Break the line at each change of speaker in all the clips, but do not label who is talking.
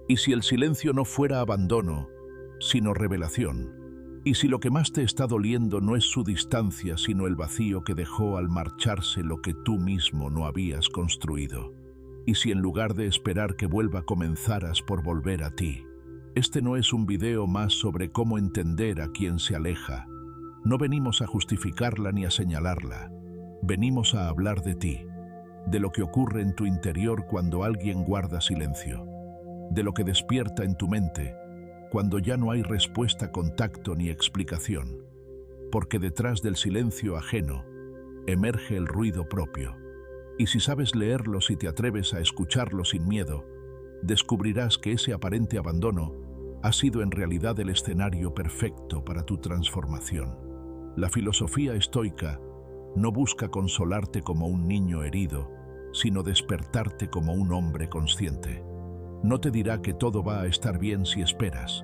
¿Y si el silencio no fuera abandono, sino revelación? ¿Y si lo que más te está doliendo no es su distancia, sino el vacío que dejó al marcharse lo que tú mismo no habías construido? ¿Y si en lugar de esperar que vuelva comenzaras por volver a ti? Este no es un video más sobre cómo entender a quien se aleja. No venimos a justificarla ni a señalarla. Venimos a hablar de ti, de lo que ocurre en tu interior cuando alguien guarda silencio, de lo que despierta en tu mente cuando ya no hay respuesta, contacto ni explicación, porque detrás del silencio ajeno emerge el ruido propio. Y si sabes leerlo, si te atreves a escucharlo sin miedo, descubrirás que ese aparente abandono ha sido en realidad el escenario perfecto para tu transformación. La filosofía estoica no busca consolarte como un niño herido, sino despertarte como un hombre consciente. No te dirá que todo va a estar bien si esperas.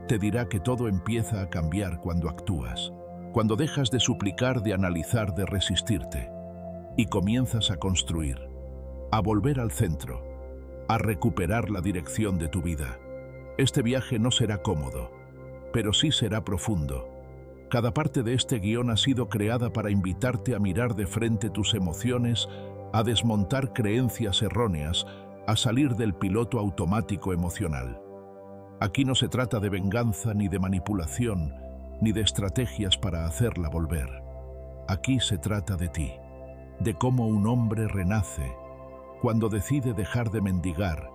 Te dirá que todo empieza a cambiar cuando actúas, cuando dejas de suplicar, de analizar, de resistirte, y comienzas a construir, a volver al centro, a recuperar la dirección de tu vida. Este viaje no será cómodo, pero sí será profundo. Cada parte de este guión ha sido creada para invitarte a mirar de frente tus emociones, a desmontar creencias erróneas, a salir del piloto automático emocional. Aquí no se trata de venganza, ni de manipulación, ni de estrategias para hacerla volver. Aquí se trata de ti, de cómo un hombre renace cuando decide dejar de mendigar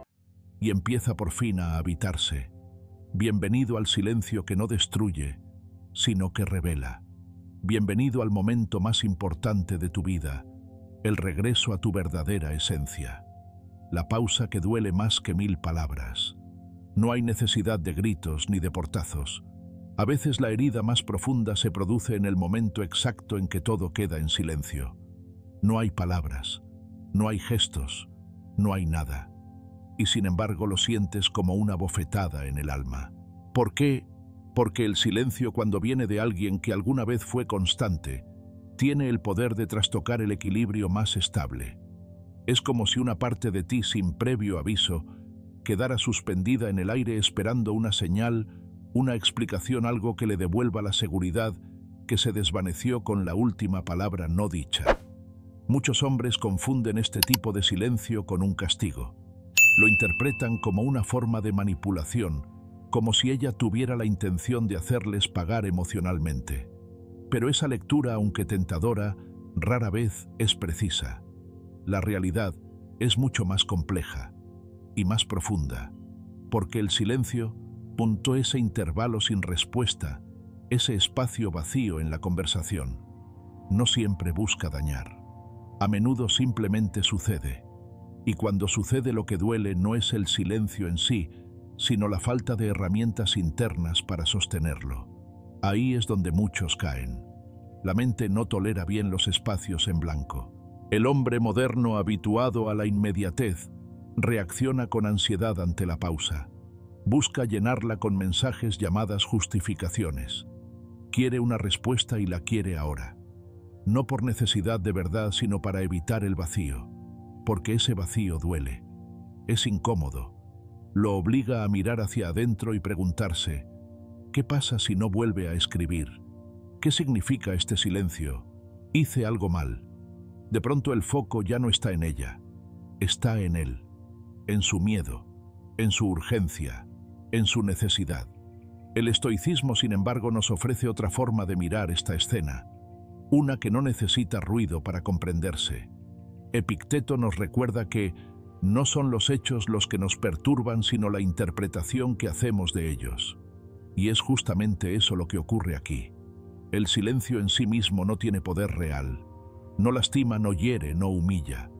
y empieza por fin a habitarse. Bienvenido al silencio que no destruye, sino que revela. Bienvenido al momento más importante de tu vida, el regreso a tu verdadera esencia. La pausa que duele más que 1000 palabras. No hay necesidad de gritos ni de portazos. A veces la herida más profunda se produce en el momento exacto en que todo queda en silencio. No hay palabras, no hay gestos, no hay nada. Y sin embargo lo sientes como una bofetada en el alma. ¿Por qué? Porque el silencio, cuando viene de alguien que alguna vez fue constante, tiene el poder de trastocar el equilibrio más estable. Es como si una parte de ti, sin previo aviso, quedara suspendida en el aire esperando una señal, una explicación, algo que le devuelva la seguridad que se desvaneció con la última palabra no dicha. Muchos hombres confunden este tipo de silencio con un castigo. Lo interpretan como una forma de manipulación, como si ella tuviera la intención de hacerles pagar emocionalmente. Pero esa lectura, aunque tentadora, rara vez es precisa. La realidad es mucho más compleja y más profunda, porque el silencio, ese intervalo sin respuesta, ese espacio vacío en la conversación, no siempre busca dañar. A menudo simplemente sucede, y cuando sucede lo que duele no es el silencio en sí, sino la falta de herramientas internas para sostenerlo. Ahí es donde muchos caen. La mente no tolera bien los espacios en blanco. El hombre moderno, habituado a la inmediatez, reacciona con ansiedad ante la pausa. Busca llenarla con mensajes llamadas justificaciones. Quiere una respuesta y la quiere ahora. No por necesidad de verdad, sino para evitar el vacío. Porque ese vacío duele. Es incómodo. Lo obliga a mirar hacia adentro y preguntarse, ¿qué pasa si no vuelve a escribir? ¿Qué significa este silencio? ¿Hice algo mal? De pronto el foco ya no está en ella, está en él, en su miedo, en su urgencia, en su necesidad. El estoicismo, sin embargo, nos ofrece otra forma de mirar esta escena, una que no necesita ruido para comprenderse. Epicteto nos recuerda que no son los hechos los que nos perturban, sino la interpretación que hacemos de ellos. Y es justamente eso lo que ocurre aquí. El silencio en sí mismo no tiene poder real. No lastima, no hiere, no humilla.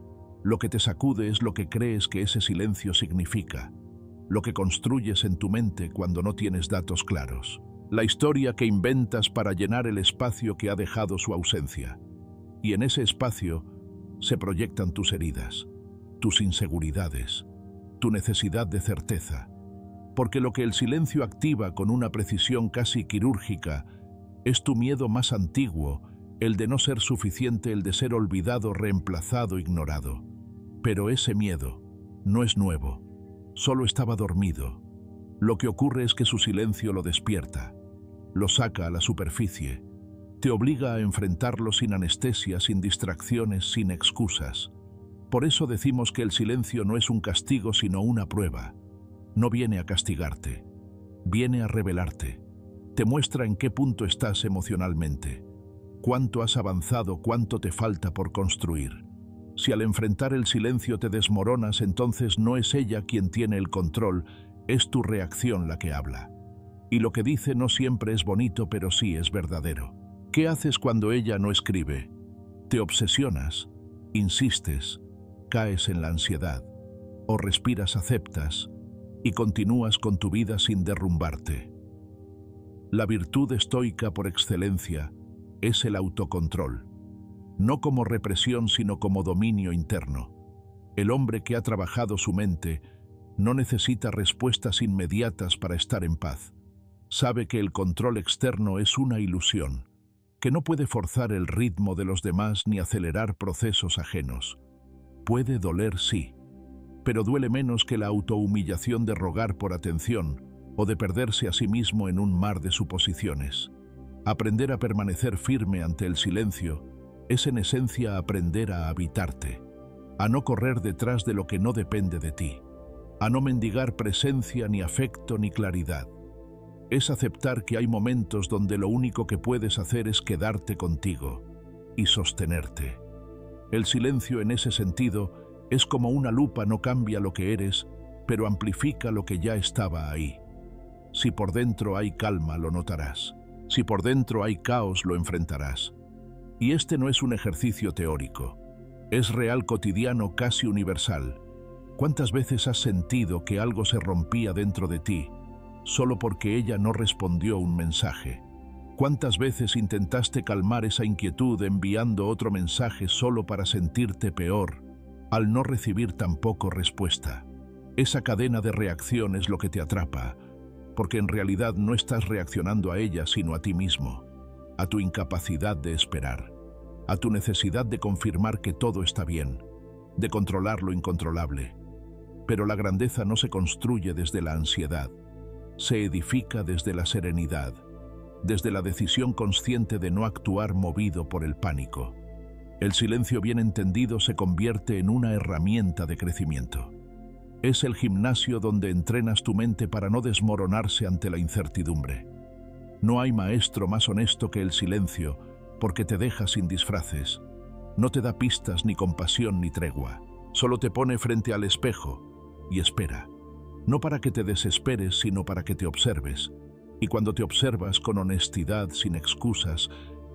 Lo que te sacude es lo que crees que ese silencio significa, lo que construyes en tu mente cuando no tienes datos claros, la historia que inventas para llenar el espacio que ha dejado su ausencia. Y en ese espacio se proyectan tus heridas, tus inseguridades, tu necesidad de certeza, porque lo que el silencio activa con una precisión casi quirúrgica es tu miedo más antiguo, el de no ser suficiente, el de ser olvidado, reemplazado, ignorado. Pero ese miedo no es nuevo. Solo estaba dormido. Lo que ocurre es que su silencio lo despierta, lo saca a la superficie, te obliga a enfrentarlo sin anestesia, sin distracciones, sin excusas. Por eso decimos que el silencio no es un castigo sino una prueba. No viene a castigarte, viene a revelarte. Te muestra en qué punto estás emocionalmente, cuánto has avanzado, cuánto te falta por construir. Si al enfrentar el silencio te desmoronas, entonces no es ella quien tiene el control, es tu reacción la que habla. Y lo que dice no siempre es bonito, pero sí es verdadero. ¿Qué haces cuando ella no escribe? Te obsesionas, insistes, caes en la ansiedad, o respiras, aceptas, y continúas con tu vida sin derrumbarte. La virtud estoica por excelencia es el autocontrol, no como represión sino como dominio interno. El hombre que ha trabajado su mente no necesita respuestas inmediatas para estar en paz. Sabe que el control externo es una ilusión, que no puede forzar el ritmo de los demás ni acelerar procesos ajenos. Puede doler, sí, pero duele menos que la autohumillación de rogar por atención o de perderse a sí mismo en un mar de suposiciones. Aprender a permanecer firme ante el silencio es en esencia aprender a habitarte, a no correr detrás de lo que no depende de ti, a no mendigar presencia, ni afecto, ni claridad. Es aceptar que hay momentos donde lo único que puedes hacer es quedarte contigo y sostenerte. El silencio en ese sentido es como una lupa, no cambia lo que eres, pero amplifica lo que ya estaba ahí. Si por dentro hay calma, lo notarás. Si por dentro hay caos, lo enfrentarás. Y este no es un ejercicio teórico, es real, cotidiano, casi universal. ¿Cuántas veces has sentido que algo se rompía dentro de ti solo porque ella no respondió un mensaje? ¿Cuántas veces intentaste calmar esa inquietud enviando otro mensaje solo para sentirte peor al no recibir tampoco respuesta? Esa cadena de reacción es lo que te atrapa, porque en realidad no estás reaccionando a ella sino a ti mismo, a tu incapacidad de esperar, a tu necesidad de confirmar que todo está bien, de controlar lo incontrolable. Pero la grandeza no se construye desde la ansiedad, se edifica desde la serenidad, desde la decisión consciente de no actuar movido por el pánico. El silencio bien entendido se convierte en una herramienta de crecimiento. Es el gimnasio donde entrenas tu mente para no desmoronarse ante la incertidumbre. No hay maestro más honesto que el silencio, porque te deja sin disfraces. No te da pistas, ni compasión, ni tregua. Solo te pone frente al espejo y espera. No para que te desesperes, sino para que te observes. Y cuando te observas con honestidad, sin excusas,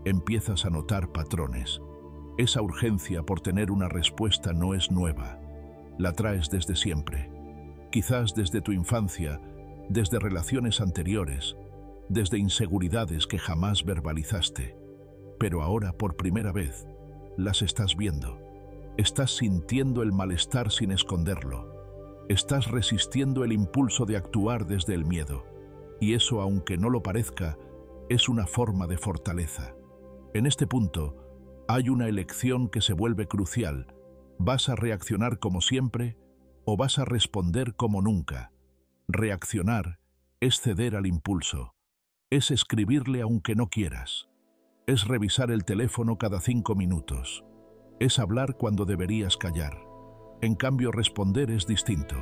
empiezas a notar patrones. Esa urgencia por tener una respuesta no es nueva. La traes desde siempre. Quizás desde tu infancia, desde relaciones anteriores, desde inseguridades que jamás verbalizaste. Pero ahora, por primera vez, las estás viendo. Estás sintiendo el malestar sin esconderlo. Estás resistiendo el impulso de actuar desde el miedo. Y eso, aunque no lo parezca, es una forma de fortaleza. En este punto, hay una elección que se vuelve crucial. ¿Vas a reaccionar como siempre o vas a responder como nunca? Reaccionar es ceder al impulso. Es escribirle aunque no quieras. Es revisar el teléfono cada 5 minutos. Es hablar cuando deberías callar. En cambio, responder es distinto.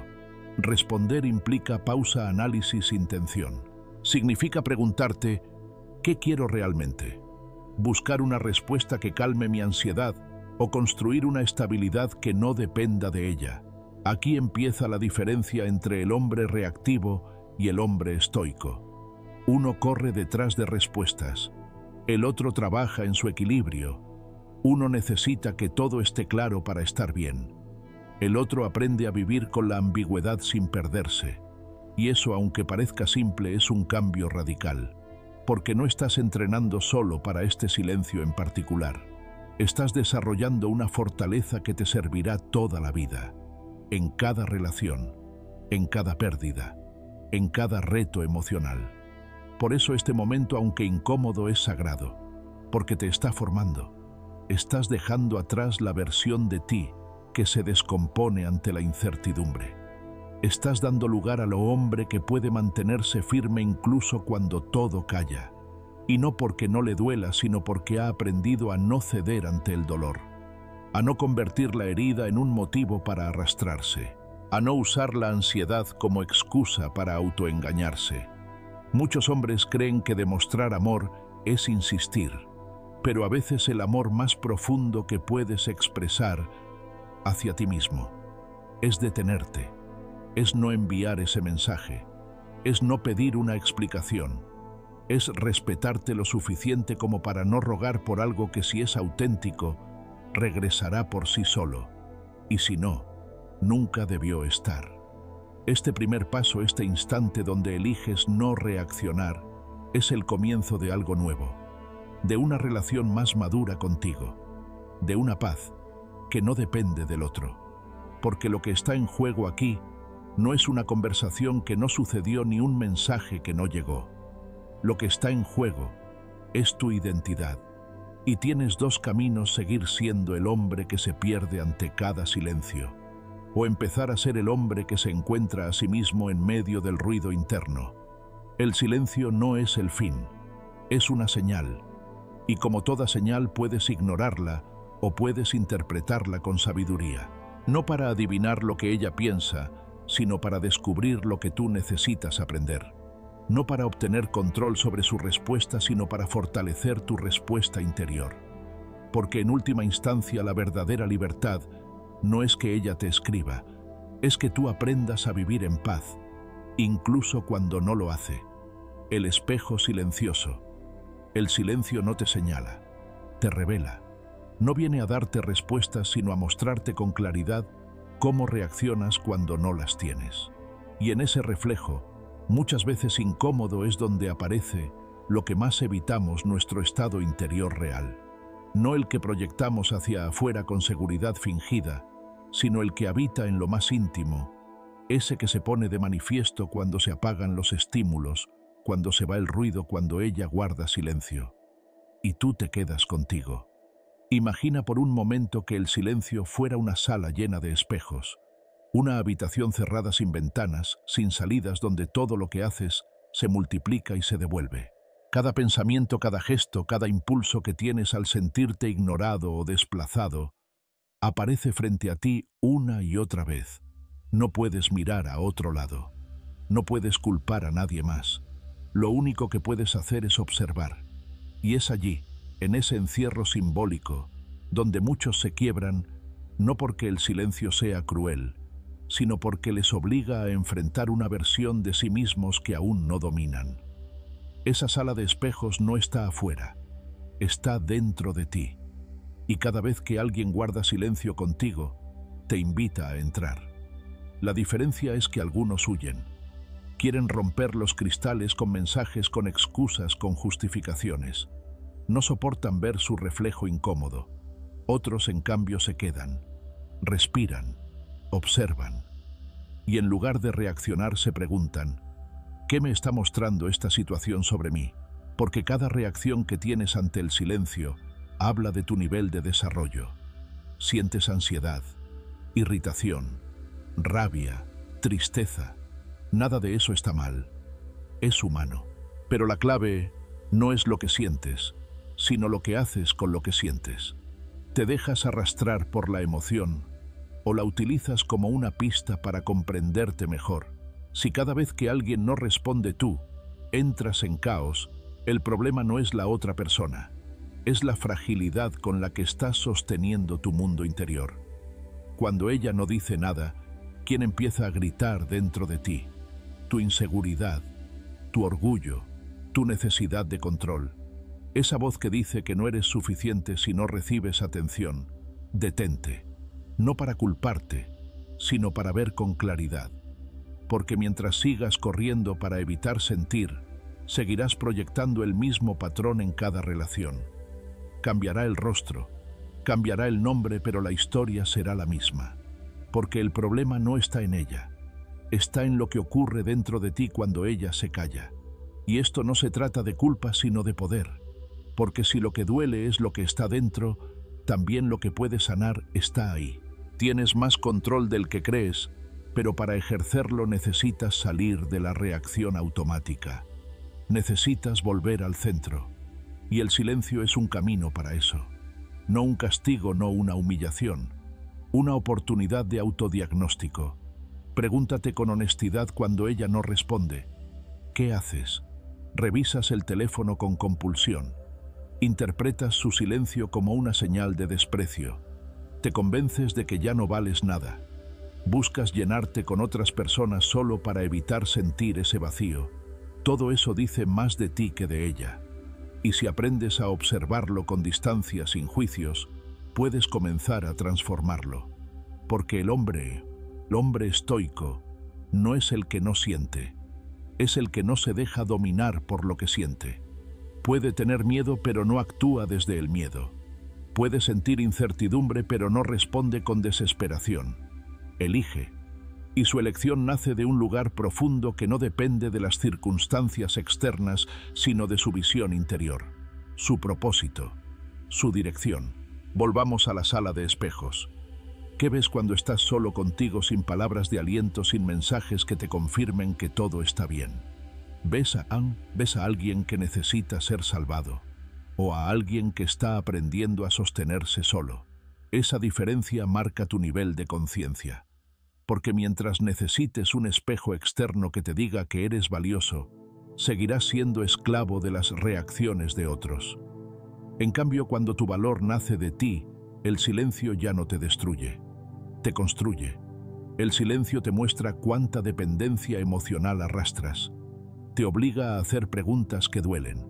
Responder implica pausa, análisis, intención. Significa preguntarte, ¿qué quiero realmente? Buscar una respuesta que calme mi ansiedad o construir una estabilidad que no dependa de ella. Aquí empieza la diferencia entre el hombre reactivo y el hombre estoico. Uno corre detrás de respuestas. El otro trabaja en su equilibrio. Uno necesita que todo esté claro para estar bien. El otro aprende a vivir con la ambigüedad sin perderse. Y eso, aunque parezca simple, es un cambio radical. Porque no estás entrenando solo para este silencio en particular. Estás desarrollando una fortaleza que te servirá toda la vida. En cada relación, en cada pérdida, en cada reto emocional. Por eso este momento, aunque incómodo, es sagrado. Porque te está formando. Estás dejando atrás la versión de ti que se descompone ante la incertidumbre. Estás dando lugar a lo hombre que puede mantenerse firme incluso cuando todo calla. Y no porque no le duela, sino porque ha aprendido a no ceder ante el dolor, a no convertir la herida en un motivo para arrastrarse, a no usar la ansiedad como excusa para autoengañarse. Muchos hombres creen que demostrar amor es insistir, pero a veces el amor más profundo que puedes expresar hacia ti mismo es detenerte, es no enviar ese mensaje, es no pedir una explicación, es respetarte lo suficiente como para no rogar por algo que, si es auténtico, regresará por sí solo, y si no, nunca debió estar. Este primer paso, este instante donde eliges no reaccionar, es el comienzo de algo nuevo, de una relación más madura contigo, de una paz que no depende del otro, porque lo que está en juego aquí no es una conversación que no sucedió ni un mensaje que no llegó. Lo que está en juego es tu identidad, y tienes dos caminos: seguir siendo el hombre que se pierde ante cada silencio, o empezar a ser el hombre que se encuentra a sí mismo en medio del ruido interno. El silencio no es el fin, es una señal, y como toda señal puedes ignorarla o puedes interpretarla con sabiduría, no para adivinar lo que ella piensa, sino para descubrir lo que tú necesitas aprender. No para obtener control sobre su respuesta, sino para fortalecer tu respuesta interior. Porque en última instancia la verdadera libertad no es que ella te escriba, es que tú aprendas a vivir en paz, incluso cuando no lo hace. El espejo silencioso. El silencio no te señala, te revela. No viene a darte respuestas, sino a mostrarte con claridad cómo reaccionas cuando no las tienes. Y en ese reflejo, muchas veces incómodo, es donde aparece lo que más evitamos: nuestro estado interior real. No el que proyectamos hacia afuera con seguridad fingida, sino el que habita en lo más íntimo, ese que se pone de manifiesto cuando se apagan los estímulos, cuando se va el ruido, cuando ella guarda silencio. Y tú te quedas contigo. Imagina por un momento que el silencio fuera una sala llena de espejos, una habitación cerrada sin ventanas, sin salidas, donde todo lo que haces se multiplica y se devuelve. Cada pensamiento, cada gesto, cada impulso que tienes al sentirte ignorado o desplazado, aparece frente a ti una y otra vez. No puedes mirar a otro lado. No puedes culpar a nadie más. Lo único que puedes hacer es observar. Y es allí, en ese encierro simbólico, donde muchos se quiebran, no porque el silencio sea cruel, sino porque les obliga a enfrentar una versión de sí mismos que aún no dominan. Esa sala de espejos no está afuera, está dentro de ti. Y cada vez que alguien guarda silencio contigo, te invita a entrar. La diferencia es que algunos huyen. Quieren romper los cristales con mensajes, con excusas, con justificaciones. No soportan ver su reflejo incómodo. Otros, en cambio, se quedan, respiran, observan. Y en lugar de reaccionar, se preguntan: ¿qué me está mostrando esta situación sobre mí? Porque cada reacción que tienes ante el silencio habla de tu nivel de desarrollo. Sientes ansiedad, irritación, rabia, tristeza. Nada de eso está mal. Es humano. Pero la clave no es lo que sientes, sino lo que haces con lo que sientes. ¿Te dejas arrastrar por la emoción o la utilizas como una pista para comprenderte mejor? Si cada vez que alguien no responde tú entras en caos, el problema no es la otra persona, es la fragilidad con la que estás sosteniendo tu mundo interior. Cuando ella no dice nada, ¿quién empieza a gritar dentro de ti? Tu inseguridad, tu orgullo, tu necesidad de control. Esa voz que dice que no eres suficiente si no recibes atención. Detente, no para culparte, sino para ver con claridad. Porque mientras sigas corriendo para evitar sentir, seguirás proyectando el mismo patrón en cada relación. Cambiará el rostro, cambiará el nombre, pero la historia será la misma. Porque el problema no está en ella, está en lo que ocurre dentro de ti cuando ella se calla. Y esto no se trata de culpa, sino de poder. Porque si lo que duele es lo que está dentro, también lo que puede sanar está ahí. Tienes más control del que crees pero para ejercerlo necesitas salir de la reacción automática. Necesitas volver al centro. Y el silencio es un camino para eso. No un castigo, no una humillación. Una oportunidad de autodiagnóstico. Pregúntate con honestidad cuando ella no responde. ¿Qué haces? Revisas el teléfono con compulsión. Interpretas su silencio como una señal de desprecio. Te convences de que ya no vales nada. Buscas llenarte con otras personas solo para evitar sentir ese vacío. Todo eso dice más de ti que de ella. Y si aprendes a observarlo con distancia, sin juicios, puedes comenzar a transformarlo. Porque el hombre estoico, no es el que no siente. Es el que no se deja dominar por lo que siente. Puede tener miedo, pero no actúa desde el miedo. Puede sentir incertidumbre, pero no responde con desesperación. Elige. Y su elección nace de un lugar profundo que no depende de las circunstancias externas, sino de su visión interior, su propósito, su dirección. Volvamos a la sala de espejos. ¿Qué ves cuando estás solo contigo, sin palabras de aliento, sin mensajes que te confirmen que todo está bien? ¿Ves a alguien que necesita ser salvado? ¿O a alguien que está aprendiendo a sostenerse solo? Esa diferencia marca tu nivel de conciencia. Porque mientras necesites un espejo externo que te diga que eres valioso, seguirás siendo esclavo de las reacciones de otros. En cambio, cuando tu valor nace de ti, el silencio ya no te destruye, te construye. El silencio te muestra cuánta dependencia emocional arrastras. Te obliga a hacer preguntas que duelen.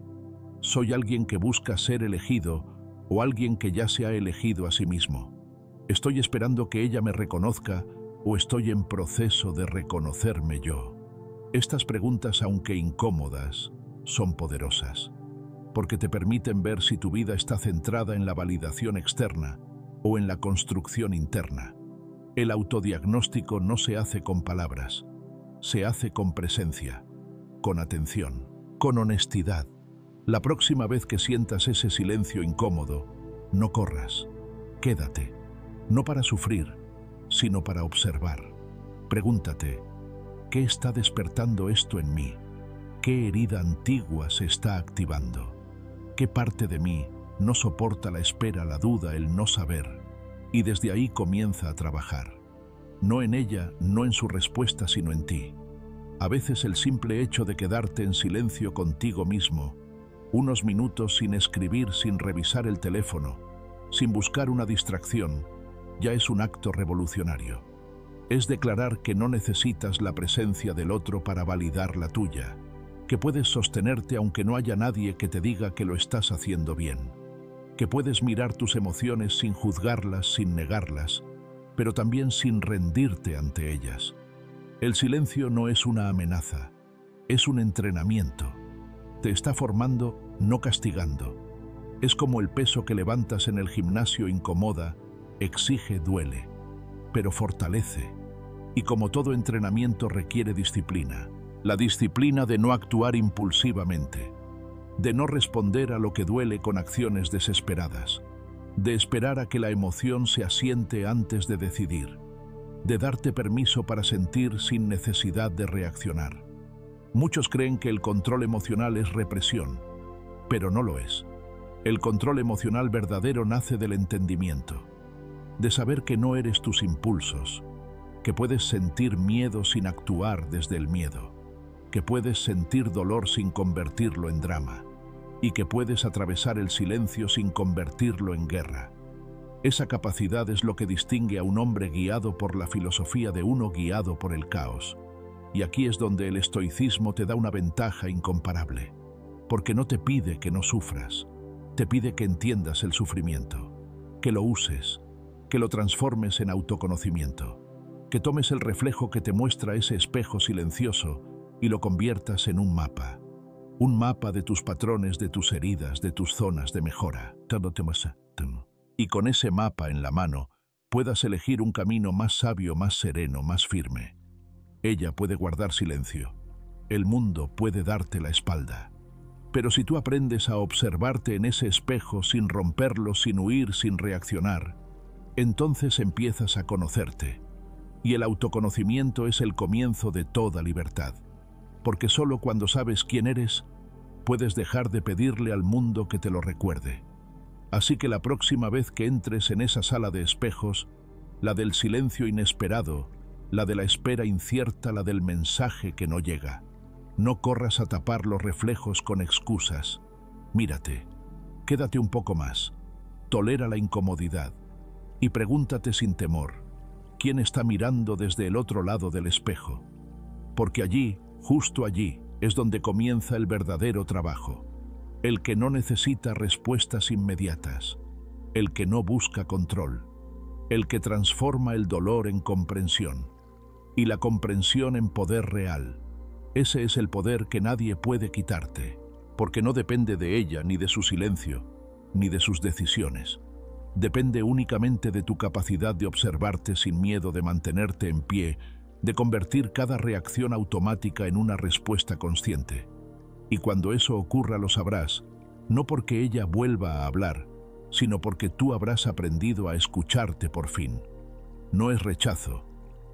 ¿Soy alguien que busca ser elegido o alguien que ya se ha elegido a sí mismo? ¿Estoy esperando que ella me reconozca o estoy en proceso de reconocerme yo? Estas preguntas, aunque incómodas, son poderosas, porque te permiten ver si tu vida está centrada en la validación externa o en la construcción interna. El autodiagnóstico no se hace con palabras, se hace con presencia, con atención, con honestidad. La próxima vez que sientas ese silencio incómodo, no corras, quédate, no para sufrir, sino para observar. Pregúntate, ¿qué está despertando esto en mí? ¿Qué herida antigua se está activando? ¿Qué parte de mí no soporta la espera, la duda, el no saber? Y desde ahí comienza a trabajar. No en ella, no en su respuesta, sino en ti. A veces el simple hecho de quedarte en silencio contigo mismo, unos minutos sin escribir, sin revisar el teléfono, sin buscar una distracción, ya es un acto revolucionario. Es declarar que no necesitas la presencia del otro para validar la tuya, que puedes sostenerte aunque no haya nadie que te diga que lo estás haciendo bien, que puedes mirar tus emociones sin juzgarlas, sin negarlas, pero también sin rendirte ante ellas. El silencio no es una amenaza, es un entrenamiento. Te está formando, no castigando. Es como el peso que levantas en el gimnasio, incomoda, exige, duele, pero fortalece. Y como todo entrenamiento requiere disciplina. La disciplina de no actuar impulsivamente, de no responder a lo que duele con acciones desesperadas, de esperar a que la emoción se asiente antes de decidir, de darte permiso para sentir sin necesidad de reaccionar. Muchos creen que el control emocional es represión, pero no lo es. El control emocional verdadero nace del entendimiento, de saber que no eres tus impulsos, que puedes sentir miedo sin actuar desde el miedo, que puedes sentir dolor sin convertirlo en drama, y que puedes atravesar el silencio sin convertirlo en guerra. Esa capacidad es lo que distingue a un hombre guiado por la filosofía de uno guiado por el caos. Y aquí es donde el estoicismo te da una ventaja incomparable, porque no te pide que no sufras, te pide que entiendas el sufrimiento, que lo uses, que lo transformes en autoconocimiento, que tomes el reflejo que te muestra ese espejo silencioso y lo conviertas en un mapa de tus patrones, de tus heridas, de tus zonas de mejora. Y con ese mapa en la mano, puedas elegir un camino más sabio, más sereno, más firme. Ella puede guardar silencio. El mundo puede darte la espalda. Pero si tú aprendes a observarte en ese espejo sin romperlo, sin huir, sin reaccionar, entonces empiezas a conocerte. Y el autoconocimiento es el comienzo de toda libertad, porque solo cuando sabes quién eres, puedes dejar de pedirle al mundo que te lo recuerde. Así que la próxima vez que entres en esa sala de espejos, la del silencio inesperado, la de la espera incierta, la del mensaje que no llega, no corras a tapar los reflejos con excusas. Mírate, quédate un poco más, tolera la incomodidad y pregúntate sin temor, ¿quién está mirando desde el otro lado del espejo? Porque allí, justo allí, es donde comienza el verdadero trabajo, el que no necesita respuestas inmediatas, el que no busca control, el que transforma el dolor en comprensión y la comprensión en poder real. Ese es el poder que nadie puede quitarte, porque no depende de ella, ni de su silencio, ni de sus decisiones. Depende únicamente de tu capacidad de observarte sin miedo, de mantenerte en pie, de convertir cada reacción automática en una respuesta consciente. Y cuando eso ocurra lo sabrás, no porque ella vuelva a hablar, sino porque tú habrás aprendido a escucharte por fin. No es rechazo,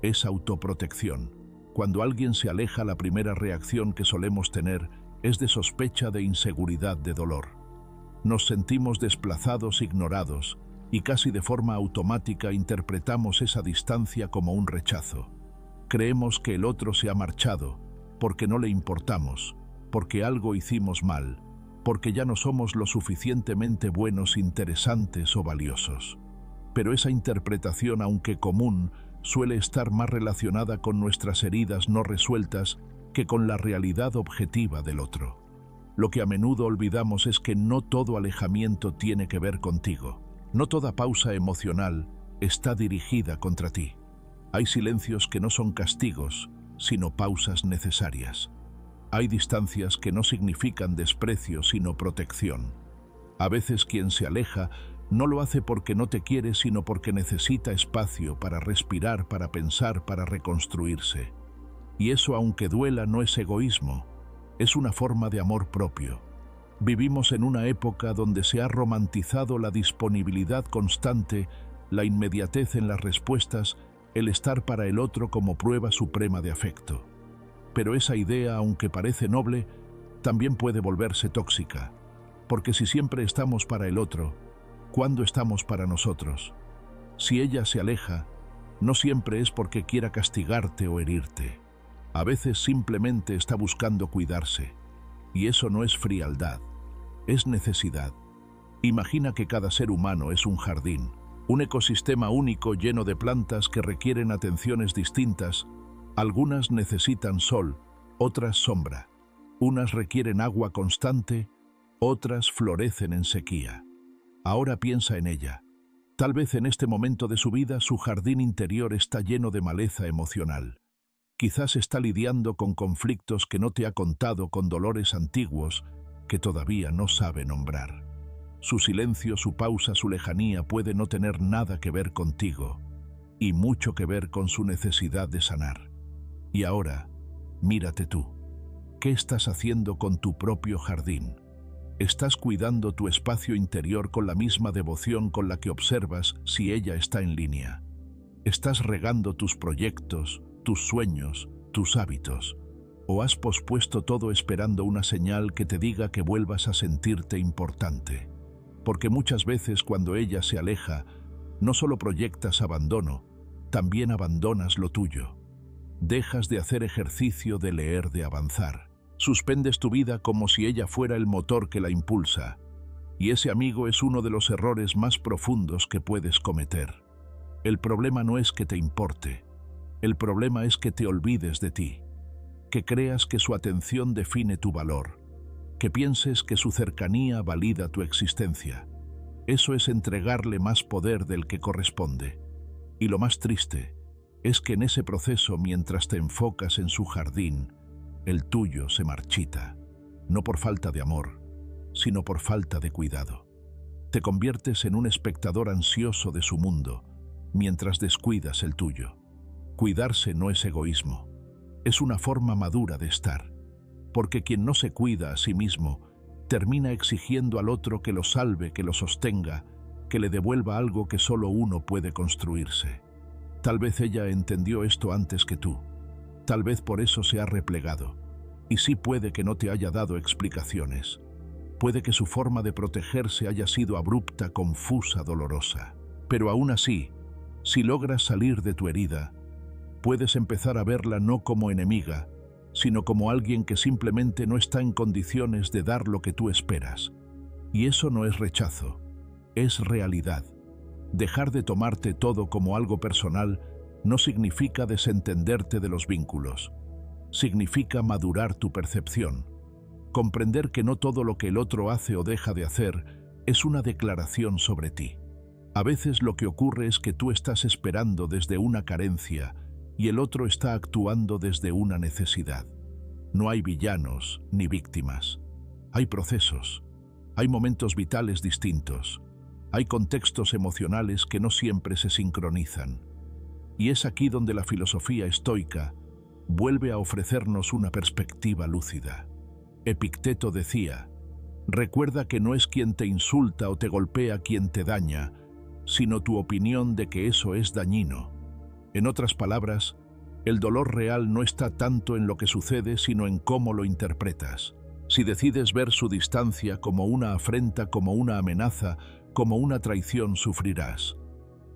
es autoprotección. Cuando alguien se aleja, la primera reacción que solemos tener es de sospecha, de inseguridad, de dolor. Nos sentimos desplazados, ignorados, y casi de forma automática interpretamos esa distancia como un rechazo. Creemos que el otro se ha marchado, porque no le importamos, porque algo hicimos mal, porque ya no somos lo suficientemente buenos, interesantes o valiosos. Pero esa interpretación, aunque común, suele estar más relacionada con nuestras heridas no resueltas que con la realidad objetiva del otro. Lo que a menudo olvidamos es que no todo alejamiento tiene que ver contigo. No toda pausa emocional está dirigida contra ti. Hay silencios que no son castigos, sino pausas necesarias. Hay distancias que no significan desprecio, sino protección. A veces quien se aleja no lo hace porque no te quiere, sino porque necesita espacio para respirar, para pensar, para reconstruirse. Y eso, aunque duela, no es egoísmo, es una forma de amor propio. Vivimos en una época donde se ha romantizado la disponibilidad constante, la inmediatez en las respuestas, el estar para el otro como prueba suprema de afecto. Pero esa idea, aunque parece noble, también puede volverse tóxica, porque si siempre estamos para el otro, ¿cuándo estamos para nosotros? Si ella se aleja, no siempre es porque quiera castigarte o herirte. A veces simplemente está buscando cuidarse, y eso no es frialdad, es necesidad. Imagina que cada ser humano es un jardín, un ecosistema único lleno de plantas que requieren atenciones distintas. Algunas necesitan sol, otras sombra. Unas requieren agua constante, otras florecen en sequía. Ahora piensa en ella. Tal vez en este momento de su vida su jardín interior está lleno de maleza emocional. Quizás está lidiando con conflictos que no te ha contado, con dolores antiguos que todavía no sabe nombrar. Su silencio, su pausa, su lejanía puede no tener nada que ver contigo y mucho que ver con su necesidad de sanar. Y ahora, mírate tú. ¿Qué estás haciendo con tu propio jardín? ¿Estás cuidando tu espacio interior con la misma devoción con la que observas si ella está en línea? ¿Estás regando tus proyectos, tus sueños, tus hábitos? ¿O has pospuesto todo esperando una señal que te diga que vuelvas a sentirte importante? Porque muchas veces cuando ella se aleja, no solo proyectas abandono, también abandonas lo tuyo. Dejas de hacer ejercicio, de leer, de avanzar. Suspendes tu vida como si ella fuera el motor que la impulsa. Y ese, amigo, es uno de los errores más profundos que puedes cometer. El problema no es que te importe. El problema es que te olvides de ti. Que creas que su atención define tu valor. Que pienses que su cercanía valida tu existencia. Eso es entregarle más poder del que corresponde. Y lo más triste es que en ese proceso, mientras te enfocas en su jardín, el tuyo se marchita, no por falta de amor, sino por falta de cuidado. Te conviertes en un espectador ansioso de su mundo, mientras descuidas el tuyo. Cuidarse no es egoísmo, es una forma madura de estar, porque quien no se cuida a sí mismo termina exigiendo al otro que lo salve, que lo sostenga, que le devuelva algo que solo uno puede construirse. Tal vez ella entendió esto antes que tú. Tal vez por eso se ha replegado. Y sí puede que no te haya dado explicaciones. Puede que su forma de protegerse haya sido abrupta, confusa, dolorosa. Pero aún así, si logras salir de tu herida, puedes empezar a verla no como enemiga, sino como alguien que simplemente no está en condiciones de dar lo que tú esperas. Y eso no es rechazo, es realidad. Dejar de tomarte todo como algo personal no significa desentenderte de los vínculos. Significa madurar tu percepción. Comprender que no todo lo que el otro hace o deja de hacer es una declaración sobre ti. A veces lo que ocurre es que tú estás esperando desde una carencia y el otro está actuando desde una necesidad. No hay villanos ni víctimas. Hay procesos. Hay momentos vitales distintos. Hay contextos emocionales que no siempre se sincronizan. Y es aquí donde la filosofía estoica vuelve a ofrecernos una perspectiva lúcida. Epicteto decía: recuerda que no es quien te insulta o te golpea quien te daña, sino tu opinión de que eso es dañino. En otras palabras, el dolor real no está tanto en lo que sucede, sino en cómo lo interpretas. Si decides ver su distancia como una afrenta, como una amenaza, como una traición, sufrirás.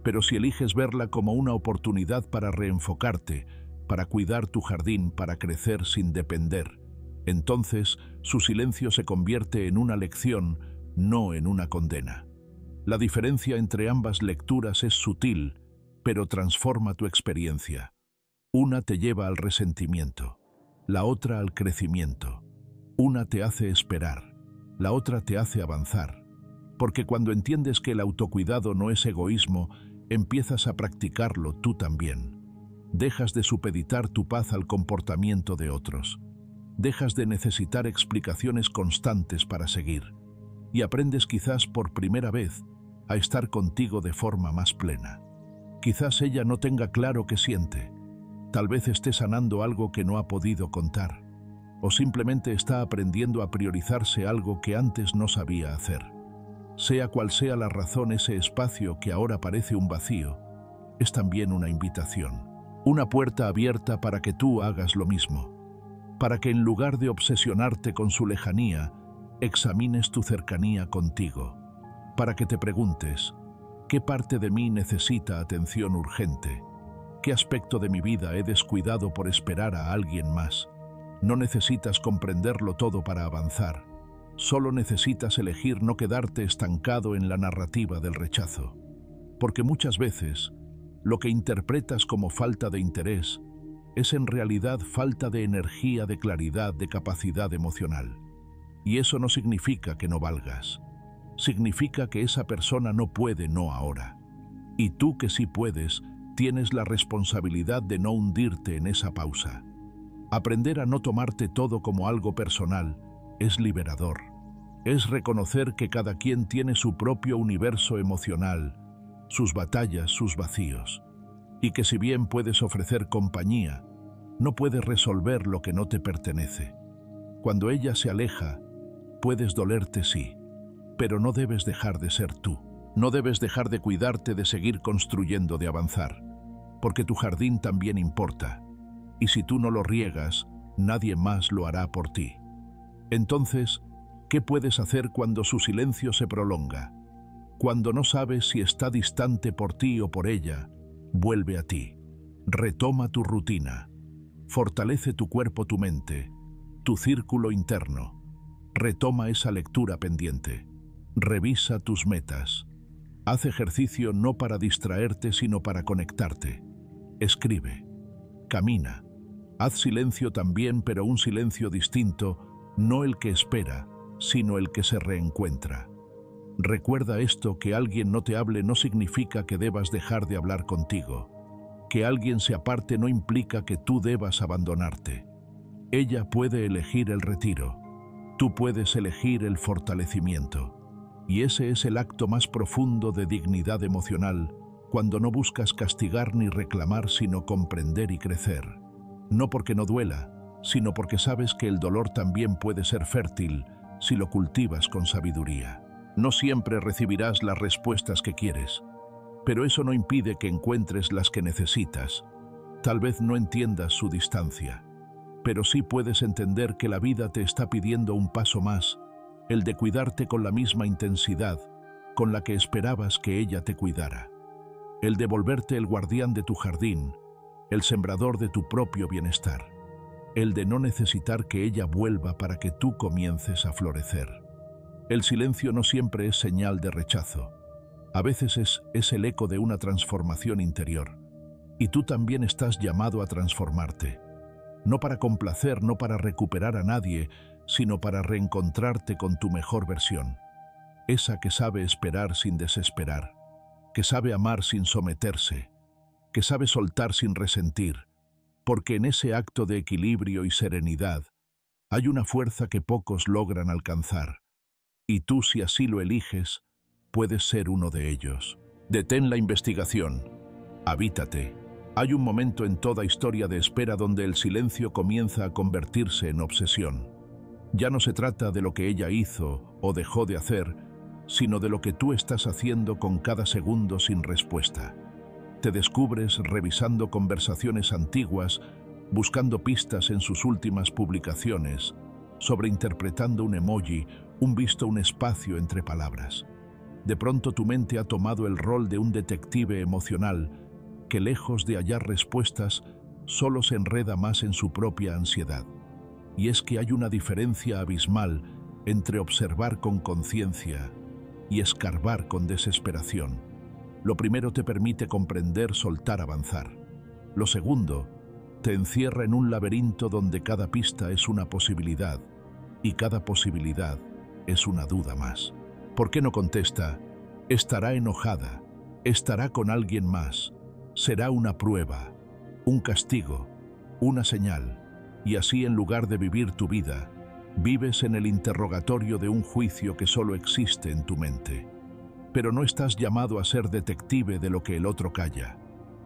Pero si eliges verla como una oportunidad para reenfocarte, para cuidar tu jardín, para crecer sin depender, entonces su silencio se convierte en una lección, no en una condena. La diferencia entre ambas lecturas es sutil, pero transforma tu experiencia. Una te lleva al resentimiento, la otra al crecimiento. Una te hace esperar, la otra te hace avanzar. Porque cuando entiendes que el autocuidado no es egoísmo, empiezas a practicarlo tú también. Dejas de supeditar tu paz al comportamiento de otros. Dejas de necesitar explicaciones constantes para seguir. Y aprendes quizás por primera vez a estar contigo de forma más plena. Quizás ella no tenga claro qué siente. Tal vez esté sanando algo que no ha podido contar. O simplemente está aprendiendo a priorizarse algo que antes no sabía hacer. Sea cual sea la razón, ese espacio que ahora parece un vacío, es también una invitación. Una puerta abierta para que tú hagas lo mismo. Para que en lugar de obsesionarte con su lejanía, examines tu cercanía contigo. Para que te preguntes, ¿qué parte de mí necesita atención urgente? ¿Qué aspecto de mi vida he descuidado por esperar a alguien más? No necesitas comprenderlo todo para avanzar. Solo necesitas elegir no quedarte estancado en la narrativa del rechazo. Porque muchas veces, lo que interpretas como falta de interés es en realidad falta de energía, de claridad, de capacidad emocional. Y eso no significa que no valgas. Significa que esa persona no puede, no ahora. Y tú que sí puedes, tienes la responsabilidad de no hundirte en esa pausa. Aprender a no tomarte todo como algo personal es liberador. Es reconocer que cada quien tiene su propio universo emocional, sus batallas, sus vacíos, y que si bien puedes ofrecer compañía, no puedes resolver lo que no te pertenece. Cuando ella se aleja, puedes dolerte, sí, pero no debes dejar de ser tú. No debes dejar de cuidarte, de seguir construyendo, de avanzar, porque tu jardín también importa, y si tú no lo riegas, nadie más lo hará por ti. Entonces, ¿qué puedes hacer cuando su silencio se prolonga? Cuando no sabes si está distante por ti o por ella, vuelve a ti. Retoma tu rutina. Fortalece tu cuerpo, tu mente, tu círculo interno. Retoma esa lectura pendiente. Revisa tus metas. Haz ejercicio no para distraerte, sino para conectarte. Escribe. Camina. Haz silencio también, pero un silencio distinto, no el que espera, sino el que se reencuentra. Recuerda esto: que alguien no te hable no significa que debas dejar de hablar contigo. Que alguien se aparte no implica que tú debas abandonarte. Ella puede elegir el retiro. Tú puedes elegir el fortalecimiento. Y ese es el acto más profundo de dignidad emocional, cuando no buscas castigar ni reclamar, sino comprender y crecer. No porque no duela, sino porque sabes que el dolor también puede ser fértil si lo cultivas con sabiduría. No siempre recibirás las respuestas que quieres, Pero eso no impide que encuentres las que necesitas. Tal vez no entiendas su distancia, pero sí puedes entender que la vida te está pidiendo un paso más, el de cuidarte con la misma intensidad con la que esperabas que ella te cuidara, el de volverte el guardián de tu jardín, el sembrador de tu propio bienestar, el de no necesitar que ella vuelva para que tú comiences a florecer. El silencio no siempre es señal de rechazo. A veces es el eco de una transformación interior. Y tú también estás llamado a transformarte. No para complacer, no para recuperar a nadie, sino para reencontrarte con tu mejor versión. Esa que sabe esperar sin desesperar, que sabe amar sin someterse, que sabe soltar sin resentir, porque en ese acto de equilibrio y serenidad hay una fuerza que pocos logran alcanzar. Y tú, si así lo eliges, puedes ser uno de ellos. Detén la investigación. Habítate. Hay un momento en toda historia de espera donde el silencio comienza a convertirse en obsesión. Ya no se trata de lo que ella hizo o dejó de hacer, sino de lo que tú estás haciendo con cada segundo sin respuesta. Te descubres revisando conversaciones antiguas, buscando pistas en sus últimas publicaciones, sobreinterpretando un emoji, un espacio entre palabras. De pronto tu mente ha tomado el rol de un detective emocional que, lejos de hallar respuestas, solo se enreda más en su propia ansiedad. Y es que hay una diferencia abismal entre observar con conciencia y escarbar con desesperación. Lo primero te permite comprender, soltar, avanzar. Lo segundo te encierra en un laberinto donde cada pista es una posibilidad y cada posibilidad es una duda más. ¿Por qué no contesta? Estará enojada, estará con alguien más, será una prueba, un castigo, una señal. Y así, en lugar de vivir tu vida, vives en el interrogatorio de un juicio que solo existe en tu mente. Pero no estás llamado a ser detective de lo que el otro calla.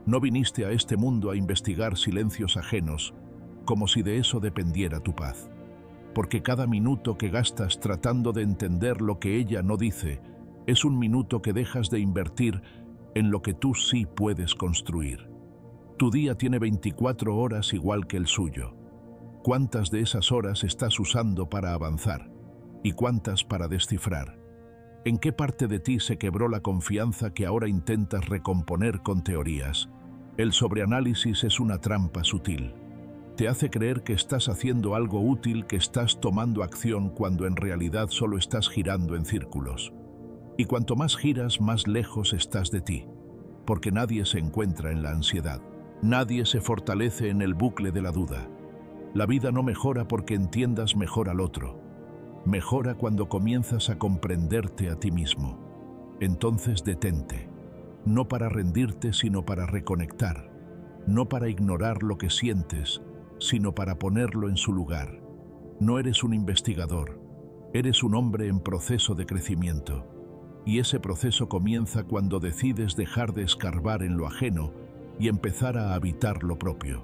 No viniste a este mundo a investigar silencios ajenos, como si de eso dependiera tu paz. Porque cada minuto que gastas tratando de entender lo que ella no dice, es un minuto que dejas de invertir en lo que tú sí puedes construir. Tu día tiene 24 horas igual que el suyo. ¿Cuántas de esas horas estás usando para avanzar? ¿Y cuántas para descifrar? ¿En qué parte de ti se quebró la confianza que ahora intentas recomponer con teorías? El sobreanálisis es una trampa sutil. Te hace creer que estás haciendo algo útil, que estás tomando acción, cuando en realidad solo estás girando en círculos. Y cuanto más giras, más lejos estás de ti, porque nadie se encuentra en la ansiedad. Nadie se fortalece en el bucle de la duda. La vida no mejora porque entiendas mejor al otro. Mejora cuando comienzas a comprenderte a ti mismo. Entonces detente, no para rendirte, sino para reconectar, no para ignorar lo que sientes, sino para ponerlo en su lugar. No eres un investigador, eres un hombre en proceso de crecimiento, y ese proceso comienza cuando decides dejar de escarbar en lo ajeno y empezar a habitar lo propio.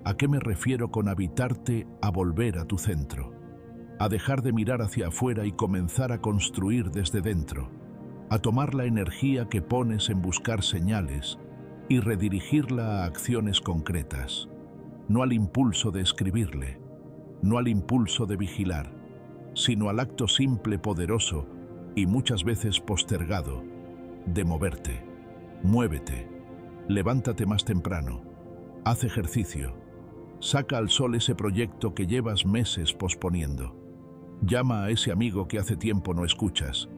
¿A qué me refiero con habitarte? A volver a tu centro, a dejar de mirar hacia afuera y comenzar a construir desde dentro, a tomar la energía que pones en buscar señales y redirigirla a acciones concretas, no al impulso de escribirle, no al impulso de vigilar, sino al acto simple, poderoso y muchas veces postergado, de moverte. Muévete, levántate más temprano, haz ejercicio, saca al sol ese proyecto que llevas meses posponiendo. Llama a ese amigo que hace tiempo no escuchas.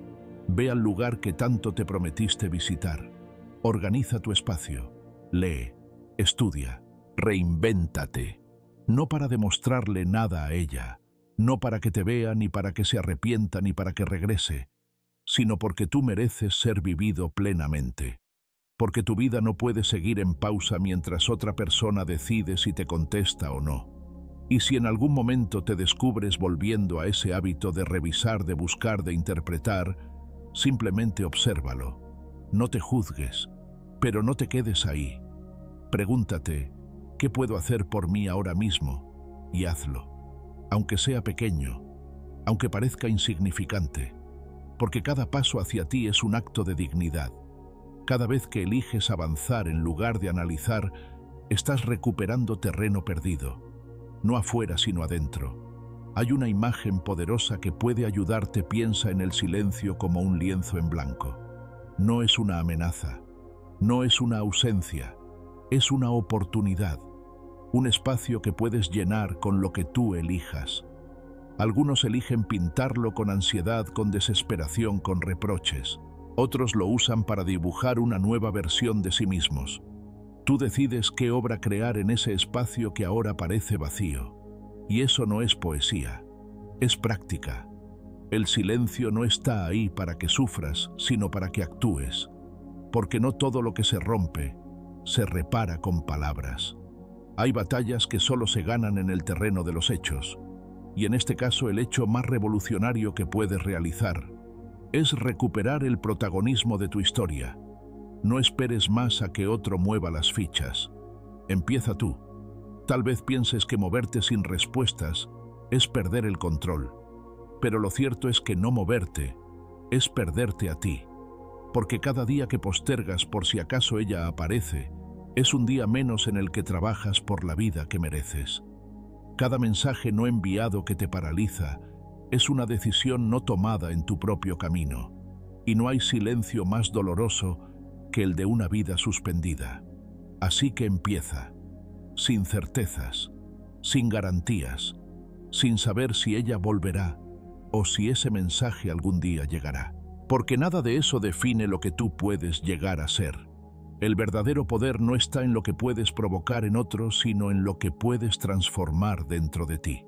Ve al lugar que tanto te prometiste visitar. Organiza tu espacio. Lee, estudia, reinvéntate. No para demostrarle nada a ella, no para que te vea, ni para que se arrepienta, ni para que regrese, sino porque tú mereces ser vivido plenamente. Porque tu vida no puede seguir en pausa mientras otra persona decide si te contesta o no. Y si en algún momento te descubres volviendo a ese hábito de revisar, de buscar, de interpretar, simplemente obsérvalo. No te juzgues, pero no te quedes ahí. Pregúntate, ¿qué puedo hacer por mí ahora mismo? Y hazlo, aunque sea pequeño, aunque parezca insignificante, porque cada paso hacia ti es un acto de dignidad. Cada vez que eliges avanzar en lugar de analizar, estás recuperando terreno perdido, no afuera sino adentro. Hay una imagen poderosa que puede ayudarte. Piensa en el silencio como un lienzo en blanco. No es una amenaza, no es una ausencia, es una oportunidad, un espacio que puedes llenar con lo que tú elijas. Algunos eligen pintarlo con ansiedad, con desesperación, con reproches. Otros lo usan para dibujar una nueva versión de sí mismos. Tú decides qué obra crear en ese espacio que ahora parece vacío. Y eso no es poesía, es práctica. El silencio no está ahí para que sufras, sino para que actúes. Porque no todo lo que se rompe se repara con palabras. Hay batallas que solo se ganan en el terreno de los hechos. Y en este caso el hecho más revolucionario que puedes realizar es recuperar el protagonismo de tu historia. No esperes más a que otro mueva las fichas. Empieza tú. Tal vez pienses que moverte sin respuestas es perder el control, pero lo cierto es que no moverte es perderte a ti, porque cada día que postergas por si acaso ella aparece, es un día menos en el que trabajas por la vida que mereces. Cada mensaje no enviado que te paraliza es una decisión no tomada en tu propio camino, y no hay silencio más doloroso que el de una vida suspendida. Así que empieza, sin certezas, sin garantías, sin saber si ella volverá o si ese mensaje algún día llegará. Porque nada de eso define lo que tú puedes llegar a ser. El verdadero poder no está en lo que puedes provocar en otros, sino en lo que puedes transformar dentro de ti.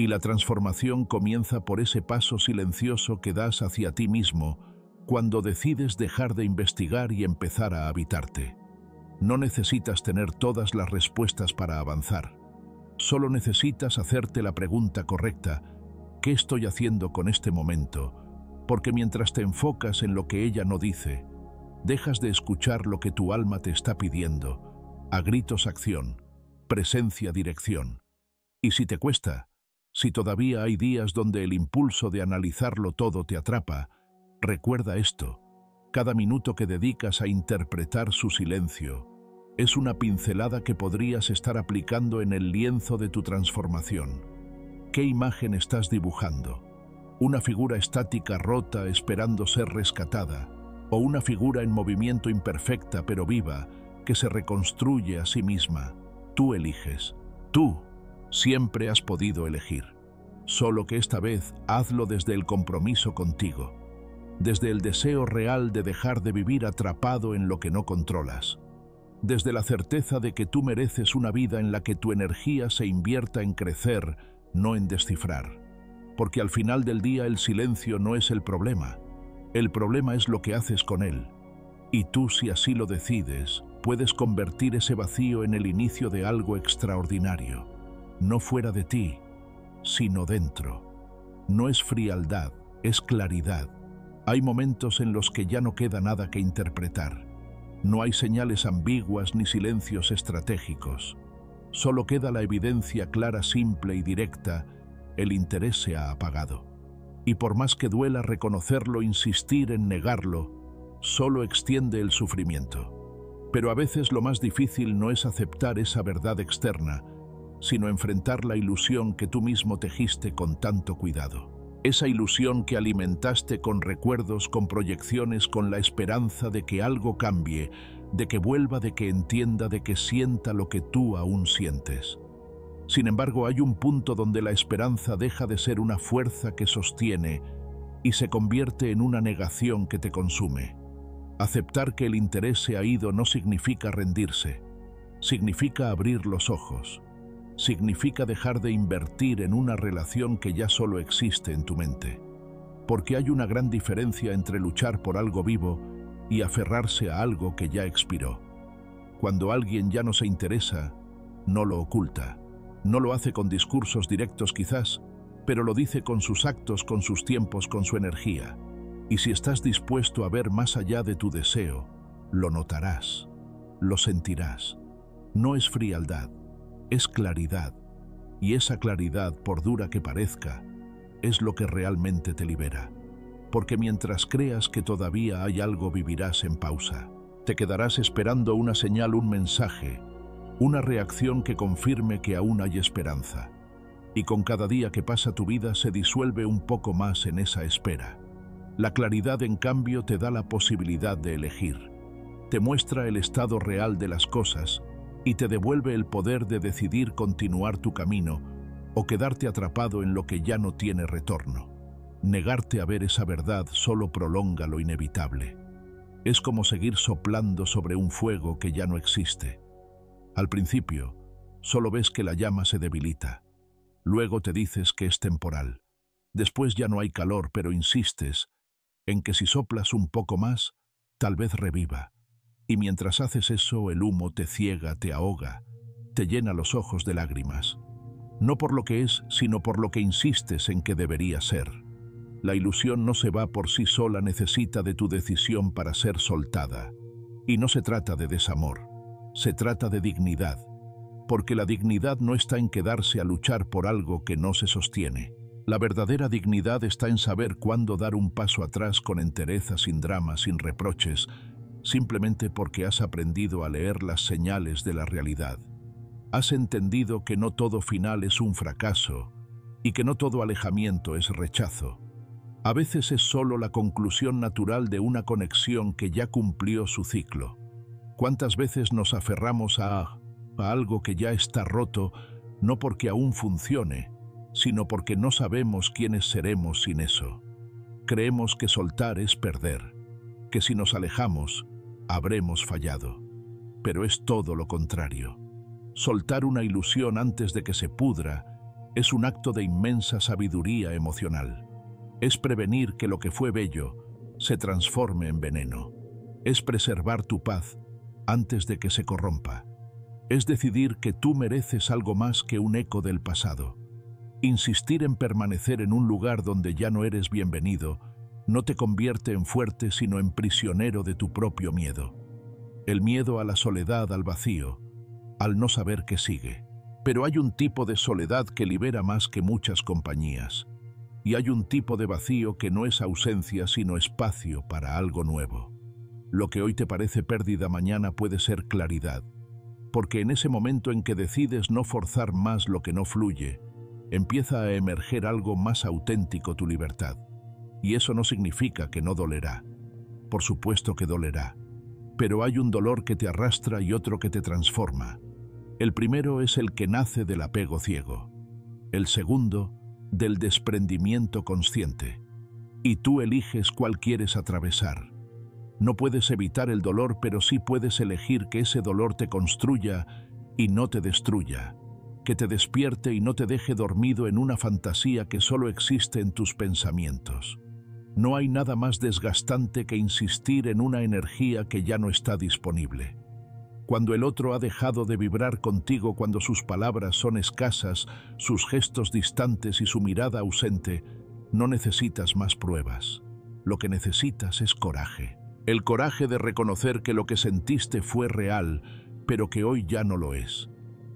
Y la transformación comienza por ese paso silencioso que das hacia ti mismo cuando decides dejar de investigar y empezar a habitarte. No necesitas tener todas las respuestas para avanzar. Solo necesitas hacerte la pregunta correcta: ¿qué estoy haciendo con este momento? Porque mientras te enfocas en lo que ella no dice, dejas de escuchar lo que tu alma te está pidiendo. A gritos acción, presencia, dirección. Y si te cuesta, si todavía hay días donde el impulso de analizarlo todo te atrapa, recuerda esto: cada minuto que dedicas a interpretar su silencio es una pincelada que podrías estar aplicando en el lienzo de tu transformación. ¿Qué imagen estás dibujando? ¿Una figura estática rota esperando ser rescatada? ¿O una figura en movimiento imperfecta pero viva que se reconstruye a sí misma? Tú eliges. Tú siempre has podido elegir. Solo que esta vez hazlo desde el compromiso contigo, desde el deseo real de dejar de vivir atrapado en lo que no controlas, desde la certeza de que tú mereces una vida en la que tu energía se invierta en crecer, no en descifrar. Porque al final del día el silencio no es el problema es lo que haces con él. Y tú, si así lo decides, puedes convertir ese vacío en el inicio de algo extraordinario, no fuera de ti, sino dentro. No es frialdad, es claridad. Hay momentos en los que ya no queda nada que interpretar. No hay señales ambiguas ni silencios estratégicos. Solo queda la evidencia clara, simple y directa: el interés se ha apagado. Y por más que duela reconocerlo, insistir en negarlo solo extiende el sufrimiento. Pero a veces lo más difícil no es aceptar esa verdad externa, sino enfrentar la ilusión que tú mismo tejiste con tanto cuidado. Esa ilusión que alimentaste con recuerdos, con proyecciones, con la esperanza de que algo cambie, de que vuelva, de que entienda, de que sienta lo que tú aún sientes. Sin embargo, hay un punto donde la esperanza deja de ser una fuerza que sostiene y se convierte en una negación que te consume. Aceptar que el interés se ha ido no significa rendirse, significa abrir los ojos, significa dejar de invertir en una relación que ya solo existe en tu mente. Porque hay una gran diferencia entre luchar por algo vivo y aferrarse a algo que ya expiró. Cuando alguien ya no se interesa, no lo oculta. No lo hace con discursos directos quizás, pero lo dice con sus actos, con sus tiempos, con su energía. Y si estás dispuesto a ver más allá de tu deseo, lo notarás, lo sentirás. No es frialdad, es claridad. Y esa claridad, por dura que parezca, es lo que realmente te libera. Porque mientras creas que todavía hay algo, vivirás en pausa. Te quedarás esperando una señal, un mensaje, una reacción que confirme que aún hay esperanza. Y con cada día que pasa tu vida se disuelve un poco más en esa espera. La claridad, en cambio, te da la posibilidad de elegir. Te muestra el estado real de las cosas y te devuelve el poder de decidir continuar tu camino o quedarte atrapado en lo que ya no tiene retorno. Negarte a ver esa verdad solo prolonga lo inevitable. Es como seguir soplando sobre un fuego que ya no existe. Al principio, solo ves que la llama se debilita. Luego te dices que es temporal. Después ya no hay calor, pero insistes en que si soplas un poco más, tal vez reviva. Y mientras haces eso, el humo te ciega, te ahoga, te llena los ojos de lágrimas. No por lo que es, sino por lo que insistes en que debería ser. La ilusión no se va por sí sola, necesita de tu decisión para ser soltada. Y no se trata de desamor, se trata de dignidad, porque la dignidad no está en quedarse a luchar por algo que no se sostiene. La verdadera dignidad está en saber cuándo dar un paso atrás con entereza, sin drama, sin reproches, simplemente porque has aprendido a leer las señales de la realidad. Has entendido que no todo final es un fracaso y que no todo alejamiento es rechazo. A veces es solo la conclusión natural de una conexión que ya cumplió su ciclo. ¿Cuántas veces nos aferramos a algo que ya está roto, no porque aún funcione, sino porque no sabemos quiénes seremos sin eso? Creemos que soltar es perder, que si nos alejamos, habremos fallado. Pero es todo lo contrario. Soltar una ilusión antes de que se pudra es un acto de inmensa sabiduría emocional. Es prevenir que lo que fue bello se transforme en veneno. Es preservar tu paz antes de que se corrompa. Es decidir que tú mereces algo más que un eco del pasado. Insistir en permanecer en un lugar donde ya no eres bienvenido no te convierte en fuerte, sino en prisionero de tu propio miedo. El miedo a la soledad, al vacío, al no saber qué sigue. Pero hay un tipo de soledad que libera más que muchas compañías. Y hay un tipo de vacío que no es ausencia, sino espacio para algo nuevo. Lo que hoy te parece pérdida, mañana puede ser claridad. Porque en ese momento en que decides no forzar más lo que no fluye, empieza a emerger algo más auténtico, tu libertad. Y eso no significa que no dolerá. Por supuesto que dolerá. Pero hay un dolor que te arrastra y otro que te transforma. El primero es el que nace del apego ciego. El segundo, del desprendimiento consciente. Y tú eliges cuál quieres atravesar. No puedes evitar el dolor, pero sí puedes elegir que ese dolor te construya y no te destruya, que te despierte y no te deje dormido en una fantasía que solo existe en tus pensamientos. No hay nada más desgastante que insistir en una energía que ya no está disponible. Cuando el otro ha dejado de vibrar contigo, cuando sus palabras son escasas, sus gestos distantes y su mirada ausente, no necesitas más pruebas. Lo que necesitas es coraje. El coraje de reconocer que lo que sentiste fue real, pero que hoy ya no lo es.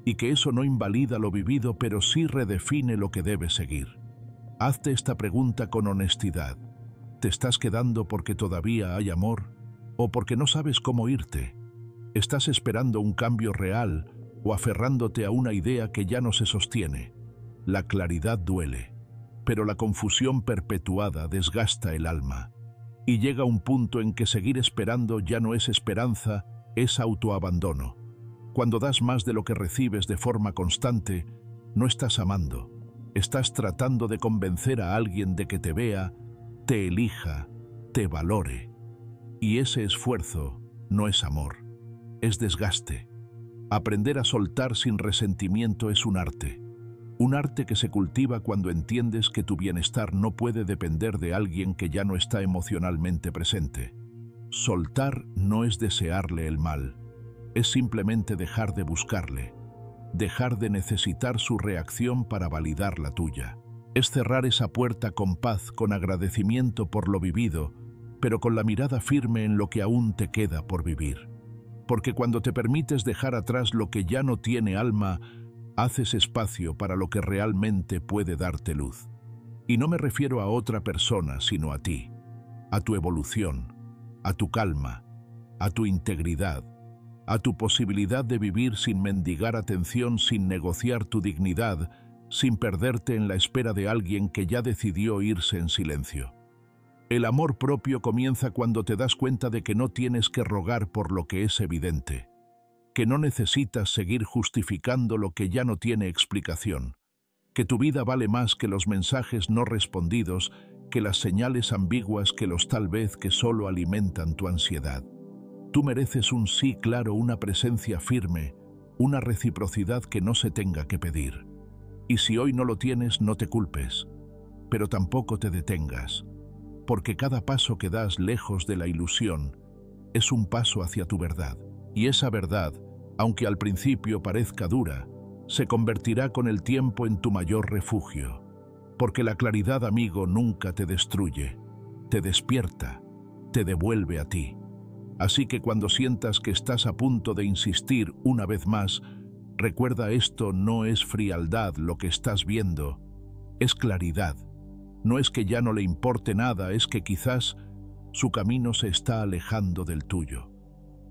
Y que eso no invalida lo vivido, pero sí redefine lo que debe seguir. Hazte esta pregunta con honestidad. ¿Te estás quedando porque todavía hay amor o porque no sabes cómo irte? ¿Estás esperando un cambio real o aferrándote a una idea que ya no se sostiene? La claridad duele, pero la confusión perpetuada desgasta el alma. Y llega un punto en que seguir esperando ya no es esperanza, es autoabandono. Cuando das más de lo que recibes de forma constante, no estás amando. Estás tratando de convencer a alguien de que te vea, te elija, te valore. Y ese esfuerzo no es amor, es desgaste. Aprender a soltar sin resentimiento es un arte que se cultiva cuando entiendes que tu bienestar no puede depender de alguien que ya no está emocionalmente presente. Soltar no es desearle el mal, es simplemente dejar de buscarle, dejar de necesitar su reacción para validar la tuya. Es cerrar esa puerta con paz, con agradecimiento por lo vivido, pero con la mirada firme en lo que aún te queda por vivir. Porque cuando te permites dejar atrás lo que ya no tiene alma, haces espacio para lo que realmente puede darte luz. Y no me refiero a otra persona, sino a ti, a tu evolución, a tu calma, a tu integridad, a tu posibilidad de vivir sin mendigar atención, sin negociar tu dignidad, sin perderte en la espera de alguien que ya decidió irse en silencio. El amor propio comienza cuando te das cuenta de que no tienes que rogar por lo que es evidente, que no necesitas seguir justificando lo que ya no tiene explicación, que tu vida vale más que los mensajes no respondidos, que las señales ambiguas, que los tal vez que solo alimentan tu ansiedad. Tú mereces un sí claro, una presencia firme, una reciprocidad que no se tenga que pedir. Y si hoy no lo tienes, no te culpes, pero tampoco te detengas, porque cada paso que das lejos de la ilusión es un paso hacia tu verdad. Y esa verdad, aunque al principio parezca dura, se convertirá con el tiempo en tu mayor refugio, porque la claridad, amigo, nunca te destruye, te despierta, te devuelve a ti. Así que cuando sientas que estás a punto de insistir una vez más, recuerda, esto no es frialdad lo que estás viendo, es claridad. No es que ya no le importe nada, es que quizás su camino se está alejando del tuyo.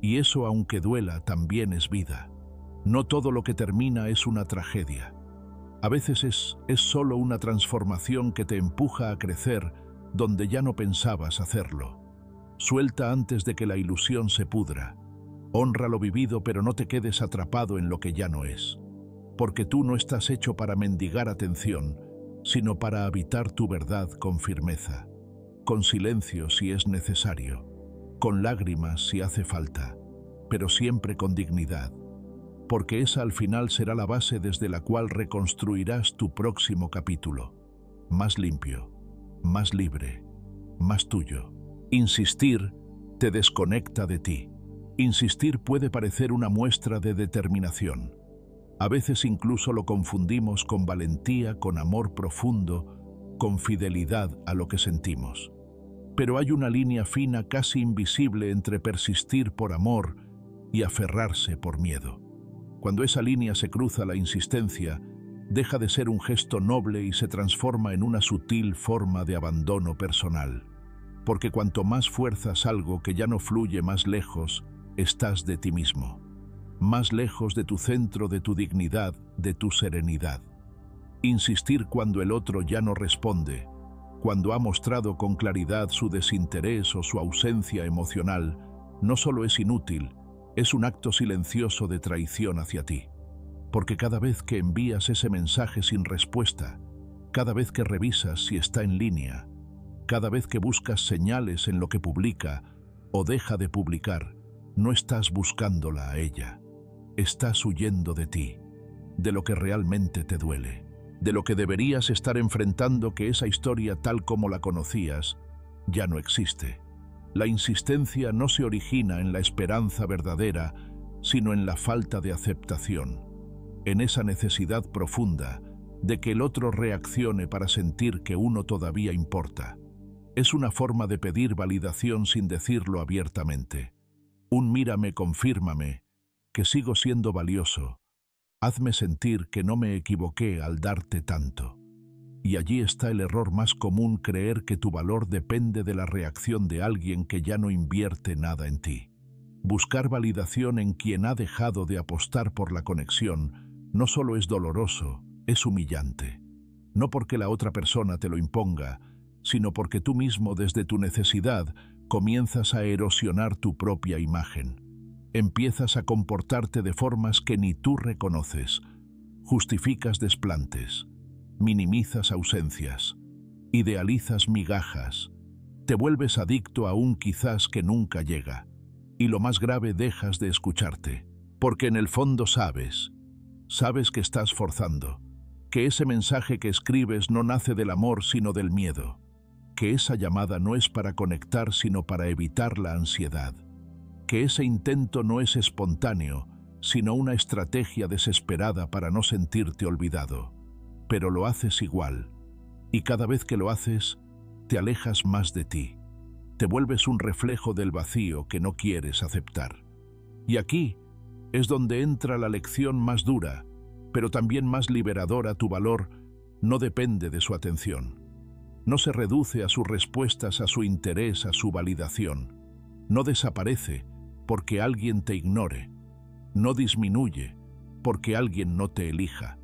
Y eso, aunque duela, también es vida. No todo lo que termina es una tragedia. A veces es solo una transformación que te empuja a crecer donde ya no pensabas hacerlo. Suelta antes de que la ilusión se pudra. Honra lo vivido, pero no te quedes atrapado en lo que ya no es. Porque tú no estás hecho para mendigar atención, sino para habitar tu verdad con firmeza, con silencio si es necesario, con lágrimas si hace falta, pero siempre con dignidad, porque esa al final será la base desde la cual reconstruirás tu próximo capítulo, más limpio, más libre, más tuyo. Insistir te desconecta de ti. Insistir puede parecer una muestra de determinación. A veces incluso lo confundimos con valentía, con amor profundo, con fidelidad a lo que sentimos. Pero hay una línea fina, casi invisible, entre persistir por amor y aferrarse por miedo. Cuando esa línea se cruza, la insistencia deja de ser un gesto noble y se transforma en una sutil forma de abandono personal. Porque cuanto más fuerzas algo que ya no fluye, más lejos estás de ti mismo. Más lejos de tu centro, de tu dignidad, de tu serenidad. Insistir cuando el otro ya no responde, cuando ha mostrado con claridad su desinterés o su ausencia emocional, no solo es inútil, es un acto silencioso de traición hacia ti. Porque cada vez que envías ese mensaje sin respuesta, cada vez que revisas si está en línea, cada vez que buscas señales en lo que publica o deja de publicar, no estás buscándola a ella. Estás huyendo de ti, de lo que realmente te duele, de lo que deberías estar enfrentando, que esa historia tal como la conocías ya no existe. La insistencia no se origina en la esperanza verdadera, sino en la falta de aceptación, en esa necesidad profunda de que el otro reaccione para sentir que uno todavía importa. Es una forma de pedir validación sin decirlo abiertamente. Un mírame, confírmame que sigo siendo valioso. Hazme sentir que no me equivoqué al darte tanto. Y allí está el error más común: creer que tu valor depende de la reacción de alguien que ya no invierte nada en ti. Buscar validación en quien ha dejado de apostar por la conexión no solo es doloroso, es humillante. No porque la otra persona te lo imponga, sino porque tú mismo, desde tu necesidad, comienzas a erosionar tu propia imagen. Empiezas a comportarte de formas que ni tú reconoces. Justificas desplantes, minimizas ausencias, idealizas migajas, te vuelves adicto a un quizás que nunca llega. Y lo más grave, dejas de escucharte, porque en el fondo sabes que estás forzando, que ese mensaje que escribes no nace del amor sino del miedo, que esa llamada no es para conectar sino para evitar la ansiedad, que ese intento no es espontáneo, sino una estrategia desesperada para no sentirte olvidado. Pero lo haces igual, y cada vez que lo haces, te alejas más de ti. Te vuelves un reflejo del vacío que no quieres aceptar. Y aquí es donde entra la lección más dura, pero también más liberadora. Tu valor no depende de su atención. No se reduce a sus respuestas, a su interés, a su validación. No desaparece, porque alguien te ignore. No disminuye porque alguien no te elija.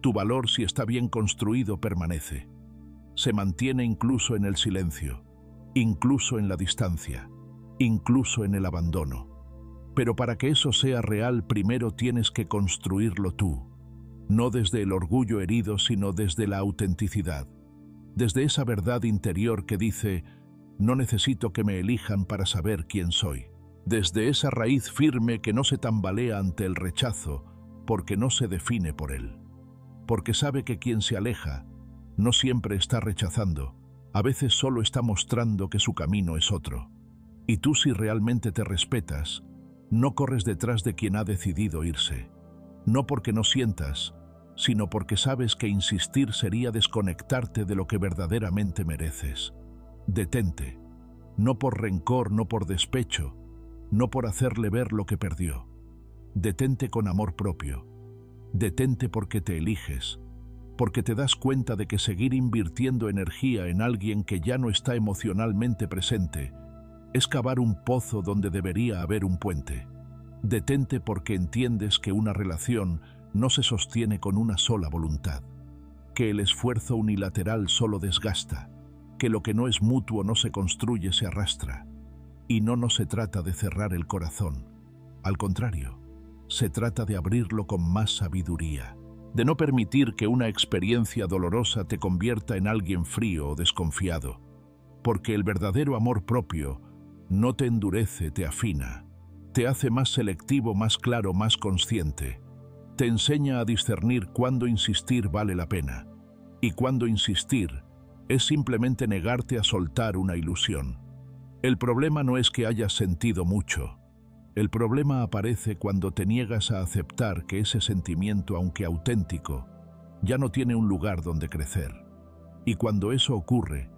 Tu valor, si está bien construido, permanece. Se mantiene incluso en el silencio, incluso en la distancia, incluso en el abandono. Pero para que eso sea real, primero tienes que construirlo tú, no desde el orgullo herido, sino desde la autenticidad, desde esa verdad interior que dice: no necesito que me elijan para saber quién soy. Desde esa raíz firme que no se tambalea ante el rechazo, porque no se define por él. Porque sabe que quien se aleja no siempre está rechazando, a veces solo está mostrando que su camino es otro. Y tú, si realmente te respetas, no corres detrás de quien ha decidido irse. No porque no sientas, sino porque sabes que insistir sería desconectarte de lo que verdaderamente mereces. Detente, no por rencor, no por despecho, no por hacerle ver lo que perdió. Detente con amor propio. Detente porque te eliges, porque te das cuenta de que seguir invirtiendo energía en alguien que ya no está emocionalmente presente es cavar un pozo donde debería haber un puente. Detente porque entiendes que una relación no se sostiene con una sola voluntad, que el esfuerzo unilateral solo desgasta, que lo que no es mutuo no se construye, se arrastra. Y no se trata de cerrar el corazón, al contrario, se trata de abrirlo con más sabiduría, de no permitir que una experiencia dolorosa te convierta en alguien frío o desconfiado, porque el verdadero amor propio no te endurece, te afina, te hace más selectivo, más claro, más consciente, te enseña a discernir cuándo insistir vale la pena y cuándo insistir es simplemente negarte a soltar una ilusión. El problema no es que hayas sentido mucho. El problema aparece cuando te niegas a aceptar que ese sentimiento, aunque auténtico, ya no tiene un lugar donde crecer. Y cuando eso ocurre,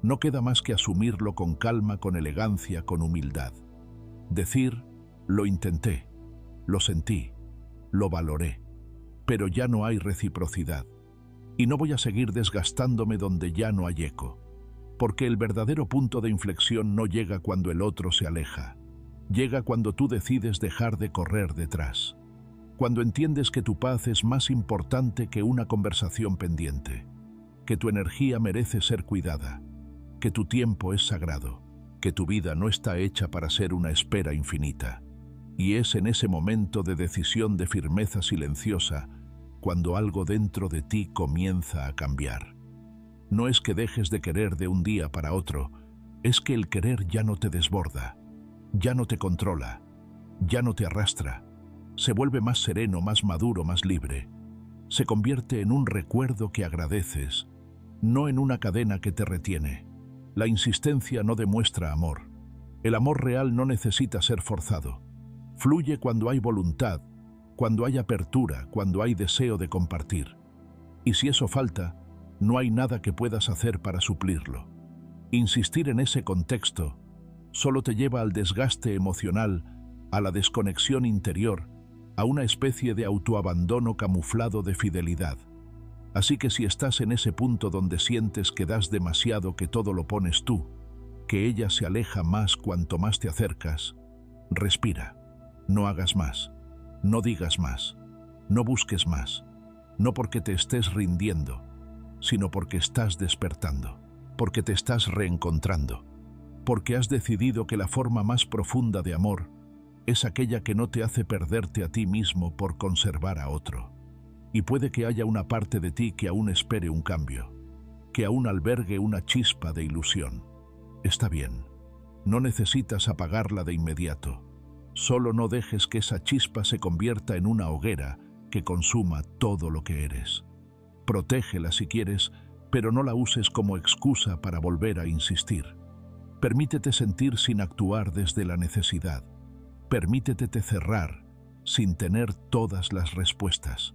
no queda más que asumirlo con calma, con elegancia, con humildad. Decir: lo intenté, lo sentí, lo valoré, pero ya no hay reciprocidad. Y no voy a seguir desgastándome donde ya no hay eco. Porque el verdadero punto de inflexión no llega cuando el otro se aleja. Llega cuando tú decides dejar de correr detrás. Cuando entiendes que tu paz es más importante que una conversación pendiente. Que tu energía merece ser cuidada. Que tu tiempo es sagrado. Que tu vida no está hecha para ser una espera infinita. Y es en ese momento de decisión, de firmeza silenciosa, cuando algo dentro de ti comienza a cambiar. No es que dejes de querer de un día para otro, es que el querer ya no te desborda, ya no te controla, ya no te arrastra, se vuelve más sereno, más maduro, más libre. Se convierte en un recuerdo que agradeces, no en una cadena que te retiene. La insistencia no demuestra amor. El amor real no necesita ser forzado. Fluye cuando hay voluntad, cuando hay apertura, cuando hay deseo de compartir. Y si eso falta, no hay nada que puedas hacer para suplirlo. Insistir en ese contexto solo te lleva al desgaste emocional, a la desconexión interior, a una especie de autoabandono camuflado de fidelidad. Así que si estás en ese punto donde sientes que das demasiado, que todo lo pones tú, que ella se aleja más cuanto más te acercas, respira, no hagas más, no digas más, no busques más, no porque te estés rindiendo, sino porque estás despertando, porque te estás reencontrando, porque has decidido que la forma más profunda de amor es aquella que no te hace perderte a ti mismo por conservar a otro. Y puede que haya una parte de ti que aún espere un cambio, que aún albergue una chispa de ilusión. Está bien, no necesitas apagarla de inmediato, solo no dejes que esa chispa se convierta en una hoguera que consuma todo lo que eres. Protégela si quieres, pero no la uses como excusa para volver a insistir. Permítete sentir sin actuar desde la necesidad. Permítete cerrar sin tener todas las respuestas,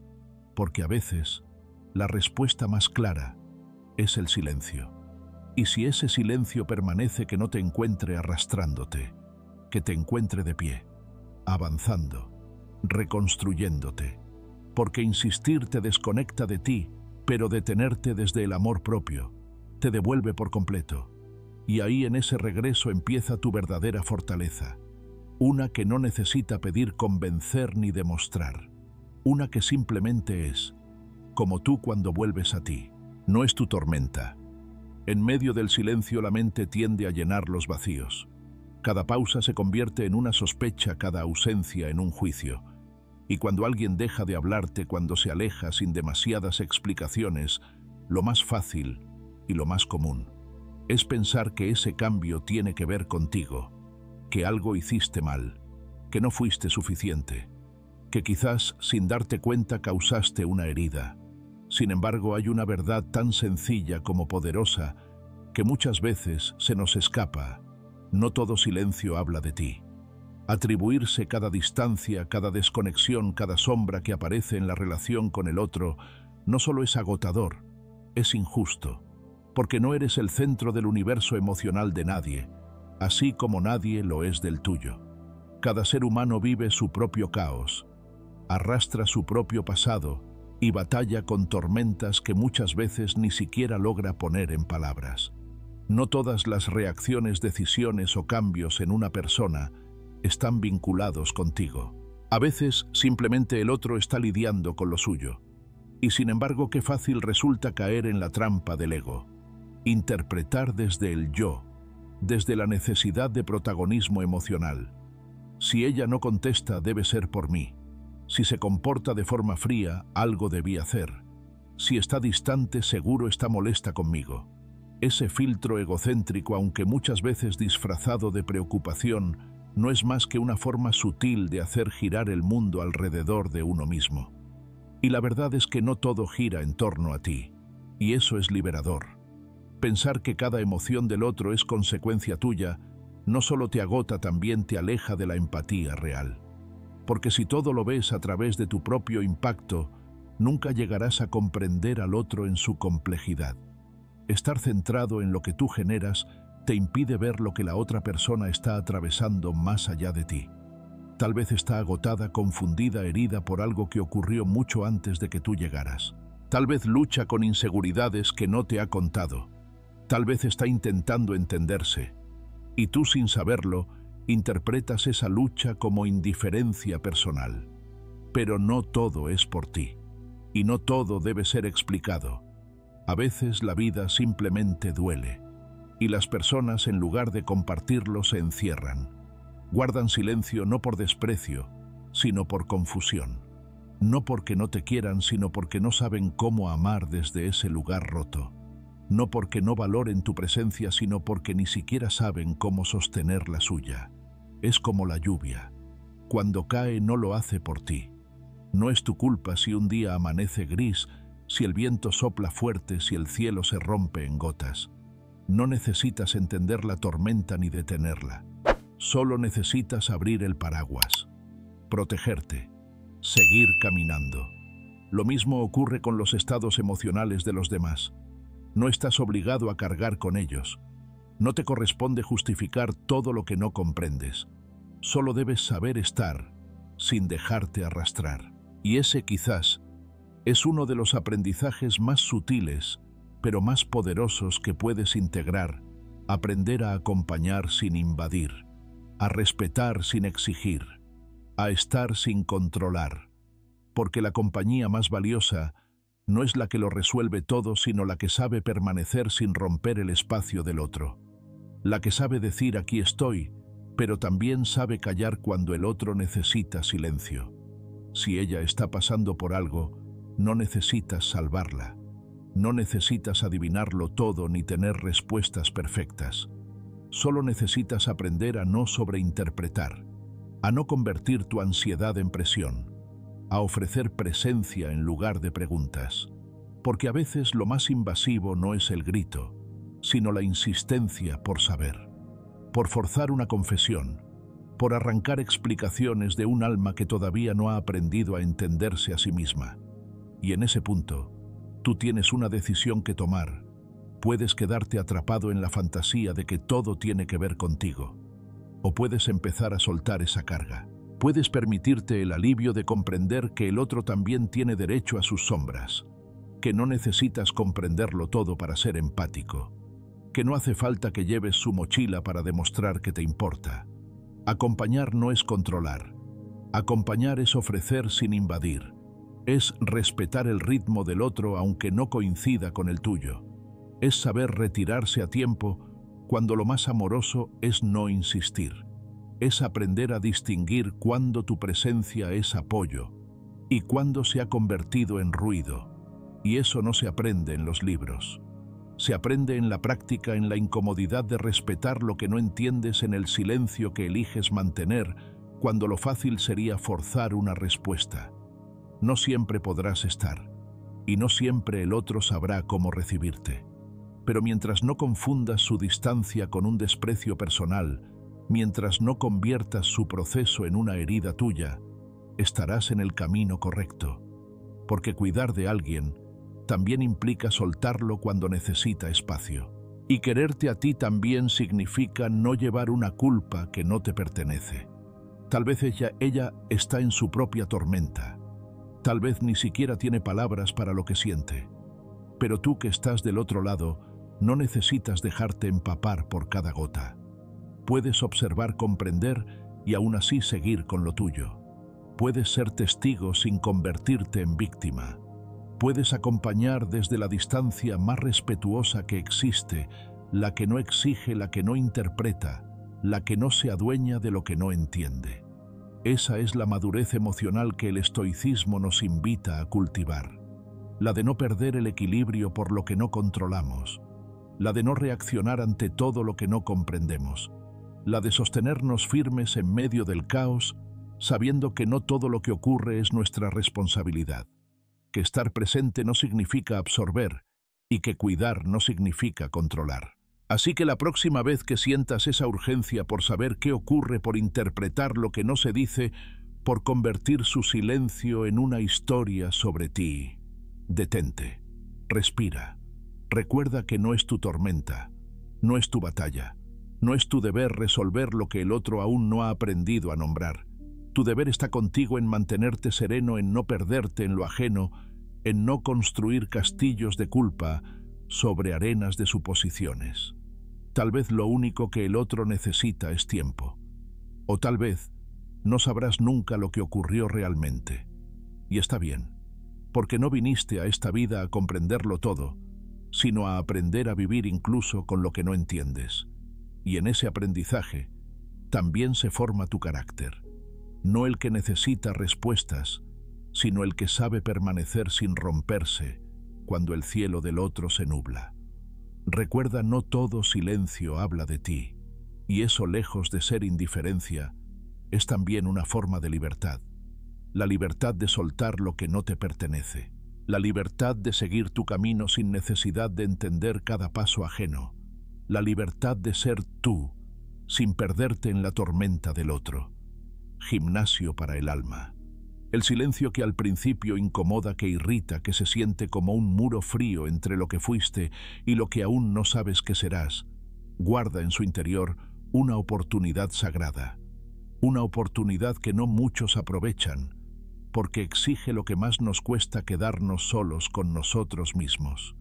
porque a veces la respuesta más clara es el silencio. Y si ese silencio permanece, que no te encuentre arrastrándote, que te encuentre de pie, avanzando, reconstruyéndote, porque insistir te desconecta de ti, pero detenerte desde el amor propio te devuelve por completo. Y ahí, en ese regreso, empieza tu verdadera fortaleza. una que no necesita pedir convencer ni demostrar, una que simplemente es, como tú cuando vuelves a ti. No es tu tormenta. En medio del silencio la mente tiende a llenar los vacíos. Cada pausa se convierte en una sospecha, cada ausencia en un juicio. Y cuando alguien deja de hablarte, cuando se aleja sin demasiadas explicaciones, lo más fácil y lo más común es pensar que ese cambio tiene que ver contigo, que algo hiciste mal, que no fuiste suficiente, que quizás sin darte cuenta causaste una herida. Sin embargo, hay una verdad tan sencilla como poderosa que muchas veces se nos escapa. No todo silencio habla de ti. Atribuirse cada distancia, cada desconexión, cada sombra que aparece en la relación con el otro no solo es agotador, es injusto, porque no eres el centro del universo emocional de nadie, así como nadie lo es del tuyo. Cada ser humano vive su propio caos, arrastra su propio pasado y batalla con tormentas que muchas veces ni siquiera logra poner en palabras. No todas las reacciones, decisiones o cambios en una persona están vinculados contigo. A veces simplemente el otro está lidiando con lo suyo. Y sin embargo, qué fácil resulta caer en la trampa del ego. Interpretar desde el yo, desde la necesidad de protagonismo emocional. Si ella no contesta, debe ser por mí. Si se comporta de forma fría, algo debí hacer. Si está distante, seguro está molesta conmigo. Ese filtro egocéntrico, aunque muchas veces disfrazado de preocupación, no es más que una forma sutil de hacer girar el mundo alrededor de uno mismo. Y la verdad es que no todo gira en torno a ti, y eso es liberador. Pensar que cada emoción del otro es consecuencia tuya, no solo te agota, también te aleja de la empatía real. Porque si todo lo ves a través de tu propio impacto, nunca llegarás a comprender al otro en su complejidad. Estar centrado en lo que tú generas te impide ver lo que la otra persona está atravesando más allá de ti. Tal vez está agotada, confundida, herida por algo que ocurrió mucho antes de que tú llegaras. Tal vez lucha con inseguridades que no te ha contado. Tal vez está intentando entenderse. Y tú, sin saberlo, interpretas esa lucha como indiferencia personal. Pero no todo es por ti. Y no todo debe ser explicado. A veces la vida simplemente duele. Y las personas, en lugar de compartirlo, se encierran. Guardan silencio no por desprecio, sino por confusión. No porque no te quieran, sino porque no saben cómo amar desde ese lugar roto. No porque no valoren tu presencia, sino porque ni siquiera saben cómo sostener la suya. Es como la lluvia. Cuando cae no lo hace por ti. No es tu culpa si un día amanece gris, si el viento sopla fuerte, si el cielo se rompe en gotas. No necesitas entender la tormenta ni detenerla. Solo necesitas abrir el paraguas, protegerte, seguir caminando. Lo mismo ocurre con los estados emocionales de los demás. No estás obligado a cargar con ellos. No te corresponde justificar todo lo que no comprendes. Solo debes saber estar sin dejarte arrastrar. Y ese quizás es uno de los aprendizajes más sutiles, pero más poderosos que puedes integrar. Aprender a acompañar sin invadir, a respetar sin exigir, a estar sin controlar. Porque la compañía más valiosa no es la que lo resuelve todo, sino la que sabe permanecer sin romper el espacio del otro. La que sabe decir aquí estoy, pero también sabe callar cuando el otro necesita silencio. Si ella está pasando por algo, no necesitas salvarla. No necesitas adivinarlo todo ni tener respuestas perfectas. Solo necesitas aprender a no sobreinterpretar, a no convertir tu ansiedad en presión, a ofrecer presencia en lugar de preguntas. Porque a veces lo más invasivo no es el grito, sino la insistencia por saber, por forzar una confesión, por arrancar explicaciones de un alma que todavía no ha aprendido a entenderse a sí misma. Y en ese punto, tú tienes una decisión que tomar. Puedes quedarte atrapado en la fantasía de que todo tiene que ver contigo, o puedes empezar a soltar esa carga. Puedes permitirte el alivio de comprender que el otro también tiene derecho a sus sombras, que no necesitas comprenderlo todo para ser empático, que no hace falta que lleves su mochila para demostrar que te importa. Acompañar no es controlar. Acompañar es ofrecer sin invadir. Es respetar el ritmo del otro aunque no coincida con el tuyo. Es saber retirarse a tiempo cuando lo más amoroso es no insistir. Es aprender a distinguir cuándo tu presencia es apoyo y cuándo se ha convertido en ruido. Y eso no se aprende en los libros. Se aprende en la práctica, en la incomodidad de respetar lo que no entiendes, en el silencio que eliges mantener cuando lo fácil sería forzar una respuesta. No siempre podrás estar, y no siempre el otro sabrá cómo recibirte. Pero mientras no confundas su distancia con un desprecio personal, mientras no conviertas su proceso en una herida tuya, estarás en el camino correcto. Porque cuidar de alguien también implica soltarlo cuando necesita espacio. Y quererte a ti también significa no llevar una culpa que no te pertenece. Tal vez ella está en su propia tormenta. Tal vez ni siquiera tiene palabras para lo que siente. Pero tú que estás del otro lado, no necesitas dejarte empapar por cada gota. Puedes observar, comprender y aún así seguir con lo tuyo. Puedes ser testigo sin convertirte en víctima. Puedes acompañar desde la distancia más respetuosa que existe, la que no exige, la que no interpreta, la que no se adueña de lo que no entiende. Esa es la madurez emocional que el estoicismo nos invita a cultivar. La de no perder el equilibrio por lo que no controlamos. La de no reaccionar ante todo lo que no comprendemos. La de sostenernos firmes en medio del caos, sabiendo que no todo lo que ocurre es nuestra responsabilidad. Que estar presente no significa absorber y que cuidar no significa controlar. Así que la próxima vez que sientas esa urgencia por saber qué ocurre, por interpretar lo que no se dice, por convertir su silencio en una historia sobre ti, detente, respira. Recuerda que no es tu tormenta, no es tu batalla, no es tu deber resolver lo que el otro aún no ha aprendido a nombrar. Tu deber está contigo en mantenerte sereno, en no perderte en lo ajeno, en no construir castillos de culpa sobre arenas de suposiciones. Tal vez lo único que el otro necesita es tiempo. O tal vez no sabrás nunca lo que ocurrió realmente. Y está bien, porque no viniste a esta vida a comprenderlo todo, sino a aprender a vivir incluso con lo que no entiendes. Y en ese aprendizaje también se forma tu carácter. No el que necesita respuestas, sino el que sabe permanecer sin romperse cuando el cielo del otro se nubla. Recuerda, no todo silencio habla de ti, y eso, lejos de ser indiferencia, es también una forma de libertad. La libertad de soltar lo que no te pertenece. La libertad de seguir tu camino sin necesidad de entender cada paso ajeno. La libertad de ser tú, sin perderte en la tormenta del otro. Gimnasio para el alma. El silencio que al principio incomoda, que irrita, que se siente como un muro frío entre lo que fuiste y lo que aún no sabes que serás, guarda en su interior una oportunidad sagrada. Una oportunidad que no muchos aprovechan, porque exige lo que más nos cuesta: quedarnos solos con nosotros mismos.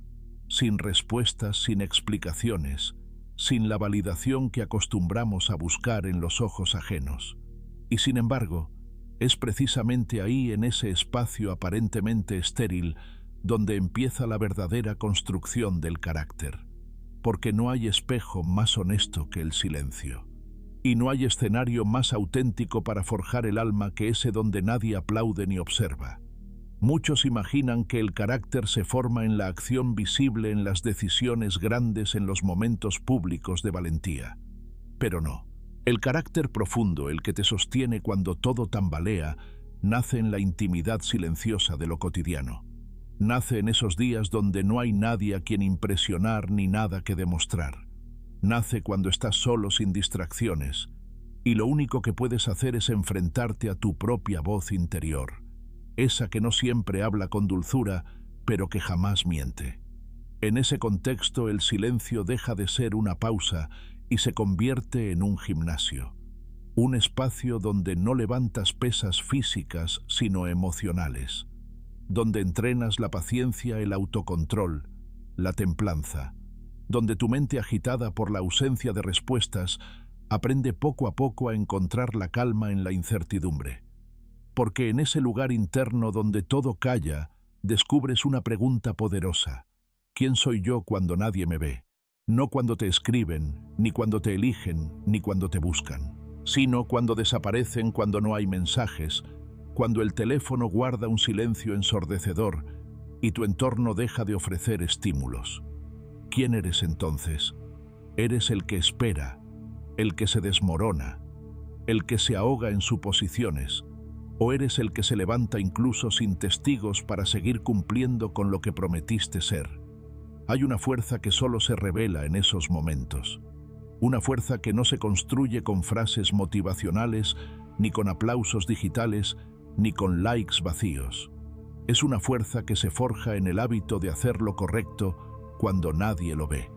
Sin respuestas, sin explicaciones, sin la validación que acostumbramos a buscar en los ojos ajenos. Y sin embargo, es precisamente ahí, en ese espacio aparentemente estéril, donde empieza la verdadera construcción del carácter. Porque no hay espejo más honesto que el silencio. Y no hay escenario más auténtico para forjar el alma que ese donde nadie aplaude ni observa. Muchos imaginan que el carácter se forma en la acción visible, en las decisiones grandes, en los momentos públicos de valentía. Pero no. El carácter profundo, el que te sostiene cuando todo tambalea, nace en la intimidad silenciosa de lo cotidiano. Nace en esos días donde no hay nadie a quien impresionar ni nada que demostrar. Nace cuando estás solo, sin distracciones, y lo único que puedes hacer es enfrentarte a tu propia voz interior, esa que no siempre habla con dulzura, pero que jamás miente. En ese contexto, el silencio deja de ser una pausa y se convierte en un gimnasio, un espacio donde no levantas pesas físicas sino emocionales, donde entrenas la paciencia, el autocontrol, la templanza, donde tu mente, agitada por la ausencia de respuestas, Aprende poco a poco a encontrar la calma en la incertidumbre, porque en ese lugar interno donde todo calla, descubres una pregunta poderosa. ¿Quién soy yo cuando nadie me ve? No cuando te escriben, ni cuando te eligen, ni cuando te buscan, sino cuando desaparecen, cuando no hay mensajes, cuando el teléfono guarda un silencio ensordecedor y tu entorno deja de ofrecer estímulos. ¿Quién eres entonces? Eres el que espera, el que se desmorona, el que se ahoga en suposiciones, o eres el que se levanta incluso sin testigos para seguir cumpliendo con lo que prometiste ser. Hay una fuerza que solo se revela en esos momentos. Una fuerza que no se construye con frases motivacionales, ni con aplausos digitales, ni con likes vacíos. Es una fuerza que se forja en el hábito de hacer lo correcto cuando nadie lo ve,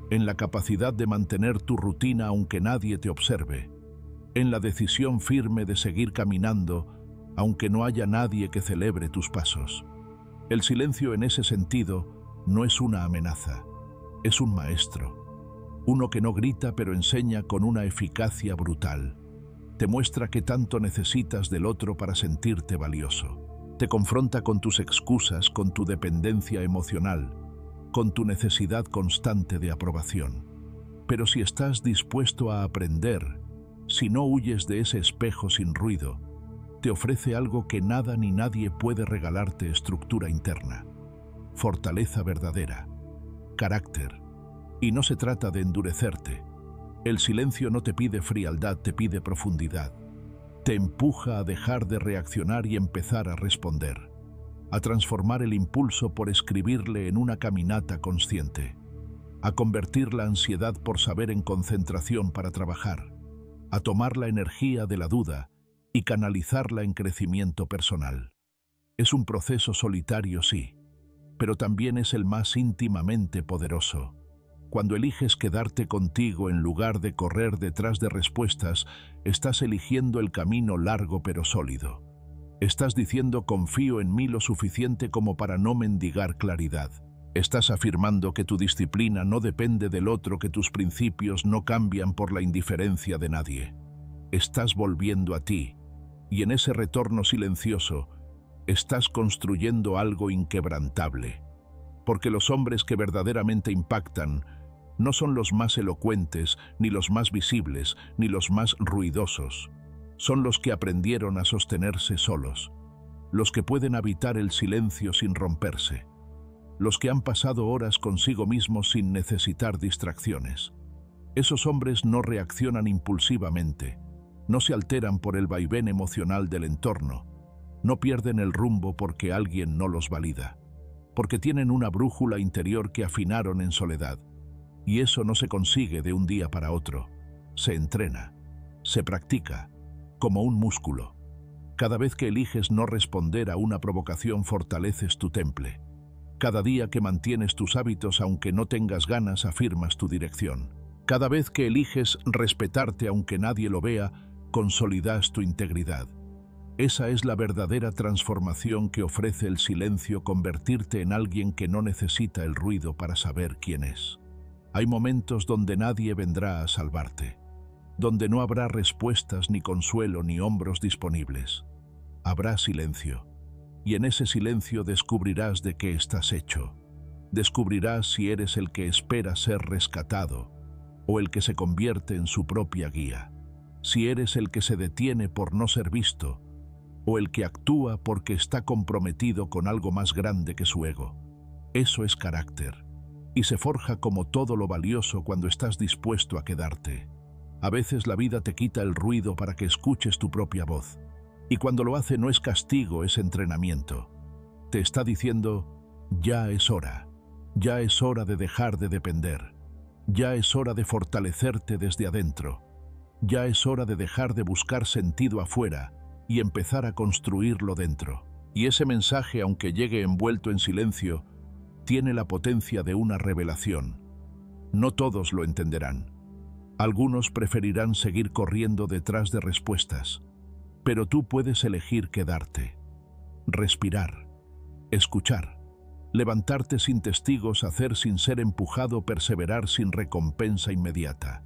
en la capacidad de mantener tu rutina aunque nadie te observe, en la decisión firme de seguir caminando aunque no haya nadie que celebre tus pasos. El silencio en ese sentido no es una amenaza, es un maestro, uno que no grita pero enseña con una eficacia brutal. Te muestra qué tanto necesitas del otro para sentirte valioso. Te confronta con tus excusas, con tu dependencia emocional, con tu necesidad constante de aprobación. Pero si estás dispuesto a aprender, si no huyes de ese espejo sin ruido, te ofrece algo que nada ni nadie puede regalarte: estructura interna, fortaleza verdadera, carácter. Y no se trata de endurecerte. El silencio no te pide frialdad, te pide profundidad. Te empuja a dejar de reaccionar y empezar a responder, a transformar el impulso por escribirle en una caminata consciente, a convertir la ansiedad por saber en concentración para trabajar, a tomar la energía de la duda y canalizarla en crecimiento personal. Es un proceso solitario, sí, pero también es el más íntimamente poderoso. Cuando eliges quedarte contigo en lugar de correr detrás de respuestas, estás eligiendo el camino largo pero sólido. Estás diciendo: confío en mí lo suficiente como para no mendigar claridad. Estás afirmando que tu disciplina no depende del otro, que tus principios no cambian por la indiferencia de nadie. Estás volviendo a ti, y en ese retorno silencioso, estás construyendo algo inquebrantable. Porque los hombres que verdaderamente impactan no son los más elocuentes, ni los más visibles, ni los más ruidosos. Son los que aprendieron a sostenerse solos, los que pueden habitar el silencio sin romperse, los que han pasado horas consigo mismos sin necesitar distracciones. Esos hombres no reaccionan impulsivamente, no se alteran por el vaivén emocional del entorno, no pierden el rumbo porque alguien no los valida, porque tienen una brújula interior que afinaron en soledad. Y eso no se consigue de un día para otro. Se entrena, se practica, como un músculo. Cada vez que eliges no responder a una provocación, fortaleces tu temple. Cada día que mantienes tus hábitos aunque no tengas ganas, afirmas tu dirección. Cada vez que eliges respetarte aunque nadie lo vea, consolidas tu integridad. Esa es la verdadera transformación que ofrece el silencio: convertirte en alguien que no necesita el ruido para saber quién es. Hay momentos donde nadie vendrá a salvarte, donde no habrá respuestas, ni consuelo, ni hombros disponibles. Habrá silencio, y en ese silencio descubrirás de qué estás hecho. Descubrirás si eres el que espera ser rescatado o el que se convierte en su propia guía. Si eres el que se detiene por no ser visto o el que actúa porque está comprometido con algo más grande que su ego. Eso es carácter, y se forja como todo lo valioso cuando estás dispuesto a quedarte. A veces la vida te quita el ruido para que escuches tu propia voz, y cuando lo hace no es castigo, es entrenamiento. Te está diciendo: ya es hora de dejar de depender, ya es hora de fortalecerte desde adentro, ya es hora de dejar de buscar sentido afuera y empezar a construirlo dentro. Y ese mensaje, aunque llegue envuelto en silencio, tiene la potencia de una revelación. No todos lo entenderán. Algunos preferirán seguir corriendo detrás de respuestas, pero tú puedes elegir quedarte, respirar, escuchar, levantarte sin testigos, hacer sin ser empujado, perseverar sin recompensa inmediata.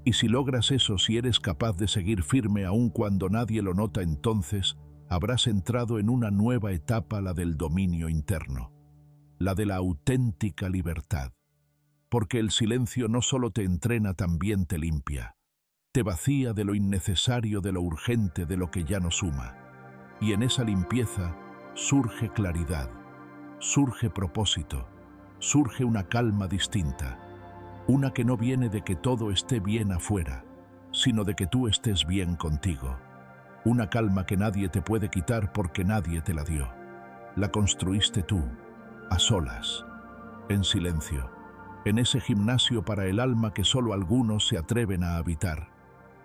Y si logras eso, si eres capaz de seguir firme aun cuando nadie lo nota, entonces habrás entrado en una nueva etapa, la del dominio interno, la de la auténtica libertad. Porque el silencio no solo te entrena, también te limpia. Te vacía de lo innecesario, de lo urgente, de lo que ya no suma. Y en esa limpieza surge claridad, surge propósito, surge una calma distinta. Una que no viene de que todo esté bien afuera, sino de que tú estés bien contigo. Una calma que nadie te puede quitar porque nadie te la dio. La construiste tú, a solas, en silencio, en ese gimnasio para el alma que solo algunos se atreven a habitar.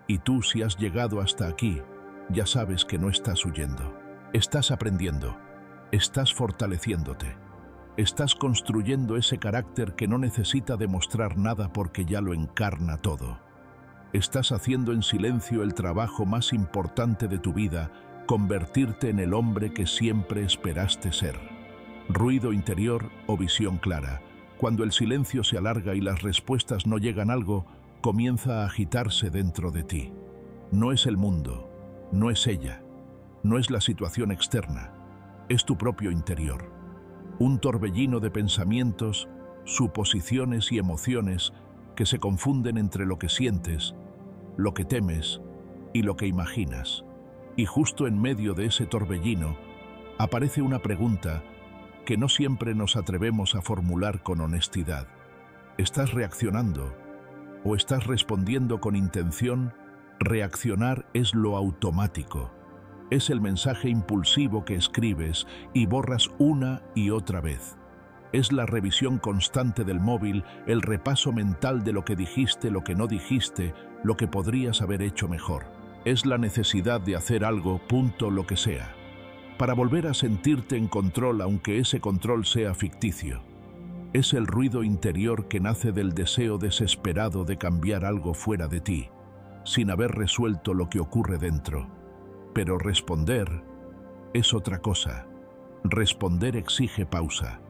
Y tú, si has llegado hasta aquí, ya sabes que no estás huyendo. Estás aprendiendo, estás fortaleciéndote, estás construyendo ese carácter que no necesita demostrar nada porque ya lo encarna todo. Estás haciendo en silencio el trabajo más importante de tu vida, convertirte en el hombre que siempre esperaste ser. Ruido interior o visión clara. Cuando el silencio se alarga y las respuestas no llegan, algo comienza a agitarse dentro de ti. No es el mundo, no es ella, no es la situación externa, es tu propio interior. Un torbellino de pensamientos, suposiciones y emociones que se confunden entre lo que sientes, lo que temes y lo que imaginas. Y justo en medio de ese torbellino aparece una pregunta que no siempre nos atrevemos a formular con honestidad. ¿Estás reaccionando o estás respondiendo con intención? Reaccionar es lo automático. Es el mensaje impulsivo que escribes y borras una y otra vez. Es la revisión constante del móvil, el repaso mental de lo que dijiste, lo que no dijiste, lo que podrías haber hecho mejor. Es la necesidad de hacer algo, punto, lo que sea, para volver a sentirte en control, aunque ese control sea ficticio. Es el ruido interior que nace del deseo desesperado de cambiar algo fuera de ti, sin haber resuelto lo que ocurre dentro. Pero responder es otra cosa. Responder exige pausa,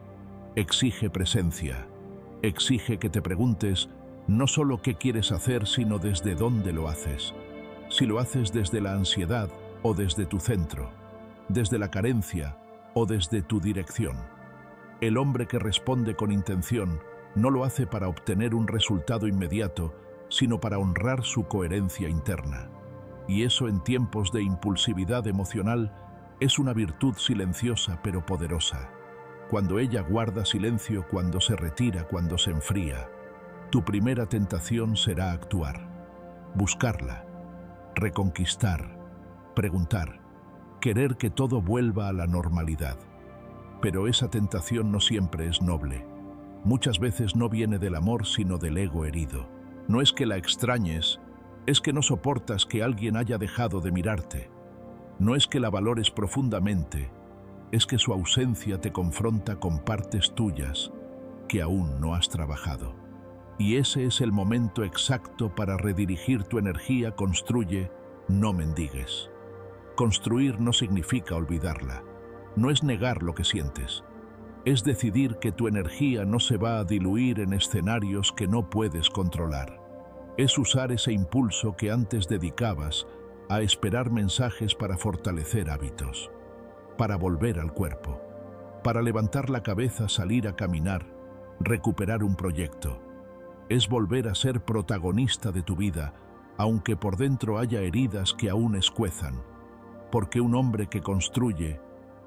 exige presencia, exige que te preguntes no solo qué quieres hacer, sino desde dónde lo haces. Si lo haces desde la ansiedad o desde tu centro, desde la carencia o desde tu dirección. El hombre que responde con intención no lo hace para obtener un resultado inmediato, sino para honrar su coherencia interna. Y eso, en tiempos de impulsividad emocional, es una virtud silenciosa pero poderosa. Cuando ella guarda silencio, cuando se retira, cuando se enfría, tu primera tentación será actuar, buscarla, reconquistar, preguntar, querer que todo vuelva a la normalidad. Pero esa tentación no siempre es noble. Muchas veces no viene del amor, sino del ego herido. No es que la extrañes, es que no soportas que alguien haya dejado de mirarte. No es que la valores profundamente, es que su ausencia te confronta con partes tuyas que aún no has trabajado. Y ese es el momento exacto para redirigir tu energía. Construye, no mendigues. Construir no significa olvidarla. No es negar lo que sientes. Es decidir que tu energía no se va a diluir en escenarios que no puedes controlar. Es usar ese impulso que antes dedicabas a esperar mensajes para fortalecer hábitos, para volver al cuerpo, para levantar la cabeza, salir a caminar, recuperar un proyecto. Es volver a ser protagonista de tu vida, aunque por dentro haya heridas que aún escuezan, porque un hombre que construye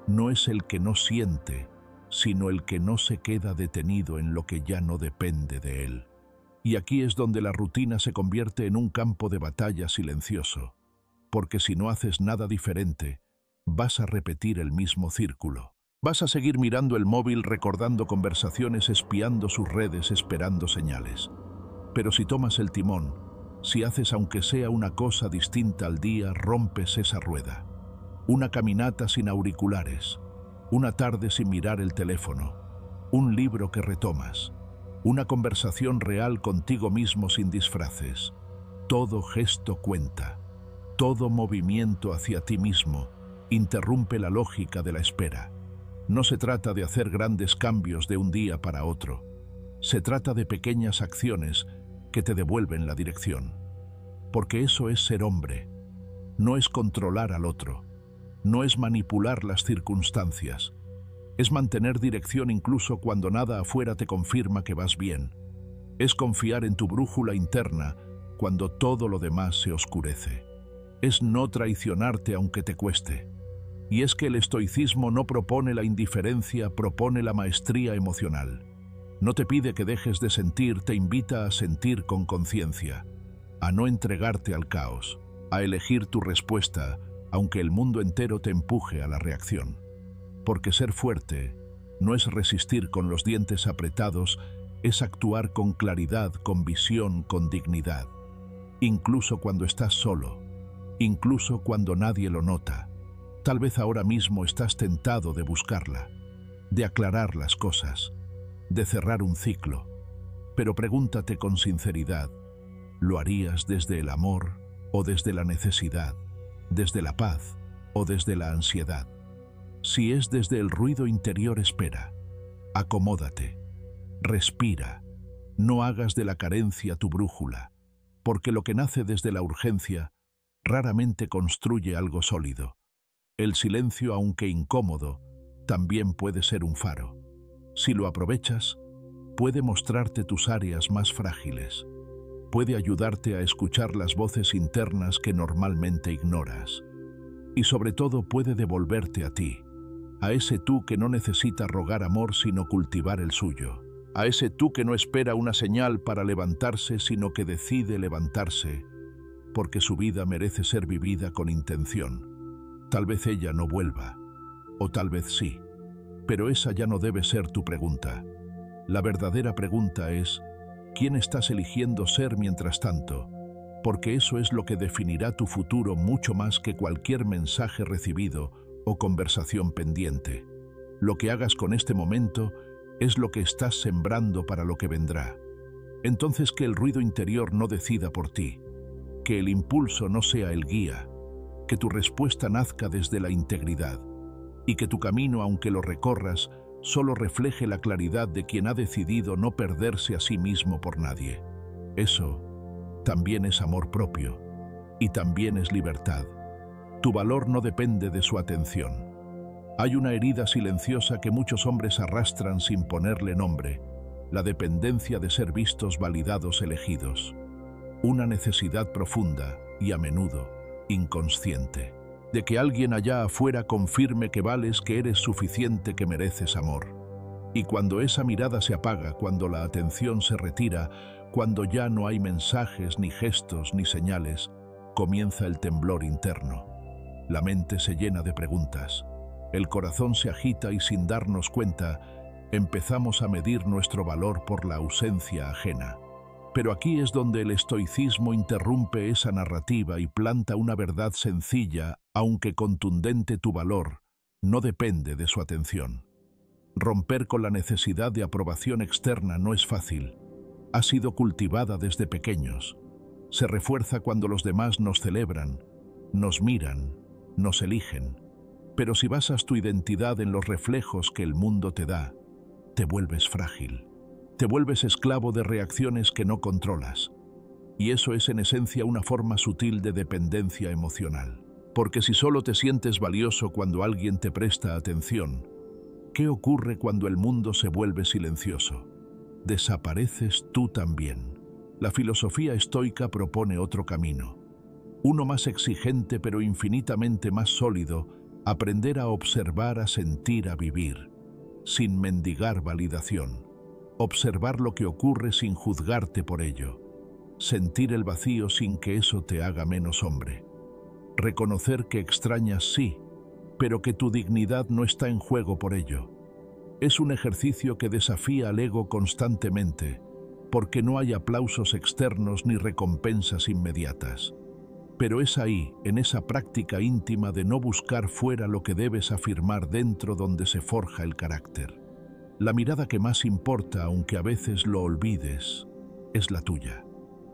no es el que no siente, sino el que no se queda detenido en lo que ya no depende de él. Y aquí es donde la rutina se convierte en un campo de batalla silencioso, porque si no haces nada diferente, vas a repetir el mismo círculo. Vas a seguir mirando el móvil, recordando conversaciones, espiando sus redes, esperando señales. Pero si tomas el timón, si haces aunque sea una cosa distinta al día, rompes esa rueda. Una caminata sin auriculares, una tarde sin mirar el teléfono, un libro que retomas, una conversación real contigo mismo sin disfraces. Todo gesto cuenta, todo movimiento hacia ti mismo interrumpe la lógica de la espera. No se trata de hacer grandes cambios de un día para otro. Se trata de pequeñas acciones que te devuelven la dirección. porque eso es ser hombre. No es controlar al otro, no es manipular las circunstancias, es mantener dirección incluso cuando nada afuera te confirma que vas bien. Es confiar en tu brújula interna cuando todo lo demás se oscurece. Es no traicionarte aunque te cueste. Y es que el estoicismo no propone la indiferencia, propone la maestría emocional. No te pide que dejes de sentir, te invita a sentir con conciencia, a no entregarte al caos, a elegir tu respuesta, aunque el mundo entero te empuje a la reacción. Porque ser fuerte no es resistir con los dientes apretados, es actuar con claridad, con visión, con dignidad. Incluso cuando estás solo, incluso cuando nadie lo nota. Tal vez ahora mismo estás tentado de buscarla, de aclarar las cosas, de cerrar un ciclo. Pero pregúntate con sinceridad, ¿lo harías desde el amor o desde la necesidad, desde la paz o desde la ansiedad? Si es desde el ruido interior, espera, acomódate, respira, no hagas de la carencia tu brújula, porque lo que nace desde la urgencia raramente construye algo sólido. El silencio, aunque incómodo, también puede ser un faro. Si lo aprovechas, puede mostrarte tus áreas más frágiles, puede ayudarte a escuchar las voces internas que normalmente ignoras, y sobre todo puede devolverte a ti, a ese tú que no necesita rogar amor sino cultivar el suyo, a ese tú que no espera una señal para levantarse sino que decide levantarse, porque su vida merece ser vivida con intención. Tal vez ella no vuelva, o tal vez sí, pero esa ya no debe ser tu pregunta. La verdadera pregunta es, ¿quién estás eligiendo ser mientras tanto? Porque eso es lo que definirá tu futuro mucho más que cualquier mensaje recibido o conversación pendiente. Lo que hagas con este momento es lo que estás sembrando para lo que vendrá. Entonces que el ruido interior no decida por ti, que el impulso no sea el guía, que tu respuesta nazca desde la integridad y que tu camino, aunque lo recorras, solo refleje la claridad de quien ha decidido no perderse a sí mismo por nadie. Eso también es amor propio y también es libertad. Tu valor no depende de su atención. Hay una herida silenciosa que muchos hombres arrastran sin ponerle nombre, la dependencia de ser vistos, validados, elegidos. Una necesidad profunda y a menudo inconsciente, de que alguien allá afuera confirme que vales, que eres suficiente, que mereces amor. Y cuando esa mirada se apaga, cuando la atención se retira, cuando ya no hay mensajes, ni gestos, ni señales, comienza el temblor interno. La mente se llena de preguntas, el corazón se agita y sin darnos cuenta, empezamos a medir nuestro valor por la ausencia ajena. Pero aquí es donde el estoicismo interrumpe esa narrativa y planta una verdad sencilla, aunque contundente: tu valor no depende de su atención. Romper con la necesidad de aprobación externa no es fácil. Ha sido cultivada desde pequeños. Se refuerza cuando los demás nos celebran, nos miran, nos eligen. Pero si basas tu identidad en los reflejos que el mundo te da, te vuelves frágil. Te vuelves esclavo de reacciones que no controlas. Y eso es en esencia una forma sutil de dependencia emocional. Porque si solo te sientes valioso cuando alguien te presta atención, ¿qué ocurre cuando el mundo se vuelve silencioso? Desapareces tú también. La filosofía estoica propone otro camino. Uno más exigente pero infinitamente más sólido: aprender a observar, a sentir, a vivir, sin mendigar validación. Observar lo que ocurre sin juzgarte por ello. Sentir el vacío sin que eso te haga menos hombre. Reconocer que extrañas, sí, pero que tu dignidad no está en juego por ello. Es un ejercicio que desafía al ego constantemente, porque no hay aplausos externos ni recompensas inmediatas. Pero es ahí, en esa práctica íntima de no buscar fuera lo que debes afirmar dentro, donde se forja el carácter. La mirada que más importa, aunque a veces lo olvides, es la tuya,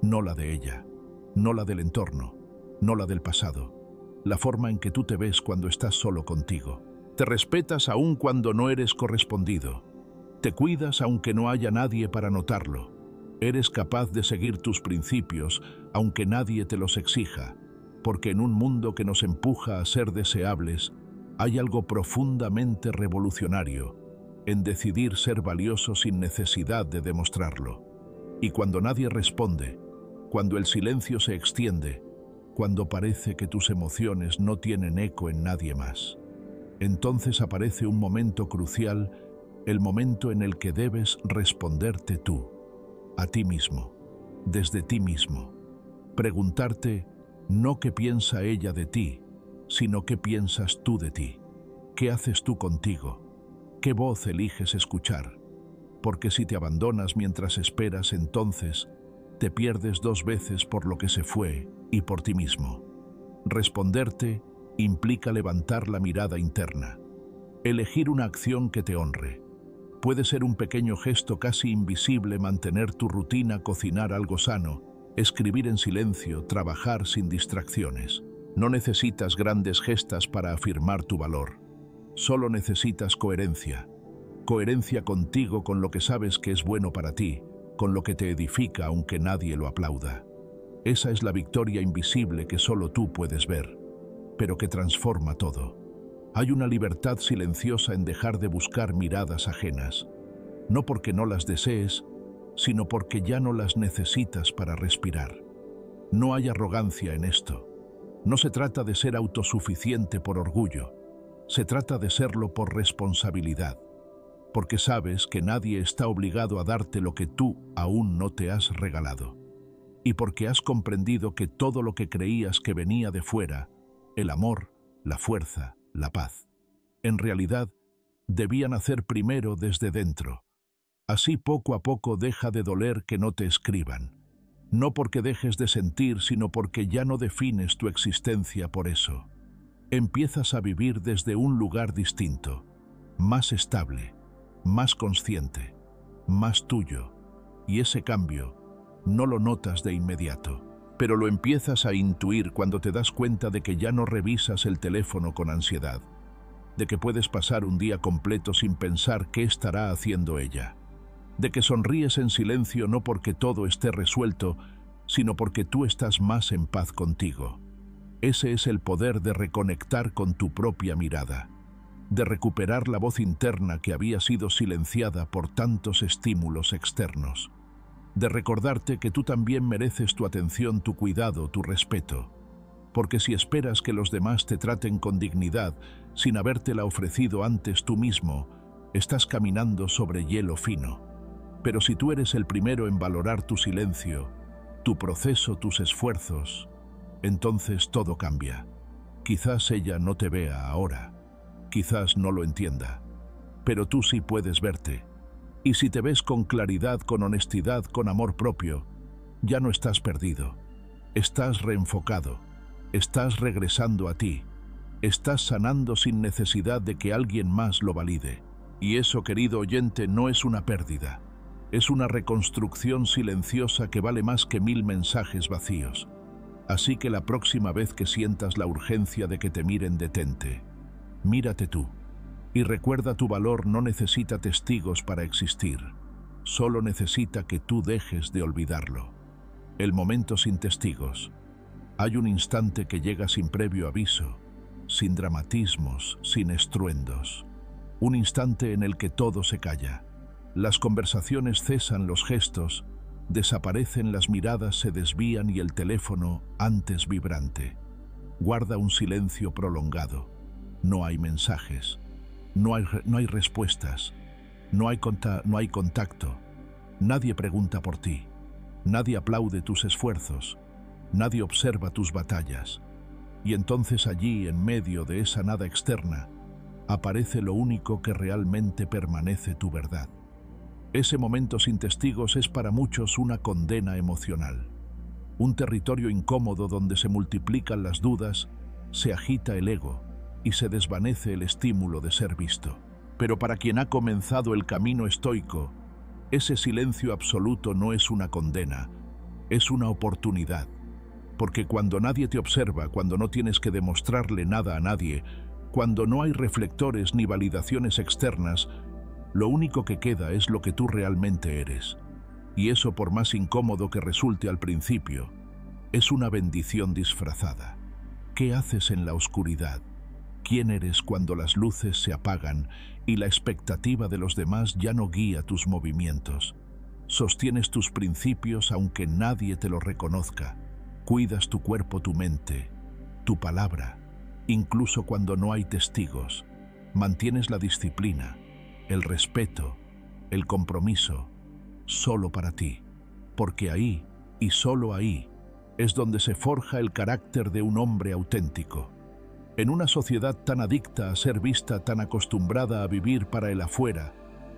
no la de ella, no la del entorno, no la del pasado. La forma en que tú te ves cuando estás solo contigo. Te respetas aun cuando no eres correspondido. Te cuidas aunque no haya nadie para notarlo. Eres capaz de seguir tus principios, aunque nadie te los exija, porque en un mundo que nos empuja a ser deseables, hay algo profundamente revolucionario en decidir ser valioso sin necesidad de demostrarlo. Y cuando nadie responde, cuando el silencio se extiende, cuando parece que tus emociones no tienen eco en nadie más, entonces aparece un momento crucial, el momento en el que debes responderte tú, a ti mismo, desde ti mismo. Preguntarte no qué piensa ella de ti, sino qué piensas tú de ti. ¿Qué haces tú contigo? ¿Qué voz eliges escuchar? Porque si te abandonas mientras esperas, entonces te pierdes dos veces por lo que se fue y por ti mismo. Responderte implica levantar la mirada interna, elegir una acción que te honre. Puede ser un pequeño gesto casi invisible, mantener tu rutina, cocinar algo sano, escribir en silencio, trabajar sin distracciones. No necesitas grandes gestas para afirmar tu valor. Solo necesitas coherencia. Coherencia contigo, con lo que sabes que es bueno para ti, con lo que te edifica aunque nadie lo aplauda. Esa es la victoria invisible que solo tú puedes ver, pero que transforma todo. Hay una libertad silenciosa en dejar de buscar miradas ajenas, no porque no las desees, sino porque ya no las necesitas para respirar. No hay arrogancia en esto. No se trata de ser autosuficiente por orgullo, se trata de serlo por responsabilidad, porque sabes que nadie está obligado a darte lo que tú aún no te has regalado, y porque has comprendido que todo lo que creías que venía de fuera, el amor, la fuerza, la paz, en realidad debían hacer primero desde dentro. Así poco a poco deja de doler que no te escriban, no porque dejes de sentir, sino porque ya no defines tu existencia por eso. Empiezas a vivir desde un lugar distinto, más estable, más consciente, más tuyo, y ese cambio no lo notas de inmediato, pero lo empiezas a intuir cuando te das cuenta de que ya no revisas el teléfono con ansiedad, de que puedes pasar un día completo sin pensar qué estará haciendo ella, de que sonríes en silencio no porque todo esté resuelto, sino porque tú estás más en paz contigo. Ese es el poder de reconectar con tu propia mirada, de recuperar la voz interna que había sido silenciada por tantos estímulos externos, de recordarte que tú también mereces tu atención, tu cuidado, tu respeto, porque si esperas que los demás te traten con dignidad sin habértela ofrecido antes tú mismo, estás caminando sobre hielo fino. Pero si tú eres el primero en valorar tu silencio, tu proceso, tus esfuerzos, entonces todo cambia. Quizás ella no te vea ahora, quizás no lo entienda, pero tú sí puedes verte. Y si te ves con claridad, con honestidad, con amor propio, ya no estás perdido. Estás reenfocado, estás regresando a ti, estás sanando sin necesidad de que alguien más lo valide. Y eso, querido oyente, no es una pérdida. Es una reconstrucción silenciosa que vale más que 1000 mensajes vacíos. Así que la próxima vez que sientas la urgencia de que te miren, detente. Mírate tú. Y recuerda, tu valor no necesita testigos para existir. Solo necesita que tú dejes de olvidarlo. El momento sin testigos. Hay un instante que llega sin previo aviso, sin dramatismos, sin estruendos. Un instante en el que todo se calla. Las conversaciones cesan, los gestos desaparecen, las miradas se desvían y el teléfono, antes vibrante, guarda un silencio prolongado. No hay mensajes, no hay respuestas, no hay contacto. Nadie pregunta por ti, nadie aplaude tus esfuerzos, nadie observa tus batallas. Y entonces allí, en medio de esa nada externa, aparece lo único que realmente permanece: tu verdad. Ese momento sin testigos es para muchos una condena emocional, un territorio incómodo donde se multiplican las dudas, se agita el ego y se desvanece el estímulo de ser visto. Pero para quien ha comenzado el camino estoico, ese silencio absoluto no es una condena, es una oportunidad. Porque cuando nadie te observa, cuando no tienes que demostrarle nada a nadie, cuando no hay reflectores ni validaciones externas, lo único que queda es lo que tú realmente eres. Y eso, por más incómodo que resulte al principio, es una bendición disfrazada. ¿Qué haces en la oscuridad? ¿Quién eres cuando las luces se apagan y la expectativa de los demás ya no guía tus movimientos? Sostienes tus principios aunque nadie te lo reconozca. Cuidas tu cuerpo, tu mente, tu palabra, incluso cuando no hay testigos. Mantienes la disciplina, el respeto, el compromiso, solo para ti. Porque ahí, y solo ahí, es donde se forja el carácter de un hombre auténtico. En una sociedad tan adicta a ser vista, tan acostumbrada a vivir para el afuera,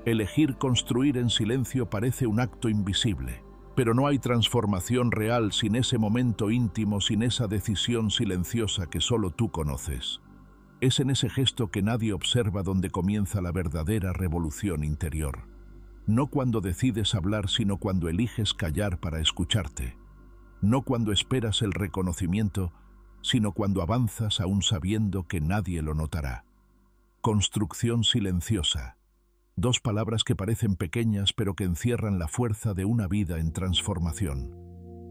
elegir construir en silencio parece un acto invisible. Pero no hay transformación real sin ese momento íntimo, sin esa decisión silenciosa que solo tú conoces. Es en ese gesto que nadie observa donde comienza la verdadera revolución interior. No cuando decides hablar, sino cuando eliges callar para escucharte. No cuando esperas el reconocimiento, sino cuando avanzas aún sabiendo que nadie lo notará. Construcción silenciosa. Dos palabras que parecen pequeñas pero que encierran la fuerza de una vida en transformación.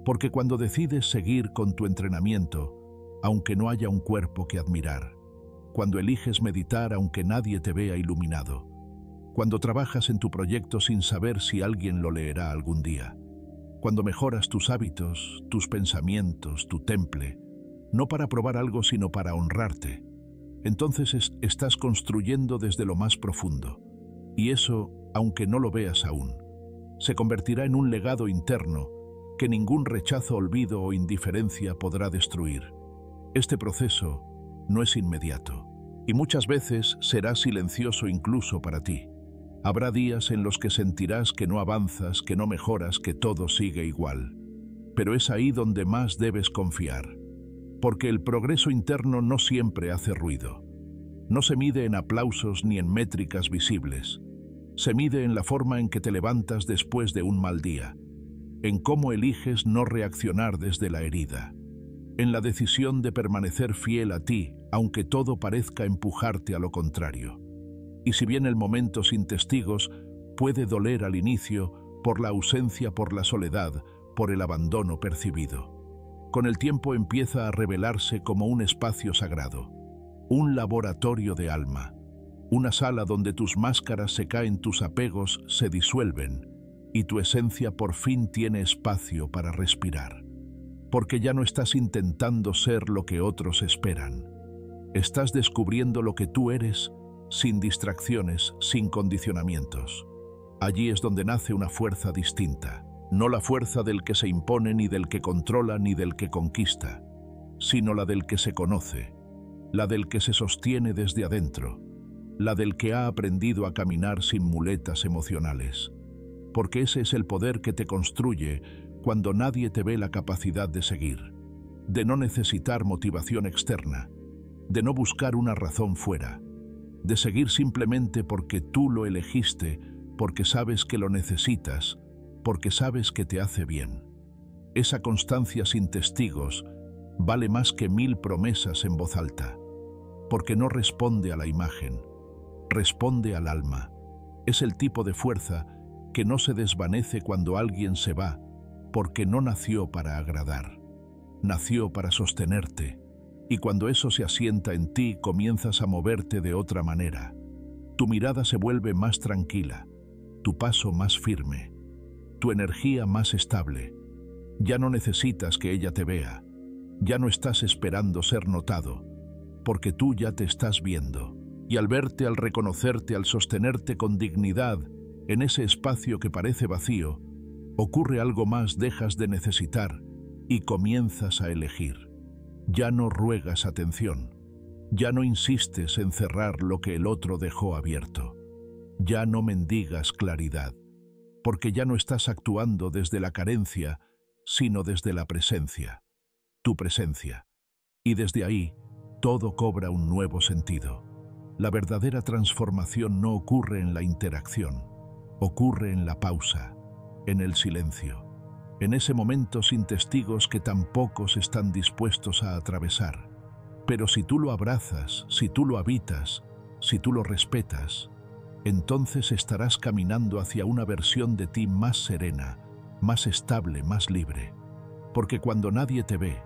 Porque cuando decides seguir con tu entrenamiento, aunque no haya un cuerpo que admirar, cuando eliges meditar aunque nadie te vea iluminado, cuando trabajas en tu proyecto sin saber si alguien lo leerá algún día, cuando mejoras tus hábitos, tus pensamientos, tu temple, no para probar algo sino para honrarte, entonces estás construyendo desde lo más profundo. Y eso, aunque no lo veas aún, se convertirá en un legado interno que ningún rechazo, olvido o indiferencia podrá destruir. Este proceso no es inmediato y muchas veces será silencioso incluso para ti. Habrá días en los que sentirás que no avanzas, que no mejoras, que todo sigue igual. Pero es ahí donde más debes confiar, porque el progreso interno no siempre hace ruido. No se mide en aplausos ni en métricas visibles. Se mide en la forma en que te levantas después de un mal día, en cómo eliges no reaccionar desde la herida, en la decisión de permanecer fiel a ti, aunque todo parezca empujarte a lo contrario. Y si bien el momento sin testigos puede doler al inicio, por la ausencia, por la soledad, por el abandono percibido, con el tiempo empieza a revelarse como un espacio sagrado, un laboratorio de alma, una sala donde tus máscaras se caen, tus apegos se disuelven y tu esencia por fin tiene espacio para respirar. Porque ya no estás intentando ser lo que otros esperan. Estás descubriendo lo que tú eres, sin distracciones, sin condicionamientos. Allí es donde nace una fuerza distinta, no la fuerza del que se impone, ni del que controla, ni del que conquista, sino la del que se conoce, la del que se sostiene desde adentro, la del que ha aprendido a caminar sin muletas emocionales. Porque ese es el poder que te construye cuando nadie te ve la capacidad de seguir, de no necesitar motivación externa, de no buscar una razón fuera, de seguir simplemente porque tú lo elegiste, porque sabes que lo necesitas, porque sabes que te hace bien. Esa constancia sin testigos vale más que 1000 promesas en voz alta, porque no responde a la imagen, responde al alma. Es el tipo de fuerza que no se desvanece cuando alguien se va, porque no nació para agradar, nació para sostenerte, y cuando eso se asienta en ti comienzas a moverte de otra manera. Tu mirada se vuelve más tranquila, tu paso más firme, tu energía más estable. Ya no necesitas que ella te vea, ya no estás esperando ser notado, porque tú ya te estás viendo. Y al verte, al reconocerte, al sostenerte con dignidad en ese espacio que parece vacío, ocurre algo más, dejas de necesitar y comienzas a elegir. Ya no ruegas atención, ya no insistes en cerrar lo que el otro dejó abierto, ya no mendigas claridad, porque ya no estás actuando desde la carencia, sino desde la presencia, tu presencia. Y desde ahí, todo cobra un nuevo sentido. La verdadera transformación no ocurre en la interacción, ocurre en la pausa, en el silencio, en ese momento sin testigos que tan pocos están dispuestos a atravesar. Pero si tú lo abrazas, si tú lo habitas, si tú lo respetas, entonces estarás caminando hacia una versión de ti más serena, más estable, más libre. Porque cuando nadie te ve,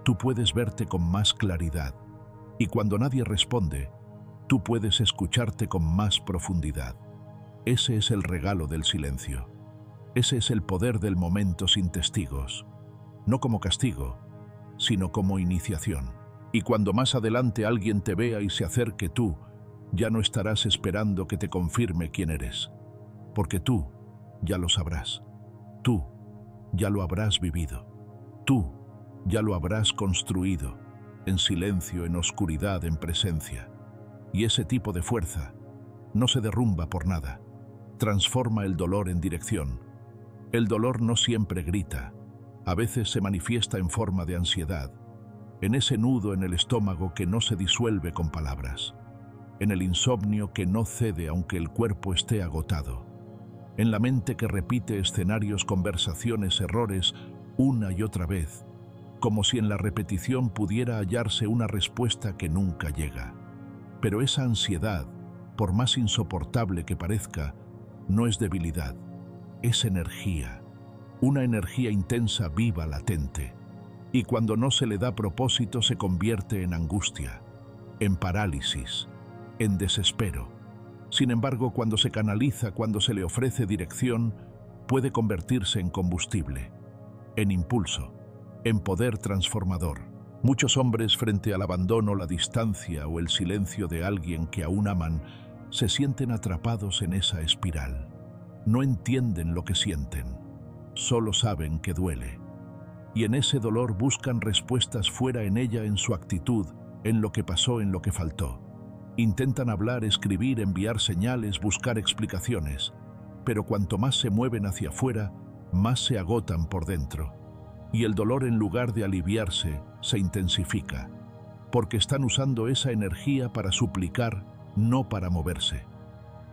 tú puedes verte con más claridad. Y cuando nadie responde, tú puedes escucharte con más profundidad. Ese es el regalo del silencio. Ese es el poder del momento sin testigos. No como castigo, sino como iniciación. Y cuando más adelante alguien te vea y se acerque, tú ya no estarás esperando que te confirme quién eres. Porque tú ya lo sabrás. Tú ya lo habrás vivido. Tú ya lo habrás construido, en silencio, en oscuridad, en presencia. Y ese tipo de fuerza no se derrumba por nada. Transforma el dolor en dirección. El dolor no siempre grita. A veces se manifiesta en forma de ansiedad, en ese nudo en el estómago que no se disuelve con palabras, en el insomnio que no cede aunque el cuerpo esté agotado, en la mente que repite escenarios, conversaciones, errores una y otra vez, como si en la repetición pudiera hallarse una respuesta que nunca llega. Pero esa ansiedad, por más insoportable que parezca, no es debilidad, es energía, una energía intensa, viva, latente. Y cuando no se le da propósito se convierte en angustia, en parálisis, en desespero. Sin embargo, cuando se canaliza, cuando se le ofrece dirección, puede convertirse en combustible, en impulso, en poder transformador. Muchos hombres, frente al abandono, la distancia o el silencio de alguien que aún aman, se sienten atrapados en esa espiral. No entienden lo que sienten, solo saben que duele. Y en ese dolor buscan respuestas fuera, en ella, en su actitud, en lo que pasó, en lo que faltó. Intentan hablar, escribir, enviar señales, buscar explicaciones, pero cuanto más se mueven hacia afuera, más se agotan por dentro. Y el dolor, en lugar de aliviarse, se intensifica, porque están usando esa energía para suplicar, no para moverse,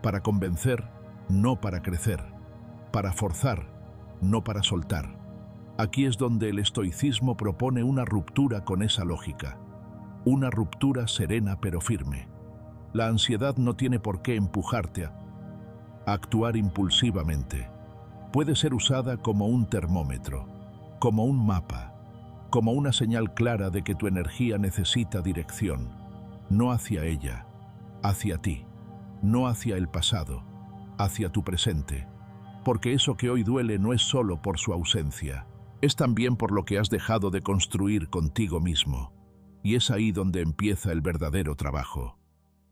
para convencer, no para crecer, para forzar, no para soltar. Aquí es donde el estoicismo propone una ruptura con esa lógica, una ruptura serena pero firme. La ansiedad no tiene por qué empujarte a actuar impulsivamente. Puede ser usada como un termómetro, como un mapa, como una señal clara de que tu energía necesita dirección, no hacia ella, hacia ti, no hacia el pasado, hacia tu presente, porque eso que hoy duele no es solo por su ausencia, es también por lo que has dejado de construir contigo mismo. Y es ahí donde empieza el verdadero trabajo.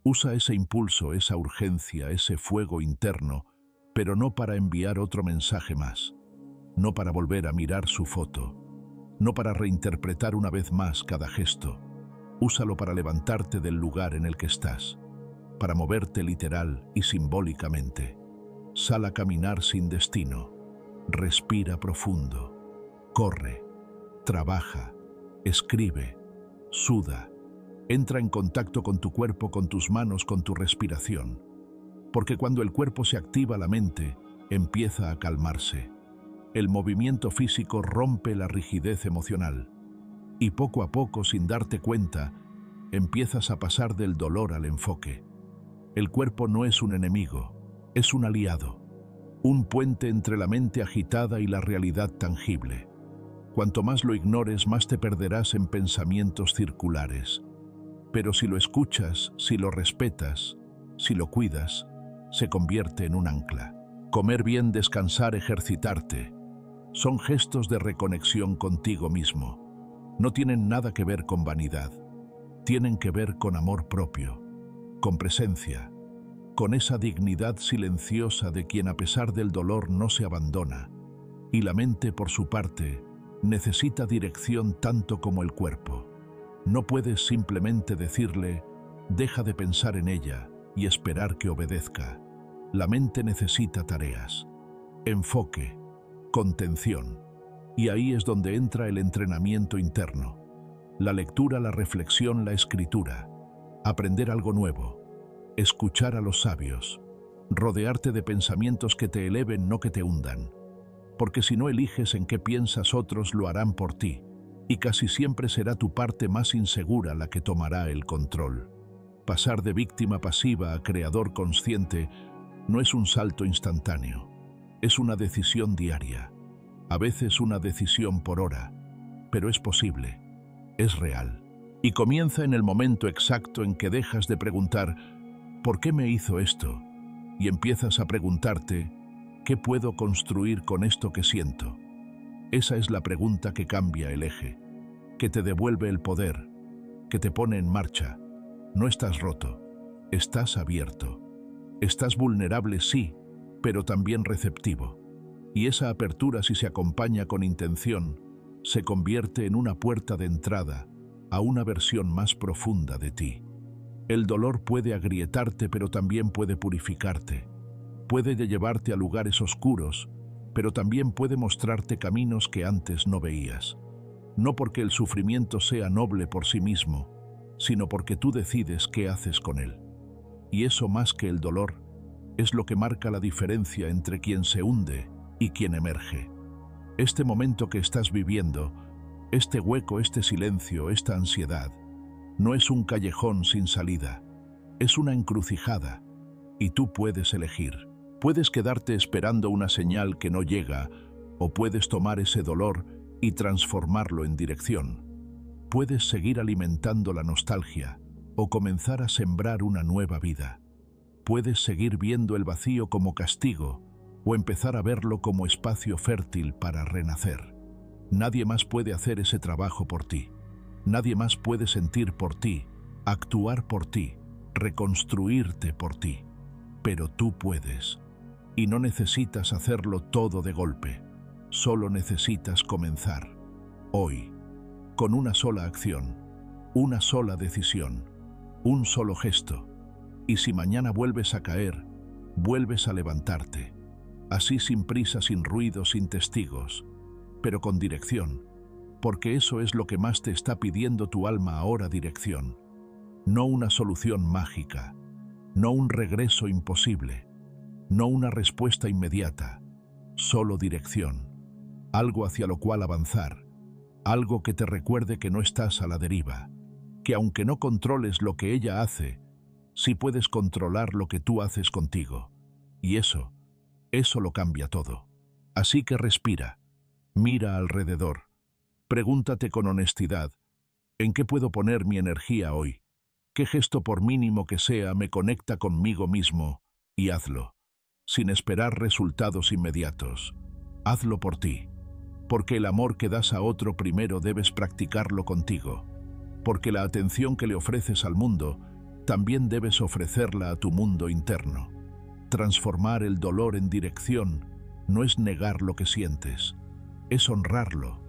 Usa ese impulso, esa urgencia, ese fuego interno, pero no para enviar otro mensaje más, no para volver a mirar su foto, no para reinterpretar una vez más cada gesto. Úsalo para levantarte del lugar en el que estás, para moverte literal y simbólicamente. Sal a caminar sin destino, respira profundo, corre, trabaja, escribe, suda, entra en contacto con tu cuerpo, con tus manos, con tu respiración. Porque cuando el cuerpo se activa, la mente empieza a calmarse. El movimiento físico rompe la rigidez emocional. Y poco a poco, sin darte cuenta, empiezas a pasar del dolor al enfoque. El cuerpo no es un enemigo, es un aliado, un puente entre la mente agitada y la realidad tangible. Cuanto más lo ignores, más te perderás en pensamientos circulares. Pero si lo escuchas, si lo respetas, si lo cuidas, se convierte en un ancla. Comer bien, descansar, ejercitarte, son gestos de reconexión contigo mismo. No tienen nada que ver con vanidad. Tienen que ver con amor propio, con presencia, con esa dignidad silenciosa de quien a pesar del dolor no se abandona. Y la mente, por su parte, necesita dirección tanto como el cuerpo. No puedes simplemente decirle, deja de pensar en ella y esperar que obedezca. La mente necesita tareas, enfoque, contención. Y ahí es donde entra el entrenamiento interno. La lectura, la reflexión, la escritura. Aprender algo nuevo. Escuchar a los sabios. Rodearte de pensamientos que te eleven, no que te hundan. Porque si no eliges en qué piensas, otros lo harán por ti, y casi siempre será tu parte más insegura la que tomará el control. Pasar de víctima pasiva a creador consciente no es un salto instantáneo, es una decisión diaria. a veces una decisión por hora, pero es posible, es real. Y comienza en el momento exacto en que dejas de preguntar ¿por qué me hizo esto? Y empiezas a preguntarte ¿qué puedo construir con esto que siento? Esa es la pregunta que cambia el eje, que te devuelve el poder, que te pone en marcha. No estás roto, estás abierto. Estás vulnerable, sí, pero también receptivo. Y esa apertura, si se acompaña con intención, se convierte en una puerta de entrada a una versión más profunda de ti. El dolor puede agrietarte, pero también puede purificarte. Puede llevarte a lugares oscuros, pero también puede mostrarte caminos que antes no veías. No porque el sufrimiento sea noble por sí mismo, sino porque tú decides qué haces con él. Y eso, más que el dolor, es lo que marca la diferencia entre quien se hunde y quien emerge. Este momento que estás viviendo, este hueco, este silencio, esta ansiedad, no es un callejón sin salida, es una encrucijada, y tú puedes elegir. Puedes quedarte esperando una señal que no llega, o puedes tomar ese dolor y transformarlo en dirección. Puedes seguir alimentando la nostalgia, o comenzar a sembrar una nueva vida. Puedes seguir viendo el vacío como castigo, o empezar a verlo como espacio fértil para renacer. Nadie más puede hacer ese trabajo por ti. Nadie más puede sentir por ti, actuar por ti, reconstruirte por ti. Pero tú puedes. Y no necesitas hacerlo todo de golpe. Solo necesitas comenzar. Hoy. Con una sola acción. Una sola decisión. Un solo gesto. Y si mañana vuelves a caer, vuelves a levantarte. Así, sin prisa, sin ruido, sin testigos, pero con dirección, porque eso es lo que más te está pidiendo tu alma ahora: dirección. No una solución mágica, no un regreso imposible, no una respuesta inmediata, solo dirección, algo hacia lo cual avanzar, algo que te recuerde que no estás a la deriva, que aunque no controles lo que ella hace, sí puedes controlar lo que tú haces contigo. Y eso lo cambia todo. Así que respira. Mira alrededor. Pregúntate con honestidad, ¿en qué puedo poner mi energía hoy? ¿Qué gesto, por mínimo que sea, me conecta conmigo mismo? Y hazlo, sin esperar resultados inmediatos. Hazlo por ti, porque el amor que das a otro primero debes practicarlo contigo, porque la atención que le ofreces al mundo también debes ofrecerla a tu mundo interno. Transformar el dolor en dirección no es negar lo que sientes, es honrarlo,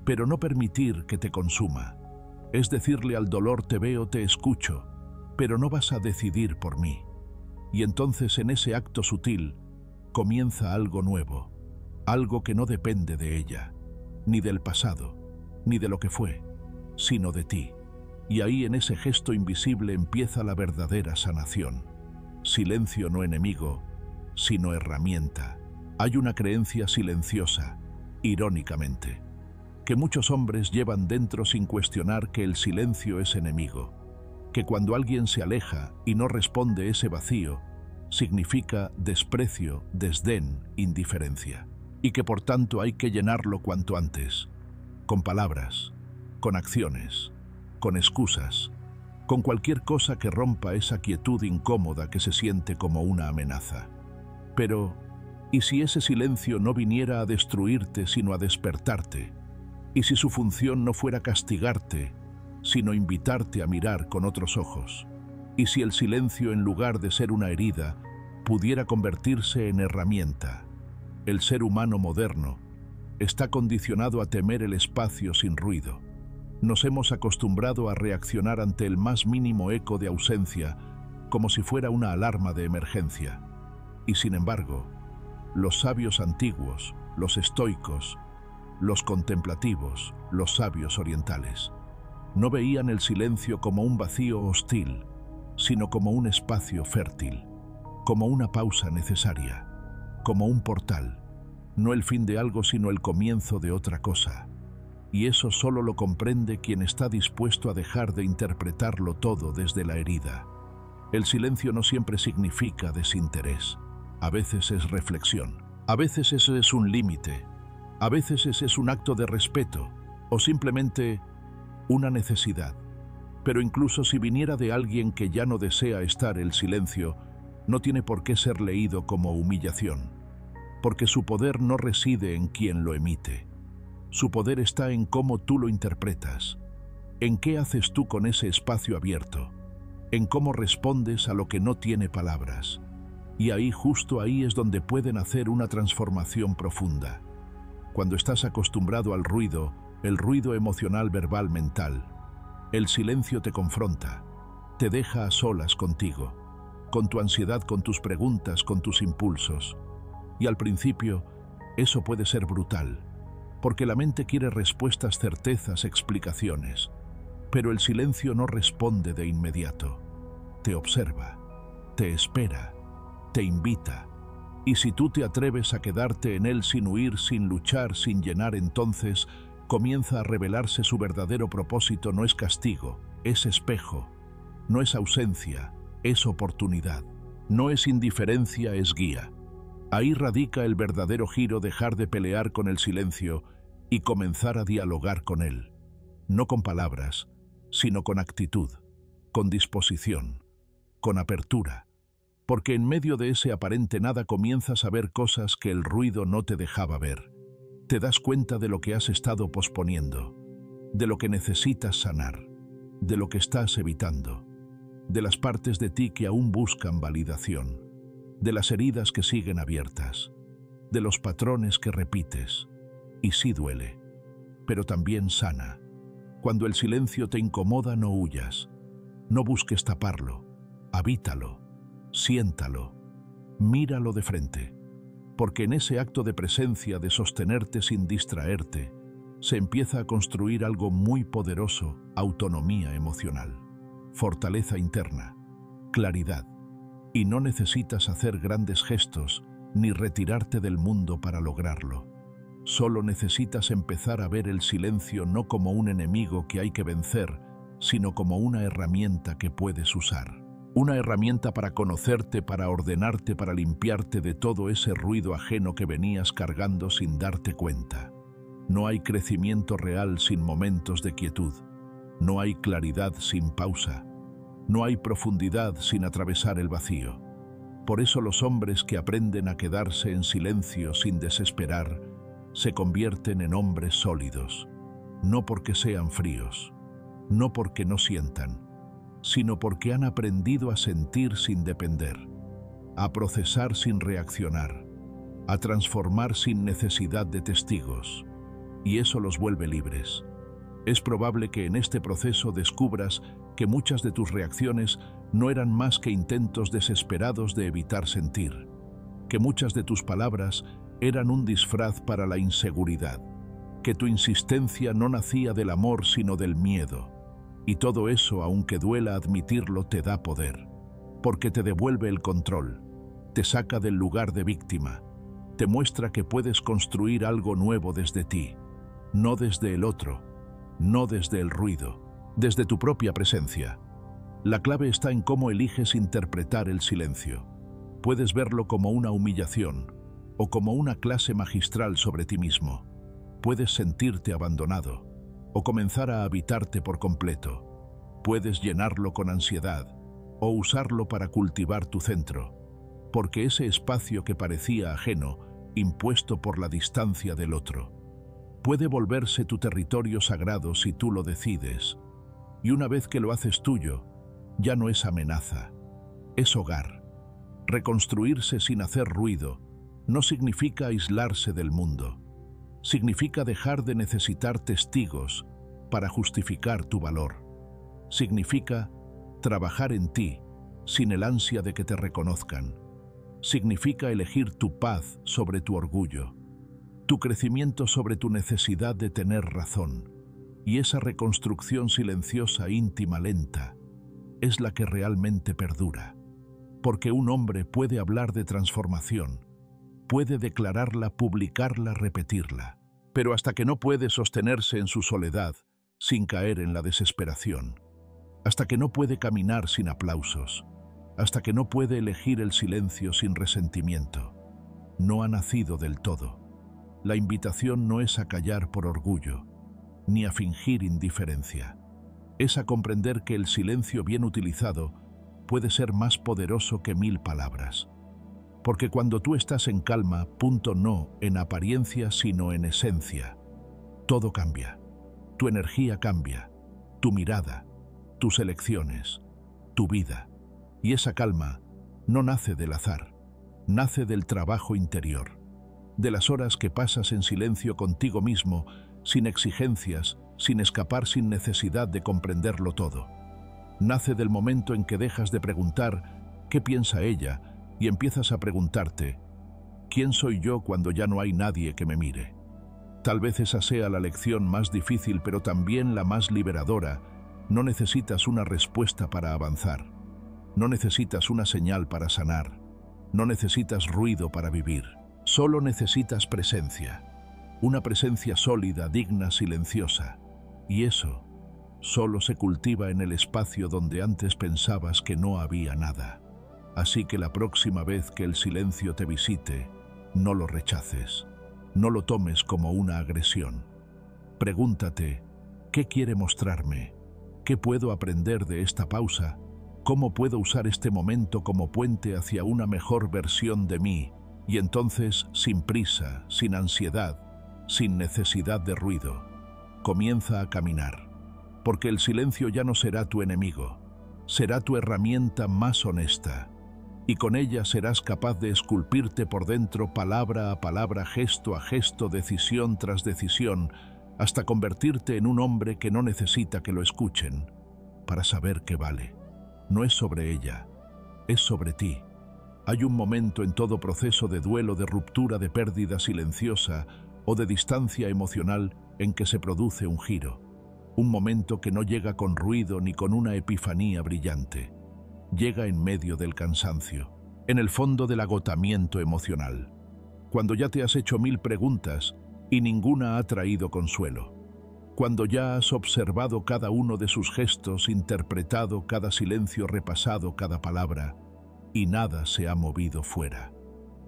pero no permitir que te consuma. Es decirle al dolor: te veo, te escucho, pero no vas a decidir por mí. Y entonces, en ese acto sutil, comienza algo nuevo, algo que no depende de ella, ni del pasado, ni de lo que fue, sino de ti. Y ahí, en ese gesto invisible, empieza la verdadera sanación. Silencio no enemigo, sino herramienta. Hay una creencia silenciosa, irónicamente, que muchos hombres llevan dentro sin cuestionar, que el silencio es enemigo, que cuando alguien se aleja y no responde, ese vacío significa desprecio, desdén, indiferencia, y que por tanto hay que llenarlo cuanto antes, con palabras, con acciones, con excusas, con cualquier cosa que rompa esa quietud incómoda que se siente como una amenaza. Pero, ¿y si ese silencio no viniera a destruirte, sino a despertarte? ¿Y si su función no fuera castigarte, sino invitarte a mirar con otros ojos? ¿Y si el silencio, en lugar de ser una herida, pudiera convertirse en herramienta? El ser humano moderno está condicionado a temer el espacio sin ruido. Nos hemos acostumbrado a reaccionar ante el más mínimo eco de ausencia, como si fuera una alarma de emergencia. Y sin embargo, los sabios antiguos, los estoicos, los contemplativos, los sabios orientales, no veían el silencio como un vacío hostil, sino como un espacio fértil, como una pausa necesaria, como un portal, no el fin de algo, sino el comienzo de otra cosa. Y eso solo lo comprende quien está dispuesto a dejar de interpretarlo todo desde la herida. El silencio no siempre significa desinterés. A veces es reflexión. A veces ese es un límite. A veces ese es un acto de respeto o simplemente una necesidad. Pero incluso si viniera de alguien que ya no desea estar, el silencio no tiene por qué ser leído como humillación, porque su poder no reside en quien lo emite. Su poder está en cómo tú lo interpretas, en qué haces tú con ese espacio abierto, en cómo respondes a lo que no tiene palabras. Y ahí, justo ahí, es donde pueden hacer una transformación profunda. Cuando estás acostumbrado al ruido, el ruido emocional, verbal, mental, el silencio te confronta, te deja a solas contigo, con tu ansiedad, con tus preguntas, con tus impulsos. Y al principio, eso puede ser brutal, porque la mente quiere respuestas, certezas, explicaciones. Pero el silencio no responde de inmediato. Te observa, te espera, te invita. Y si tú te atreves a quedarte en él sin huir, sin luchar, sin llenar, entonces comienza a revelarse su verdadero propósito. No es castigo, es espejo. No es ausencia, es oportunidad. No es indiferencia, es guía. Ahí radica el verdadero giro: dejar de pelear con el silencio y comenzar a dialogar con él. No con palabras, sino con actitud, con disposición, con apertura. Porque en medio de ese aparente nada comienzas a ver cosas que el ruido no te dejaba ver. Te das cuenta de lo que has estado posponiendo, de lo que necesitas sanar, de lo que estás evitando, de las partes de ti que aún buscan validación, de las heridas que siguen abiertas, de los patrones que repites. Y sí duele, pero también sana. Cuando el silencio te incomoda, no huyas, no busques taparlo, habítalo, siéntalo, míralo de frente. Porque en ese acto de presencia, de sostenerte sin distraerte, se empieza a construir algo muy poderoso: autonomía emocional, fortaleza interna, claridad. Y no necesitas hacer grandes gestos ni retirarte del mundo para lograrlo. Solo necesitas empezar a ver el silencio no como un enemigo que hay que vencer, sino como una herramienta que puedes usar. Una herramienta para conocerte, para ordenarte, para limpiarte de todo ese ruido ajeno que venías cargando sin darte cuenta. No hay crecimiento real sin momentos de quietud. No hay claridad sin pausa. No hay profundidad sin atravesar el vacío. Por eso los hombres que aprenden a quedarse en silencio sin desesperar se convierten en hombres sólidos. No porque sean fríos, no porque no sientan, sino porque han aprendido a sentir sin depender, a procesar sin reaccionar, a transformar sin necesidad de testigos. Y eso los vuelve libres. Es probable que en este proceso descubras que muchas de tus reacciones no eran más que intentos desesperados de evitar sentir, que muchas de tus palabras eran un disfraz para la inseguridad, que tu insistencia no nacía del amor sino del miedo. Y todo eso, aunque duela admitirlo, te da poder, porque te devuelve el control, te saca del lugar de víctima, te muestra que puedes construir algo nuevo desde ti, no desde el otro, no desde el ruido, desde tu propia presencia. La clave está en cómo eliges interpretar el silencio. Puedes verlo como una humillación o como una clase magistral sobre ti mismo. Puedes sentirte abandonado o comenzar a habitarte por completo. Puedes llenarlo con ansiedad o usarlo para cultivar tu centro, porque ese espacio que parecía ajeno, impuesto por la distancia del otro, puede volverse tu territorio sagrado si tú lo decides. Y una vez que lo haces tuyo, ya no es amenaza, es hogar. Reconstruirse sin hacer ruido no significa aislarse del mundo. Significa dejar de necesitar testigos para justificar tu valor. Significa trabajar en ti sin el ansia de que te reconozcan. Significa elegir tu paz sobre tu orgullo, tu crecimiento sobre tu necesidad de tener razón. Y esa reconstrucción silenciosa, íntima, lenta, es la que realmente perdura. Porque un hombre puede hablar de transformación, puede declararla, publicarla, repetirla, pero hasta que no puede sostenerse en su soledad sin caer en la desesperación, hasta que no puede caminar sin aplausos, hasta que no puede elegir el silencio sin resentimiento, no ha nacido del todo. La invitación no es a callar por orgullo, ni a fingir indiferencia. Es a comprender que el silencio bien utilizado puede ser más poderoso que 1000 palabras. Porque cuando tú estás en calma, no en apariencia sino en esencia, todo cambia. Tu energía cambia, tu mirada, tus elecciones, tu vida. Y esa calma no nace del azar, nace del trabajo interior, de las horas que pasas en silencio contigo mismo, sin exigencias, sin escapar, sin necesidad de comprenderlo todo. Nace del momento en que dejas de preguntar ¿qué piensa ella? Y empiezas a preguntarte ¿quién soy yo cuando ya no hay nadie que me mire? Tal vez esa sea la lección más difícil, pero también la más liberadora. No necesitas una respuesta para avanzar. No necesitas una señal para sanar. No necesitas ruido para vivir. Solo necesitas presencia. Una presencia sólida, digna, silenciosa. Y eso solo se cultiva en el espacio donde antes pensabas que no había nada. Así que la próxima vez que el silencio te visite, no lo rechaces. No lo tomes como una agresión. Pregúntate, ¿qué quiere mostrarme? ¿Qué puedo aprender de esta pausa? ¿Cómo puedo usar este momento como puente hacia una mejor versión de mí? Y entonces, sin prisa, sin ansiedad, sin necesidad de ruido, comienza a caminar. Porque el silencio ya no será tu enemigo, será tu herramienta más honesta. Y con ella serás capaz de esculpirte por dentro palabra a palabra, gesto a gesto, decisión tras decisión, hasta convertirte en un hombre que no necesita que lo escuchen para saber que vale. No es sobre ella, es sobre ti. Hay un momento en todo proceso de duelo, de ruptura, de pérdida silenciosa o de distancia emocional en que se produce un giro. Un momento que no llega con ruido ni con una epifanía brillante. Llega en medio del cansancio, en el fondo del agotamiento emocional, cuando ya te has hecho 1000 preguntas y ninguna ha traído consuelo, cuando ya has observado cada uno de sus gestos, interpretado cada silencio, repasado cada palabra, y nada se ha movido fuera.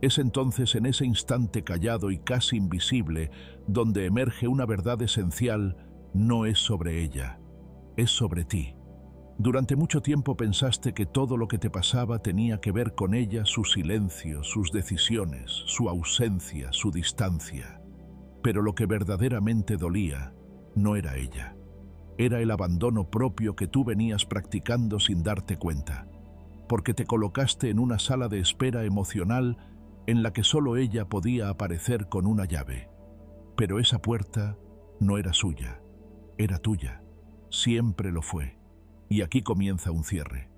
Es entonces, en ese instante callado y casi invisible, donde emerge una verdad esencial. No es sobre ella, es sobre ti. Durante mucho tiempo pensaste que todo lo que te pasaba tenía que ver con ella, su silencio, sus decisiones, su ausencia, su distancia. Pero lo que verdaderamente dolía no era ella. Era el abandono propio que tú venías practicando sin darte cuenta, porque te colocaste en una sala de espera emocional en la que solo ella podía aparecer con una llave. Pero esa puerta no era suya, era tuya. Siempre lo fue. Y aquí comienza un cierre,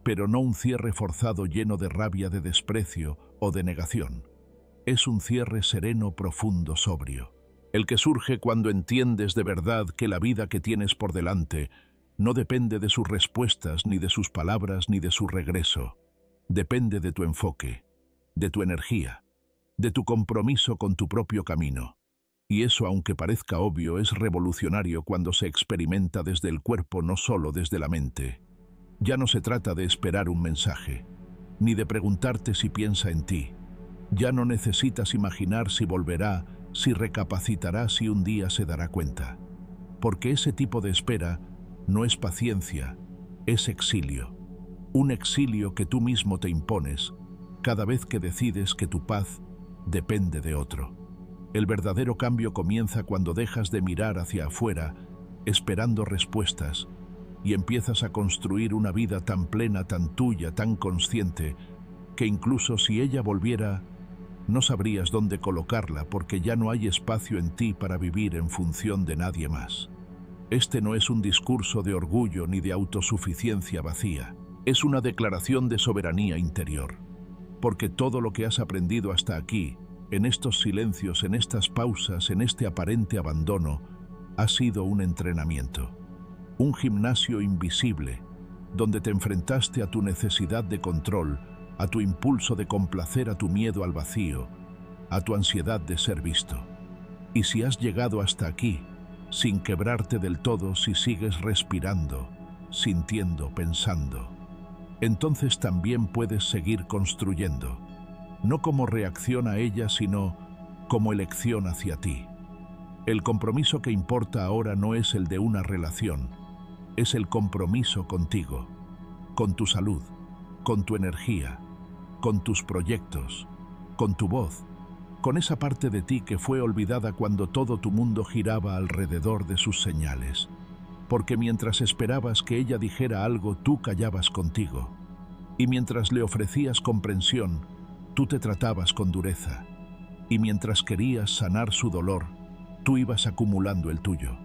pero no un cierre forzado lleno de rabia, de desprecio o de negación. Es un cierre sereno, profundo, sobrio, el que surge cuando entiendes de verdad que la vida que tienes por delante no depende de sus respuestas, ni de sus palabras, ni de su regreso. Depende de tu enfoque, de tu energía, de tu compromiso con tu propio camino. Y eso, aunque parezca obvio, es revolucionario cuando se experimenta desde el cuerpo, no solo desde la mente. Ya no se trata de esperar un mensaje, ni de preguntarte si piensa en ti. Ya no necesitas imaginar si volverá, si recapacitará, si un día se dará cuenta. Porque ese tipo de espera no es paciencia, es exilio. Un exilio que tú mismo te impones cada vez que decides que tu paz depende de otro. El verdadero cambio comienza cuando dejas de mirar hacia afuera, esperando respuestas, y empiezas a construir una vida tan plena, tan tuya, tan consciente, que incluso si ella volviera, no sabrías dónde colocarla, porque ya no hay espacio en ti para vivir en función de nadie más. Este no es un discurso de orgullo ni de autosuficiencia vacía, es una declaración de soberanía interior. Porque todo lo que has aprendido hasta aquí, en estos silencios, en estas pausas, en este aparente abandono, ha sido un entrenamiento. Un gimnasio invisible, donde te enfrentaste a tu necesidad de control, a tu impulso de complacer, a tu miedo al vacío, a tu ansiedad de ser visto. Y si has llegado hasta aquí, sin quebrarte del todo, si sigues respirando, sintiendo, pensando, entonces también puedes seguir construyendo. No como reacción a ella, sino como elección hacia ti. El compromiso que importa ahora no es el de una relación, es el compromiso contigo, con tu salud, con tu energía, con tus proyectos, con tu voz, con esa parte de ti que fue olvidada cuando todo tu mundo giraba alrededor de sus señales. Porque mientras esperabas que ella dijera algo, tú callabas contigo. Y mientras le ofrecías comprensión, tú te tratabas con dureza. Y mientras querías sanar su dolor, tú ibas acumulando el tuyo.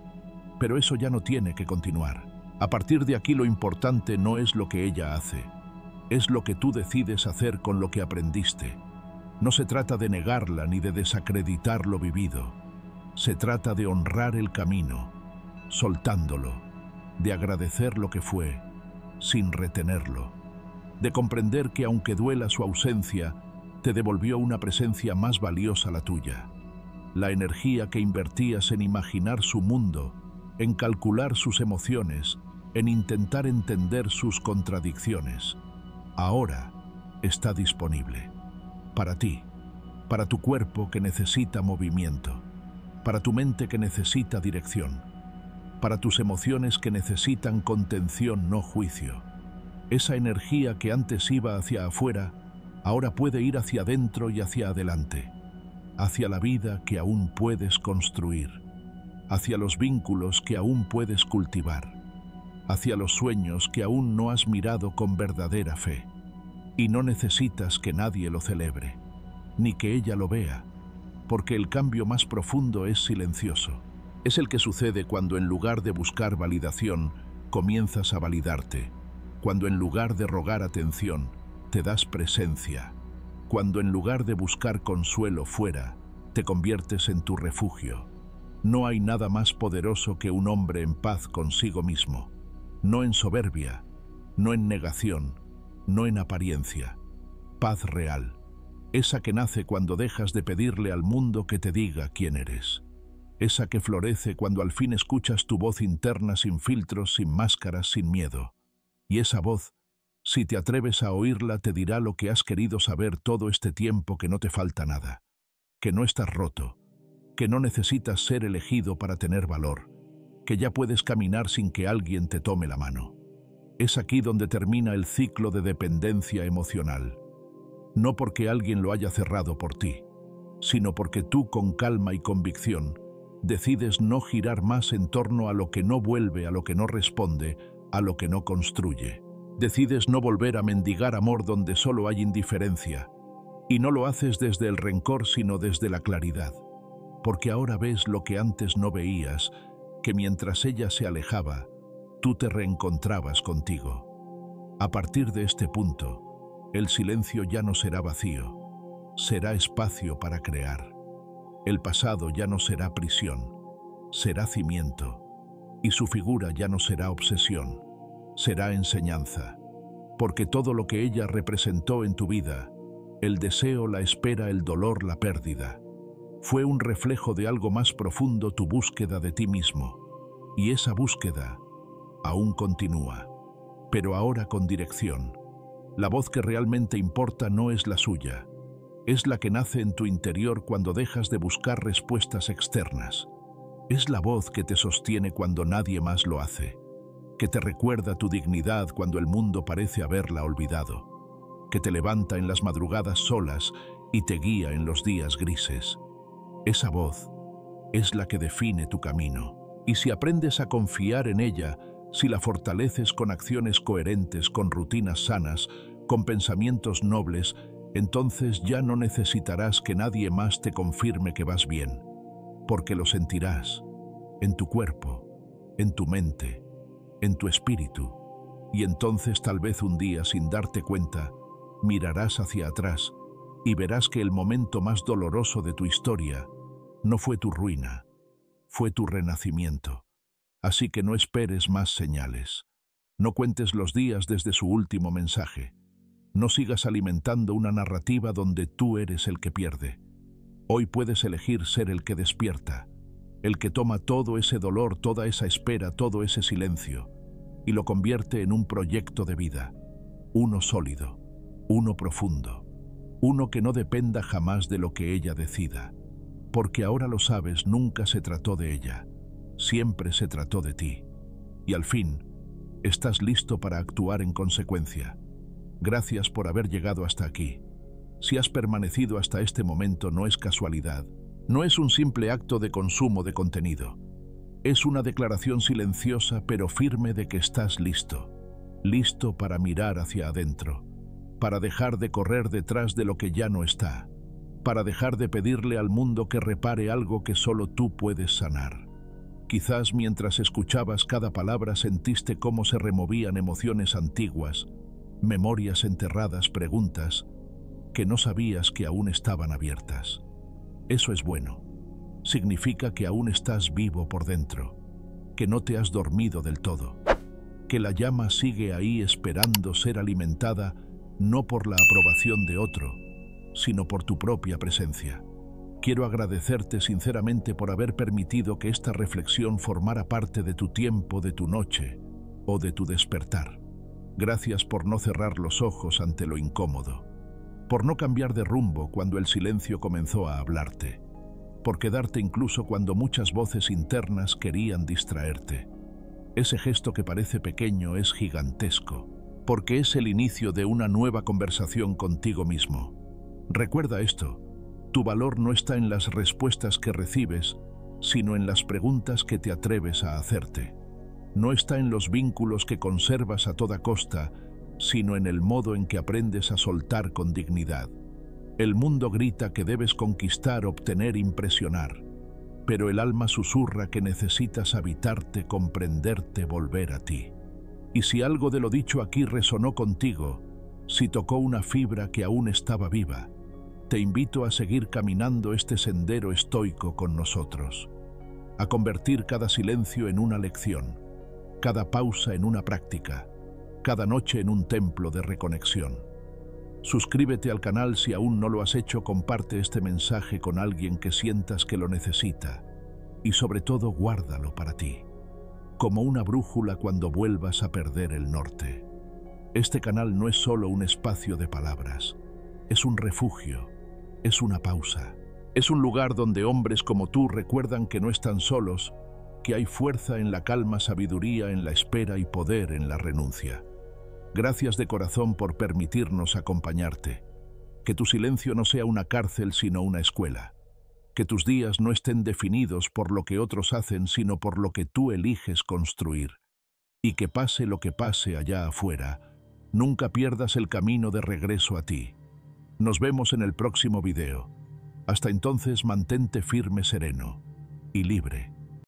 Pero eso ya no tiene que continuar. A partir de aquí lo importante no es lo que ella hace, es lo que tú decides hacer con lo que aprendiste. No se trata de negarla ni de desacreditar lo vivido. Se trata de honrar el camino, soltándolo, de agradecer lo que fue, sin retenerlo, de comprender que aunque duela su ausencia, te devolvió una presencia más valiosa la tuya. La energía que invertías en imaginar su mundo, en calcular sus emociones, en intentar entender sus contradicciones, ahora está disponible. Para ti, para tu cuerpo que necesita movimiento, para tu mente que necesita dirección, para tus emociones que necesitan contención, no juicio. Esa energía que antes iba hacia afuera, ahora puede ir hacia adentro y hacia adelante, hacia la vida que aún puedes construir, hacia los vínculos que aún puedes cultivar, hacia los sueños que aún no has mirado con verdadera fe. Y no necesitas que nadie lo celebre, ni que ella lo vea, porque el cambio más profundo es silencioso. Es el que sucede cuando en lugar de buscar validación, comienzas a validarte, cuando en lugar de rogar atención, te das presencia, cuando en lugar de buscar consuelo fuera, te conviertes en tu refugio. No hay nada más poderoso que un hombre en paz consigo mismo, no en soberbia, no en negación, no en apariencia. Paz real, esa que nace cuando dejas de pedirle al mundo que te diga quién eres. Esa que florece cuando al fin escuchas tu voz interna sin filtros, sin máscaras, sin miedo. Y esa voz, si te atreves a oírla, te dirá lo que has querido saber todo este tiempo, que no te falta nada, que no estás roto, que no necesitas ser elegido para tener valor, que ya puedes caminar sin que alguien te tome la mano. Es aquí donde termina el ciclo de dependencia emocional. No porque alguien lo haya cerrado por ti, sino porque tú, con calma y convicción, decides no girar más en torno a lo que no vuelve, a lo que no responde, a lo que no construye. Decides no volver a mendigar amor donde solo hay indiferencia. Y no lo haces desde el rencor, sino desde la claridad. Porque ahora ves lo que antes no veías, que mientras ella se alejaba, tú te reencontrabas contigo. A partir de este punto, el silencio ya no será vacío, será espacio para crear. El pasado ya no será prisión, será cimiento, y su figura ya no será obsesión, será enseñanza, porque todo lo que ella representó en tu vida, el deseo, la espera, el dolor, la pérdida, fue un reflejo de algo más profundo, tu búsqueda de ti mismo, y esa búsqueda aún continúa, pero ahora con dirección. La voz que realmente importa no es la suya, es la que nace en tu interior cuando dejas de buscar respuestas externas. Es la voz que te sostiene cuando nadie más lo hace, que te recuerda tu dignidad cuando el mundo parece haberla olvidado, que te levanta en las madrugadas solas y te guía en los días grises. Esa voz es la que define tu camino, y si aprendes a confiar en ella, si la fortaleces con acciones coherentes, con rutinas sanas, con pensamientos nobles, entonces ya no necesitarás que nadie más te confirme que vas bien, porque lo sentirás en tu cuerpo, en tu mente, en tu espíritu, y entonces tal vez un día, sin darte cuenta, mirarás hacia atrás y verás que el momento más doloroso de tu historia no fue tu ruina, fue tu renacimiento. Así que no esperes más señales. No cuentes los días desde su último mensaje. No sigas alimentando una narrativa donde tú eres el que pierde. Hoy puedes elegir ser el que despierta, el que toma todo ese dolor, toda esa espera, todo ese silencio, y lo convierte en un proyecto de vida, uno sólido, uno profundo, uno que no dependa jamás de lo que ella decida, Porque ahora lo sabes, nunca se trató de ella, siempre se trató de ti. Y al fin, estás listo para actuar en consecuencia. Gracias por haber llegado hasta aquí. Si has permanecido hasta este momento no es casualidad, no es un simple acto de consumo de contenido. Es una declaración silenciosa pero firme de que estás listo. Listo para mirar hacia adentro, para dejar de correr detrás de lo que ya no está, para dejar de pedirle al mundo que repare algo que solo tú puedes sanar. Quizás mientras escuchabas cada palabra sentiste cómo se removían emociones antiguas, memorias enterradas, preguntas que no sabías que aún estaban abiertas. Eso es bueno. Significa que aún estás vivo por dentro, que no te has dormido del todo, que la llama sigue ahí esperando ser alimentada no por la aprobación de otro, sino por tu propia presencia. Quiero agradecerte sinceramente por haber permitido que esta reflexión formara parte de tu tiempo, de tu noche o de tu despertar. Gracias por no cerrar los ojos ante lo incómodo, por no cambiar de rumbo cuando el silencio comenzó a hablarte, por quedarte incluso cuando muchas voces internas querían distraerte. Ese gesto que parece pequeño es gigantesco, porque es el inicio de una nueva conversación contigo mismo. Recuerda esto, tu valor no está en las respuestas que recibes, sino en las preguntas que te atreves a hacerte. No está en los vínculos que conservas a toda costa, sino en el modo en que aprendes a soltar con dignidad. El mundo grita que debes conquistar, obtener, impresionar, pero el alma susurra que necesitas habitarte, comprenderte, volver a ti. Y si algo de lo dicho aquí resonó contigo, si tocó una fibra que aún estaba viva, te invito a seguir caminando este sendero estoico con nosotros, a convertir cada silencio en una lección, cada pausa en una práctica, cada noche en un templo de reconexión. Suscríbete al canal si aún no lo has hecho, comparte este mensaje con alguien que sientas que lo necesita y sobre todo guárdalo para ti, como una brújula cuando vuelvas a perder el norte. Este canal no es solo un espacio de palabras, es un refugio, es una pausa, es un lugar donde hombres como tú recuerdan que no están solos, que hay fuerza en la calma, sabiduría en la espera y poder en la renuncia. Gracias de corazón por permitirnos acompañarte. Que tu silencio no sea una cárcel sino una escuela. Que tus días no estén definidos por lo que otros hacen sino por lo que tú eliges construir. Y que pase lo que pase allá afuera, nunca pierdas el camino de regreso a ti. Nos vemos en el próximo video. Hasta entonces mantente firme, sereno y libre.